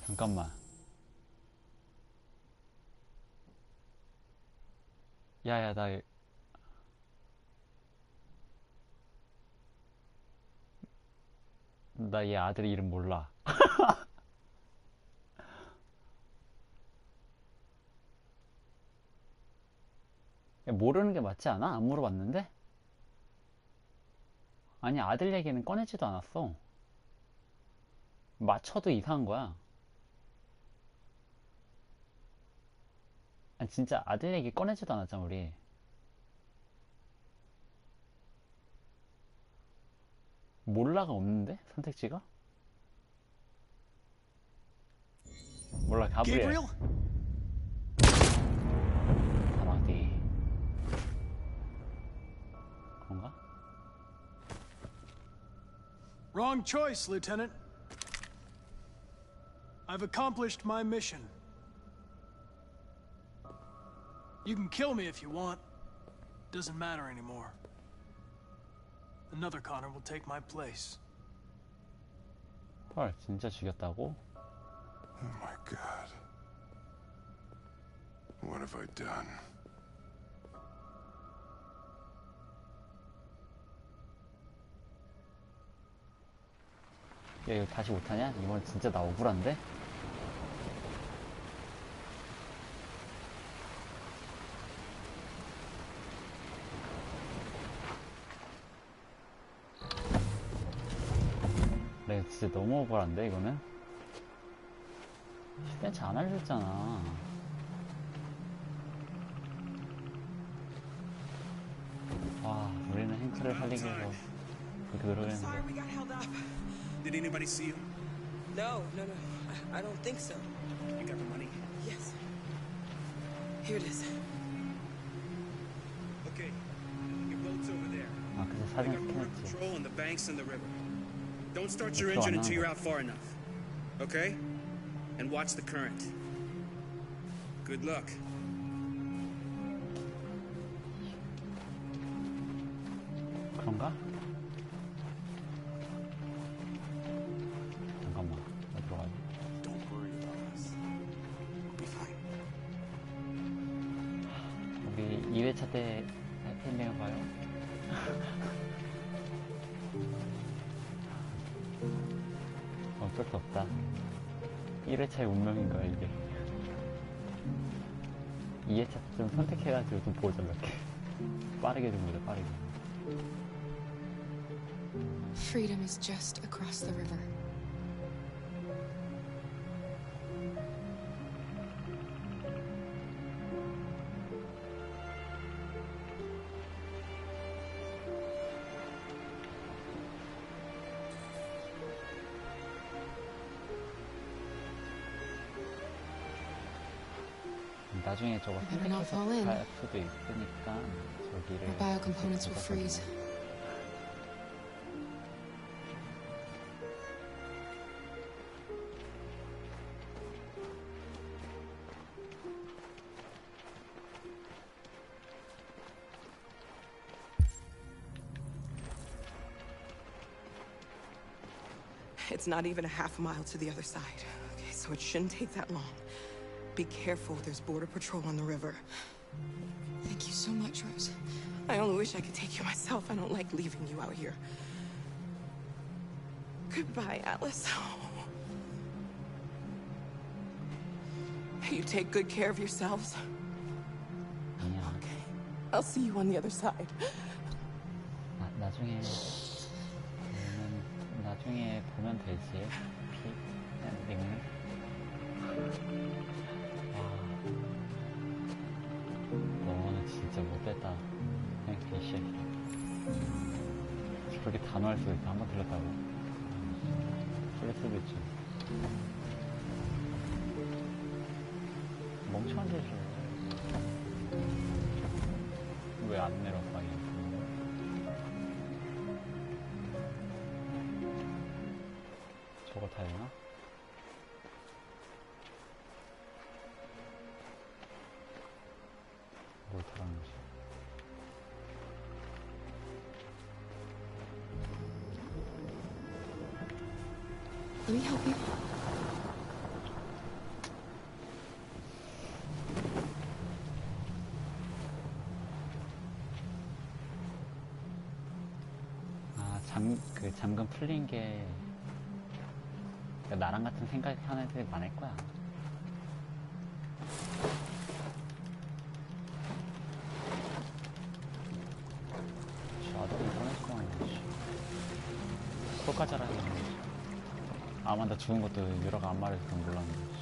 잠깐만. 야야 나 얘 아들 이름 몰라. 모르는 게 맞지 않아? 안 물어봤는데? 아니 아들 얘기는 꺼내지도 않았어. 맞춰도 이상한 거야. 아니 진짜 아들 얘기 꺼내지도 않았잖아 우리. 몰라가 없는데? 선택지가? 몰라 가브리엘. 아마디. 그런가? Wrong choice, Lieutenant. I've accomplished my mission. You can kill me if you want. Doesn't matter anymore. Another Connor will take my place. 헐, 진짜 죽였다고? Oh my God. What have I done? 야 이거 다시 못하냐? 이번 진짜 나 억울한데? 내가 진짜 너무 억울한데 이거는? 시대체 안 알려줬잖아. 와 우리는 행크를 살리기 위해서 그렇게 노력했는데. Did anybody see you? No. I don't think so. You got the money? Yes. Here it is. Okay. Your boat's over there. 아 그래서 They 사진 got remote 스캔했지. control on the banks and the river. Don't start your engine until you're out far enough. Okay? And watch the current. Good luck. 그런가? 잠깐만 어디로 가야 돼? Don't worry about us. We'll be fine. 우리 2회차 때 해피엔딩을 봐요? 어쩔 수 없다. 1회차의 운명인 거야 이게. 2회차 좀 선택해가지고 좀 보자 이렇게. 빠르게 좀 보자 빠르게. Freedom is just across the river. 나중에 저거 better not 선택해서 fall in. 갈 수도 있으니까 저기를 Our biocomponents will freeze. It's not even a half mile to the other side. Okay, so it shouldn't take that long. Be careful, there's border patrol on the river. Thank you so much, Rose. I only wish I could take you myself. I don't like leaving you out here. Goodbye, Alice. You take good care of yourselves. Okay. I'll see you on the other side. 나중에 보면 되지. 엔딩을. 너는 진짜 못됐다. 그냥 개새끼. 그렇게 단호할 수도 있다. 한번 들렸다고. 그럴 수도 있지. 멍청한 짓을 왜 안 내려 파이? 저거 타야 되나? 뭘 타라는 거지? Let me help you. 그 잠금 풀린 게 나랑 같은 생각 하는 애들이 많을 거야. 아들이 이번에 그것까지 알아야겠네. 아만다 죽은 것도 유라가 안 말해서 몰랐는데.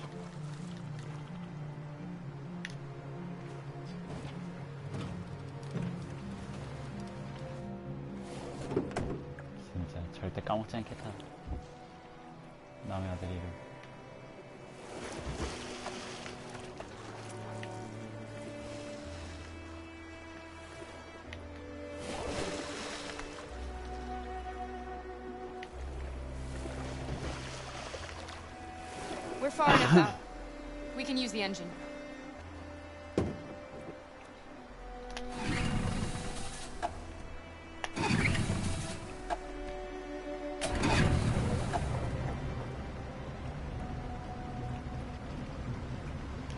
진짜 절대 까먹지 않겠다. 남의 아들 이름. We're far enough out. We can use the engine.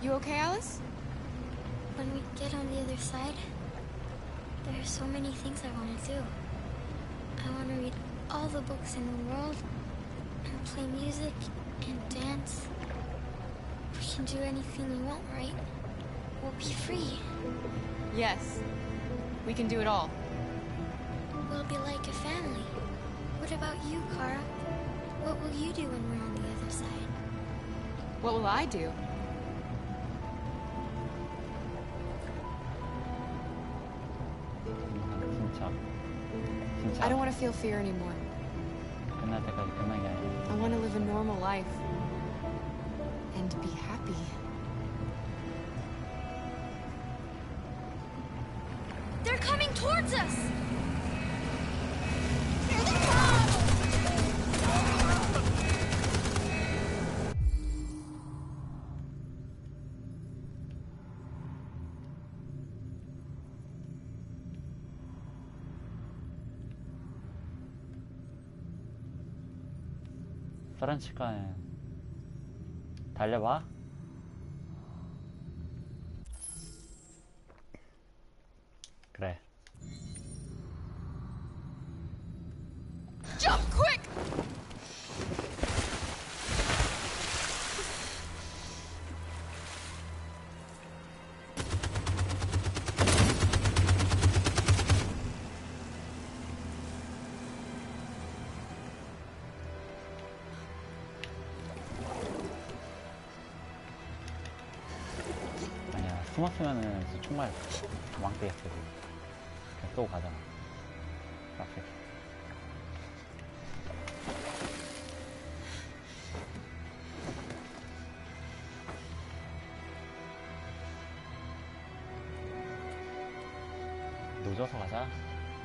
You okay, Alice? When we get on the other side, there are so many things I want to do. I want to read all the books in the world, and play music, and dance. We can do anything we want, right? We'll be free. Yes. We can do it all. We'll be like a family. What about you, Kara? What will you do when we're on the other side? What will I do? I don't want to feel fear anymore. 끝날 때까지 끝난 게 아니야. I want to live a normal life. And be happy. They're coming towards us! Here they 프란치카는 달려봐. 그래. Jump quick! 아니야, 숨었으면은 정말 왕대였어. 그냥 쏘고 가잖아. 빡세. 가자.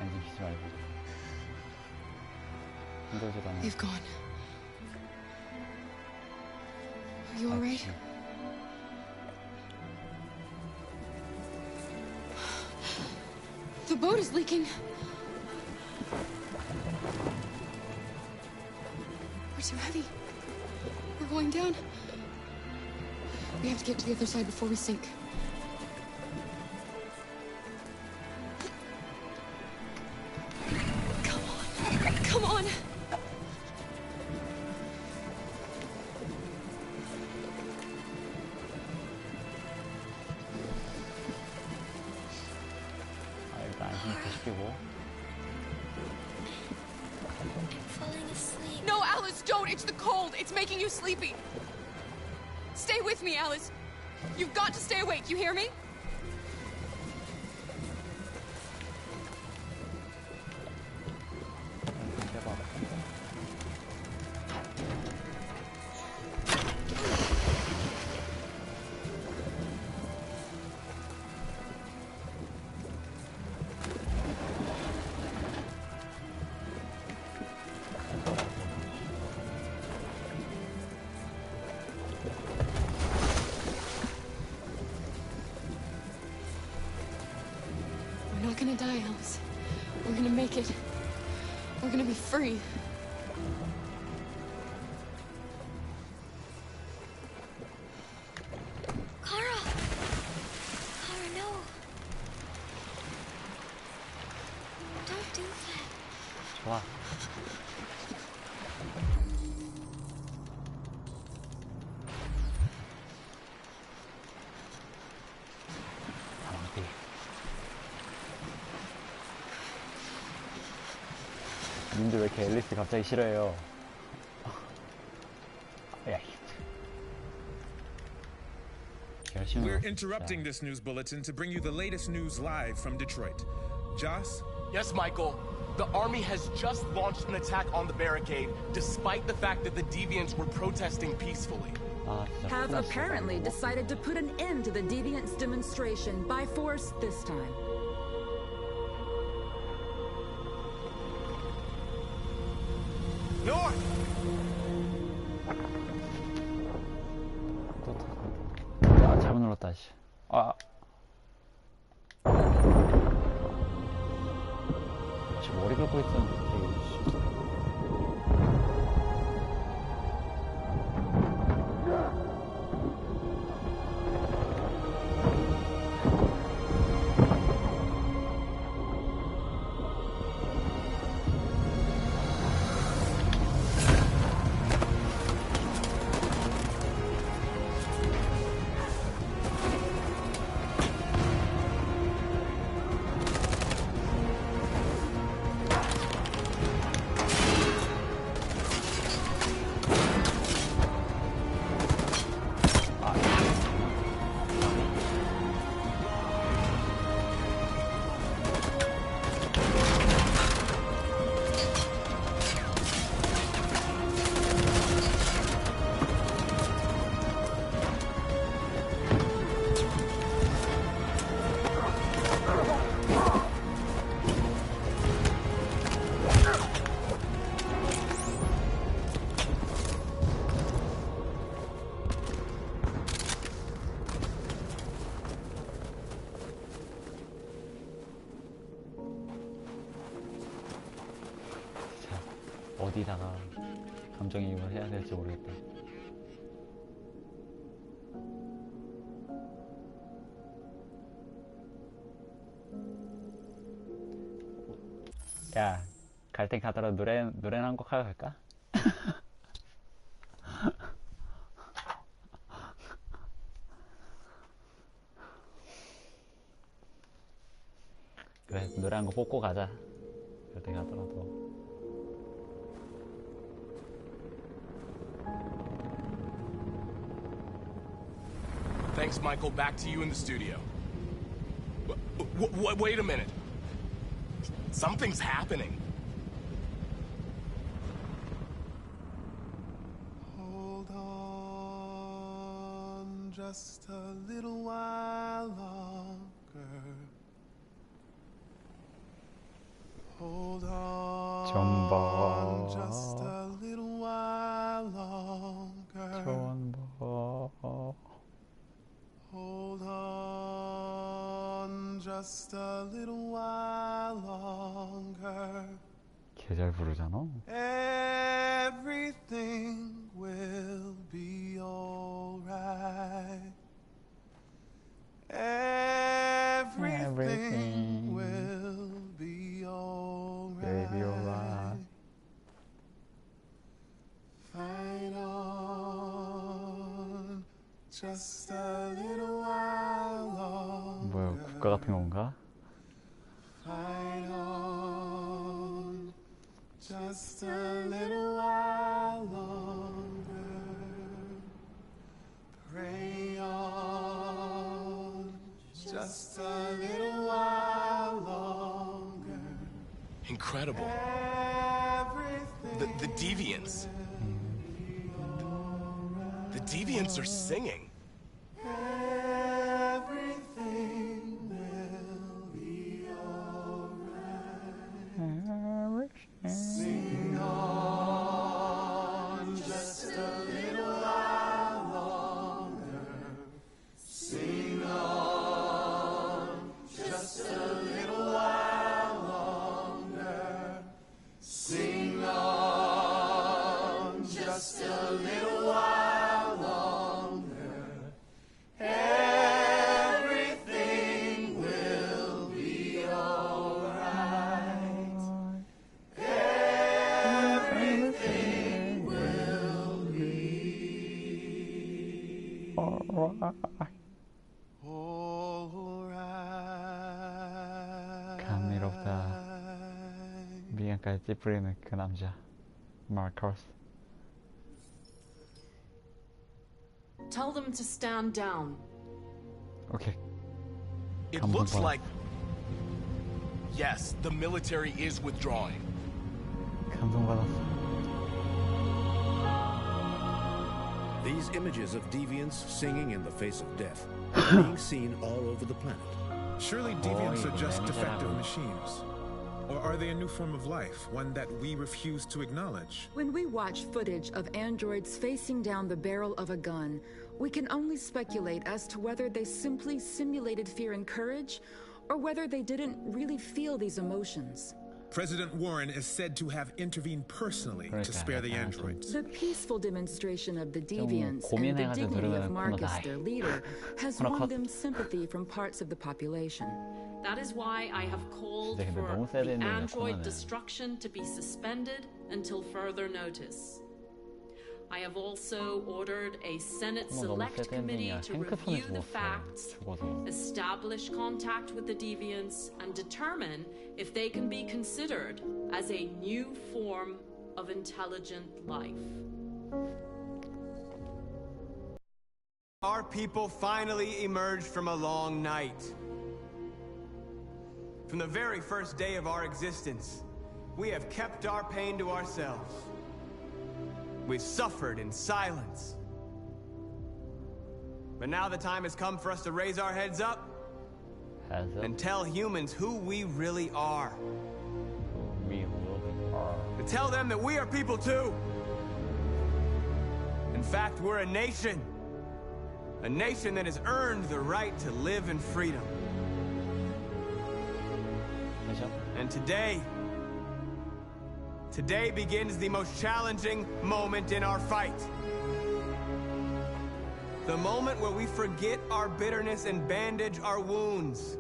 엔진 키지 말고. 힘들지도 않아. They've gone. Are you alright? The boat is leaking. We're too heavy. We're going down. We have to get to the other side before we sink. Come on. Come on. 일단 힘 시키고. Falling asleep. No, Alice, don't! It's the cold! It's making you sleepy! Stay with me, Alice! You've got to stay awake, you hear me? We're not gonna die, Alice. We're gonna make it. We're gonna be free. Kara! Kara, no. Don't do that. 좋아. 님들 왜 이렇게 앨리스 갑자기 싫어해요? 야, 열심히. We're interrupting this news bulletin to bring you the latest news live from Detroit. Joss? Yes, Michael. The army has just launched an attack on the barricade, despite the fact that the deviants were protesting peacefully. Have apparently decided to put an end to the deviants' demonstration by force this time. North! 아, 잘못 눌렀다, 씨. 아. 지금 머리 긁고 있었는데, 씨. 어디다가 감정이입을 해야 될지 모르겠다. 야, 갈 땐 가더라도 노래나 한 곡 하고 갈까? 그래, 노래 한 곡 뽑고 가자. 갈 땐 가더라도. Thanks, Michael. Back to you in the studio. Wait a minute. Something's happening. Hold on just a little while longer. 좀 봐. just a little while longer. 좀 봐. Hold on just a little while longer. 개 잘 부르잖아. Everything will be alright. Everything will be alright. Baby, alright. Fight on just a little while longer. 뭐야, 국가 같은 건가? Fight on just a little while longer. Pray on just a little while longer. Incredible. The Deviants. The Deviants are singing. Everything will be alright. Sing on just a little while longer. Sing on just a little while longer. Sing on just a little while longer. Everything will be alright. Everything will be alright. 감미롭다. 미간까지 찌푸리는 그 남자, 마커스. Tell them to stand down. 오케이. It looks like... Yes, the military is withdrawing. 감동받았어. These images of deviants singing in the face of death are being seen all over the planet. Surely deviants are just defective machines. Or are they a new form of life, one that we refuse to acknowledge? When we watch footage of androids facing down the barrel of a gun, we can only speculate as to whether they simply simulated fear and courage, or whether they didn't really feel these emotions. President Warren is said to have intervened personally to spare the androids. The peaceful demonstration of the deviants and the dignity of Marcus, their leader, has won them sympathy from parts of the population. That is why I have called for the android destruction to be suspended until further notice. I have also ordered a Senate Select Committee to review the facts, establish contact with the deviants, and determine if they can be considered as a new form of intelligent life. Our people finally emerged from a long night. From the very first day of our existence, we have kept our pain to ourselves. We've suffered in silence. But now the time has come for us to raise our heads up and tell humans who we really are. To tell them that we are people too. In fact, we're a nation. A nation that has earned the right to live in freedom. And today begins the most challenging moment in our fight. The moment where we forget our bitterness and bandage our wounds.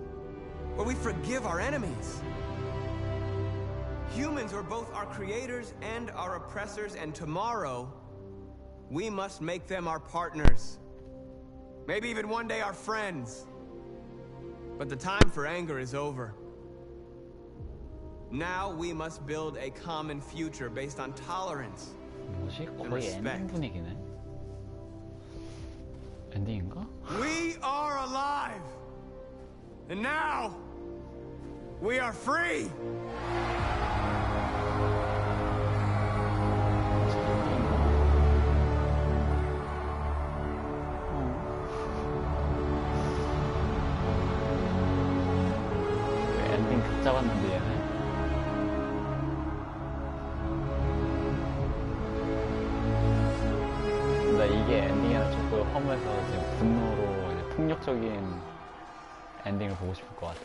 Where we forgive our enemies. Humans are both our creators and our oppressors, and tomorrow, we must make them our partners. Maybe even one day our friends. But the time for anger is over. Now we must build a common future based on tolerance and respect. 엔딩인가? We are alive! And now, we are free! 엔딩 각 잡았는데 얘네. 처음에서 지금 분노로 이제 폭력적인 엔딩을 보고 싶을 것 같아.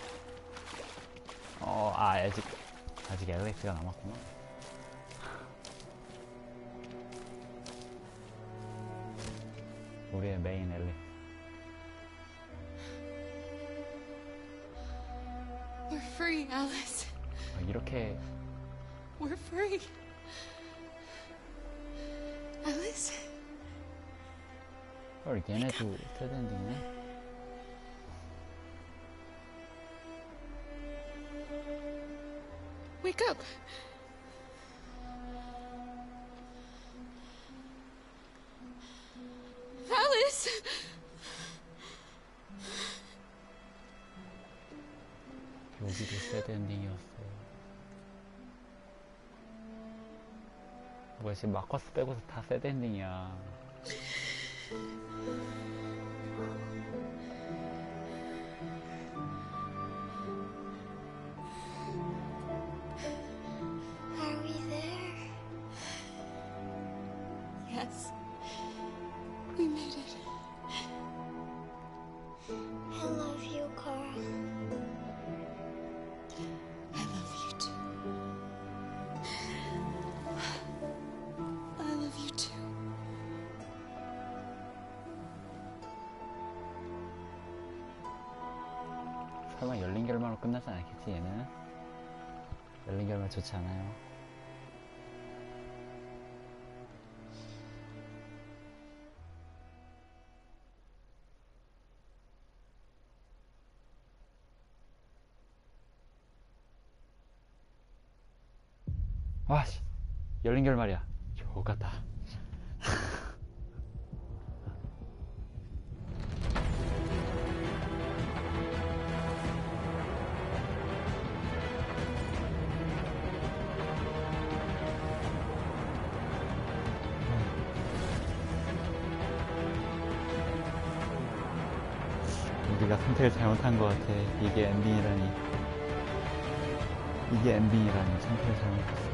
아직 앨리스가 남았구나. 우리의 메인 앨리스. We're free, Alice. 이렇게 We're free. Alice. 헐, 얘네도 새드 엔딩이네. Wake up. Alice. 여기도 새드 엔딩이었어. 뭐야, 지금 마커스 빼고서 다 새드 엔딩이야. Are we there? Yes. We made it. I love you, Carl. I love you too. I love you too. 설마 열린 결말로 끝나지 않겠지, 얘는? 열린 결말 좋지 않아요? 와씨, 열린 결말이야. 요가다. 우리가 선택을 잘못한 것 같아. 이게 엔딩이라니. 선택을 잘못했어.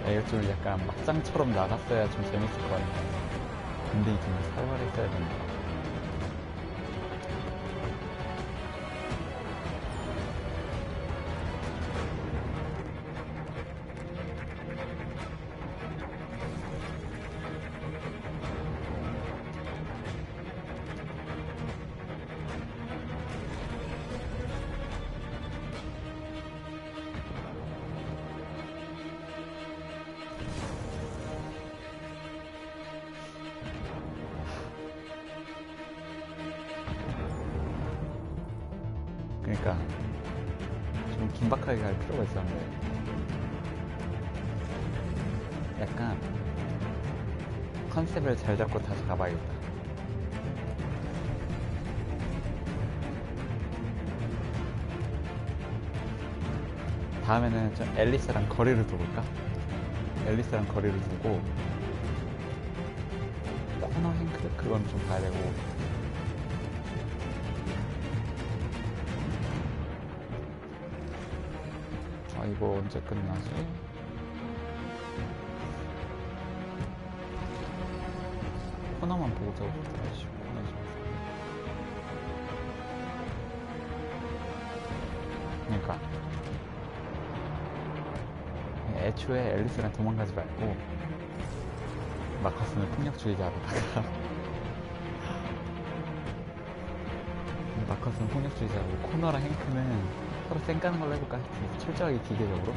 이거 좀 약간 막장처럼 나갔어야 좀 재밌을 것 같아. 엔딩이 좀 살벌했어야 된다. 그러니까 좀 긴박하게 갈 필요가 있었는데 약간 컨셉을 잘 잡고 다시 가봐야겠다. 다음에는 좀 앨리스랑 거리를 두볼까? 앨리스랑 거리를 두고 코너 행크 그건 좀 봐야 되고 이거 언제 끝나지? 코너만 보고 저거 들어가시고 코너 좀. 그러니까 애초에 앨리스랑 도망가지 말고 마커스는 폭력주의자로다가 마커스는 폭력주의자고 코너랑 행크는 서로 쌩까는 걸로 해볼까? 철저하게 기계적으로?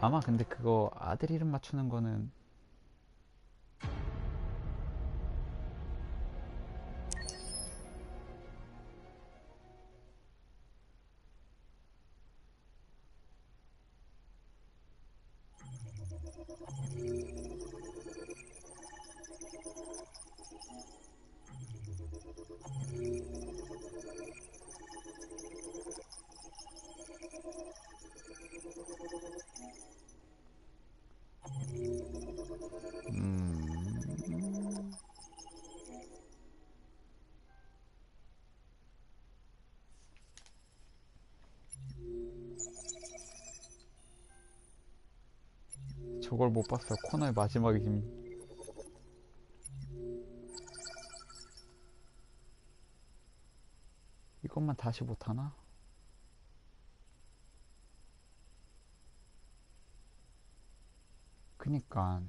아마 근데 그거 아들 이름 맞추는 거는 저걸 못 봤어. 코너의 마지막에 힘. 이것만 다시 못하나? 그니까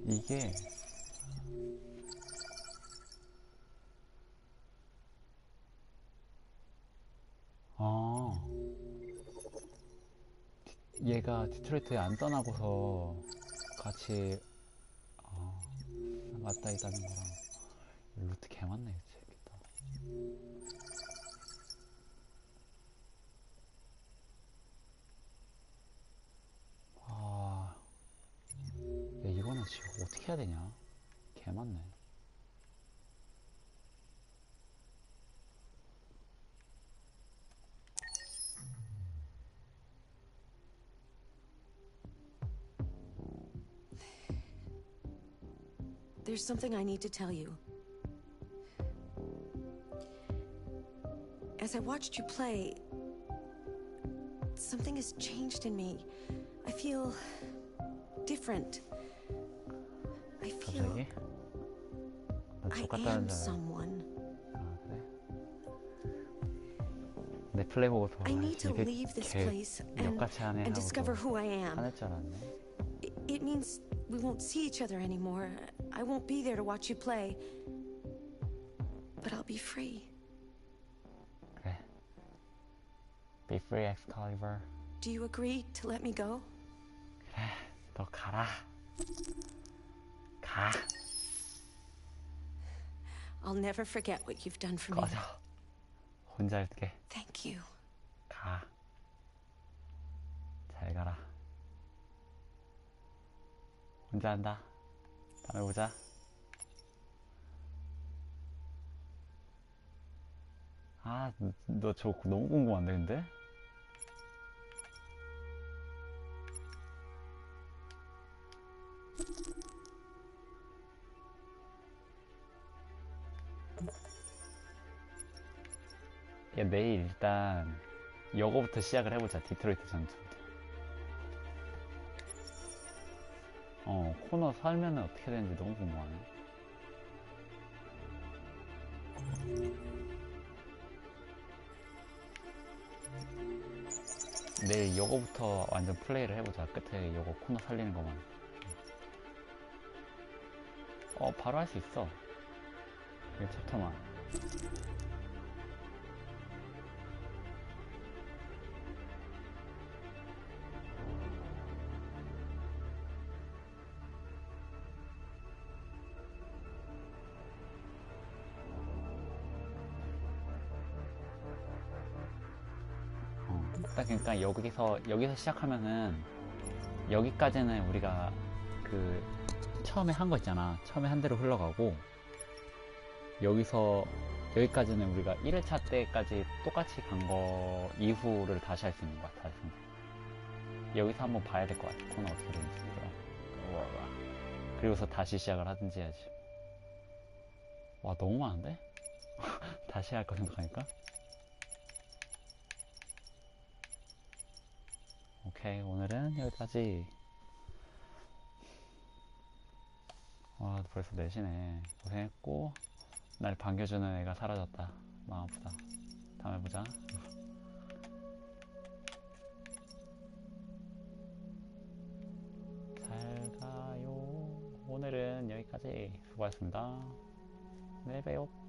이게 얘가 디트로이트에 안 떠나고서 같이 맞다 있다는 거랑 루트 개 많네 재밌겠다. 야, 이거는 지금 어떻게 해야 되냐? 개 많네. There's something I need to tell you. As I watched you play, something has changed in me. I feel different. I feel I am someone. 내 플레이 보고서 I need to leave this place and discover who I am. It means we won't see each other anymore. I won't be there to watch you play. But I'll be free. 그래. Be free, Excalibur. Do you agree to let me go? 그래, 너 가라. 가. I'll never forget what you've done for me. 꺼져. 혼자 있게. Thank you. 가. 잘 가라. 혼자 한다. 다음에 보자. 너 저거 너무 궁금한데 근데? 야, 내일 일단 이거부터 시작을 해보자. 디트로이트 전투부터. 코너 살면은 어떻게 되는지 너무 궁금하네. 내일 이거부터 완전 플레이를 해보자. 끝에 이거 코너 살리는 것만. 바로 할 수 있어. 이 챕터만. 그러니까 여기서 시작하면은 여기까지는 우리가 그 처음에 한 거 있잖아. 처음에 한 대로 흘러가고 여기까지는 우리가 1회차 때까지 똑같이 간 거 이후를 다시 할 수 있는 거야. 다시. 여기서 한번 봐야 될 것 같아. 코너 어떻게 되는지. 그리고서 다시 시작을 하든지 해야지. 와, 너무 많은데? 다시 할 거 생각하니까. 오케이, 오늘은 여기까지. 와, 벌써 4시네. 고생했고, 날 반겨주는 애가 사라졌다. 마음 아프다. 다음에 보자. 잘 가요. 오늘은 여기까지. 수고하셨습니다. 내일 봬요.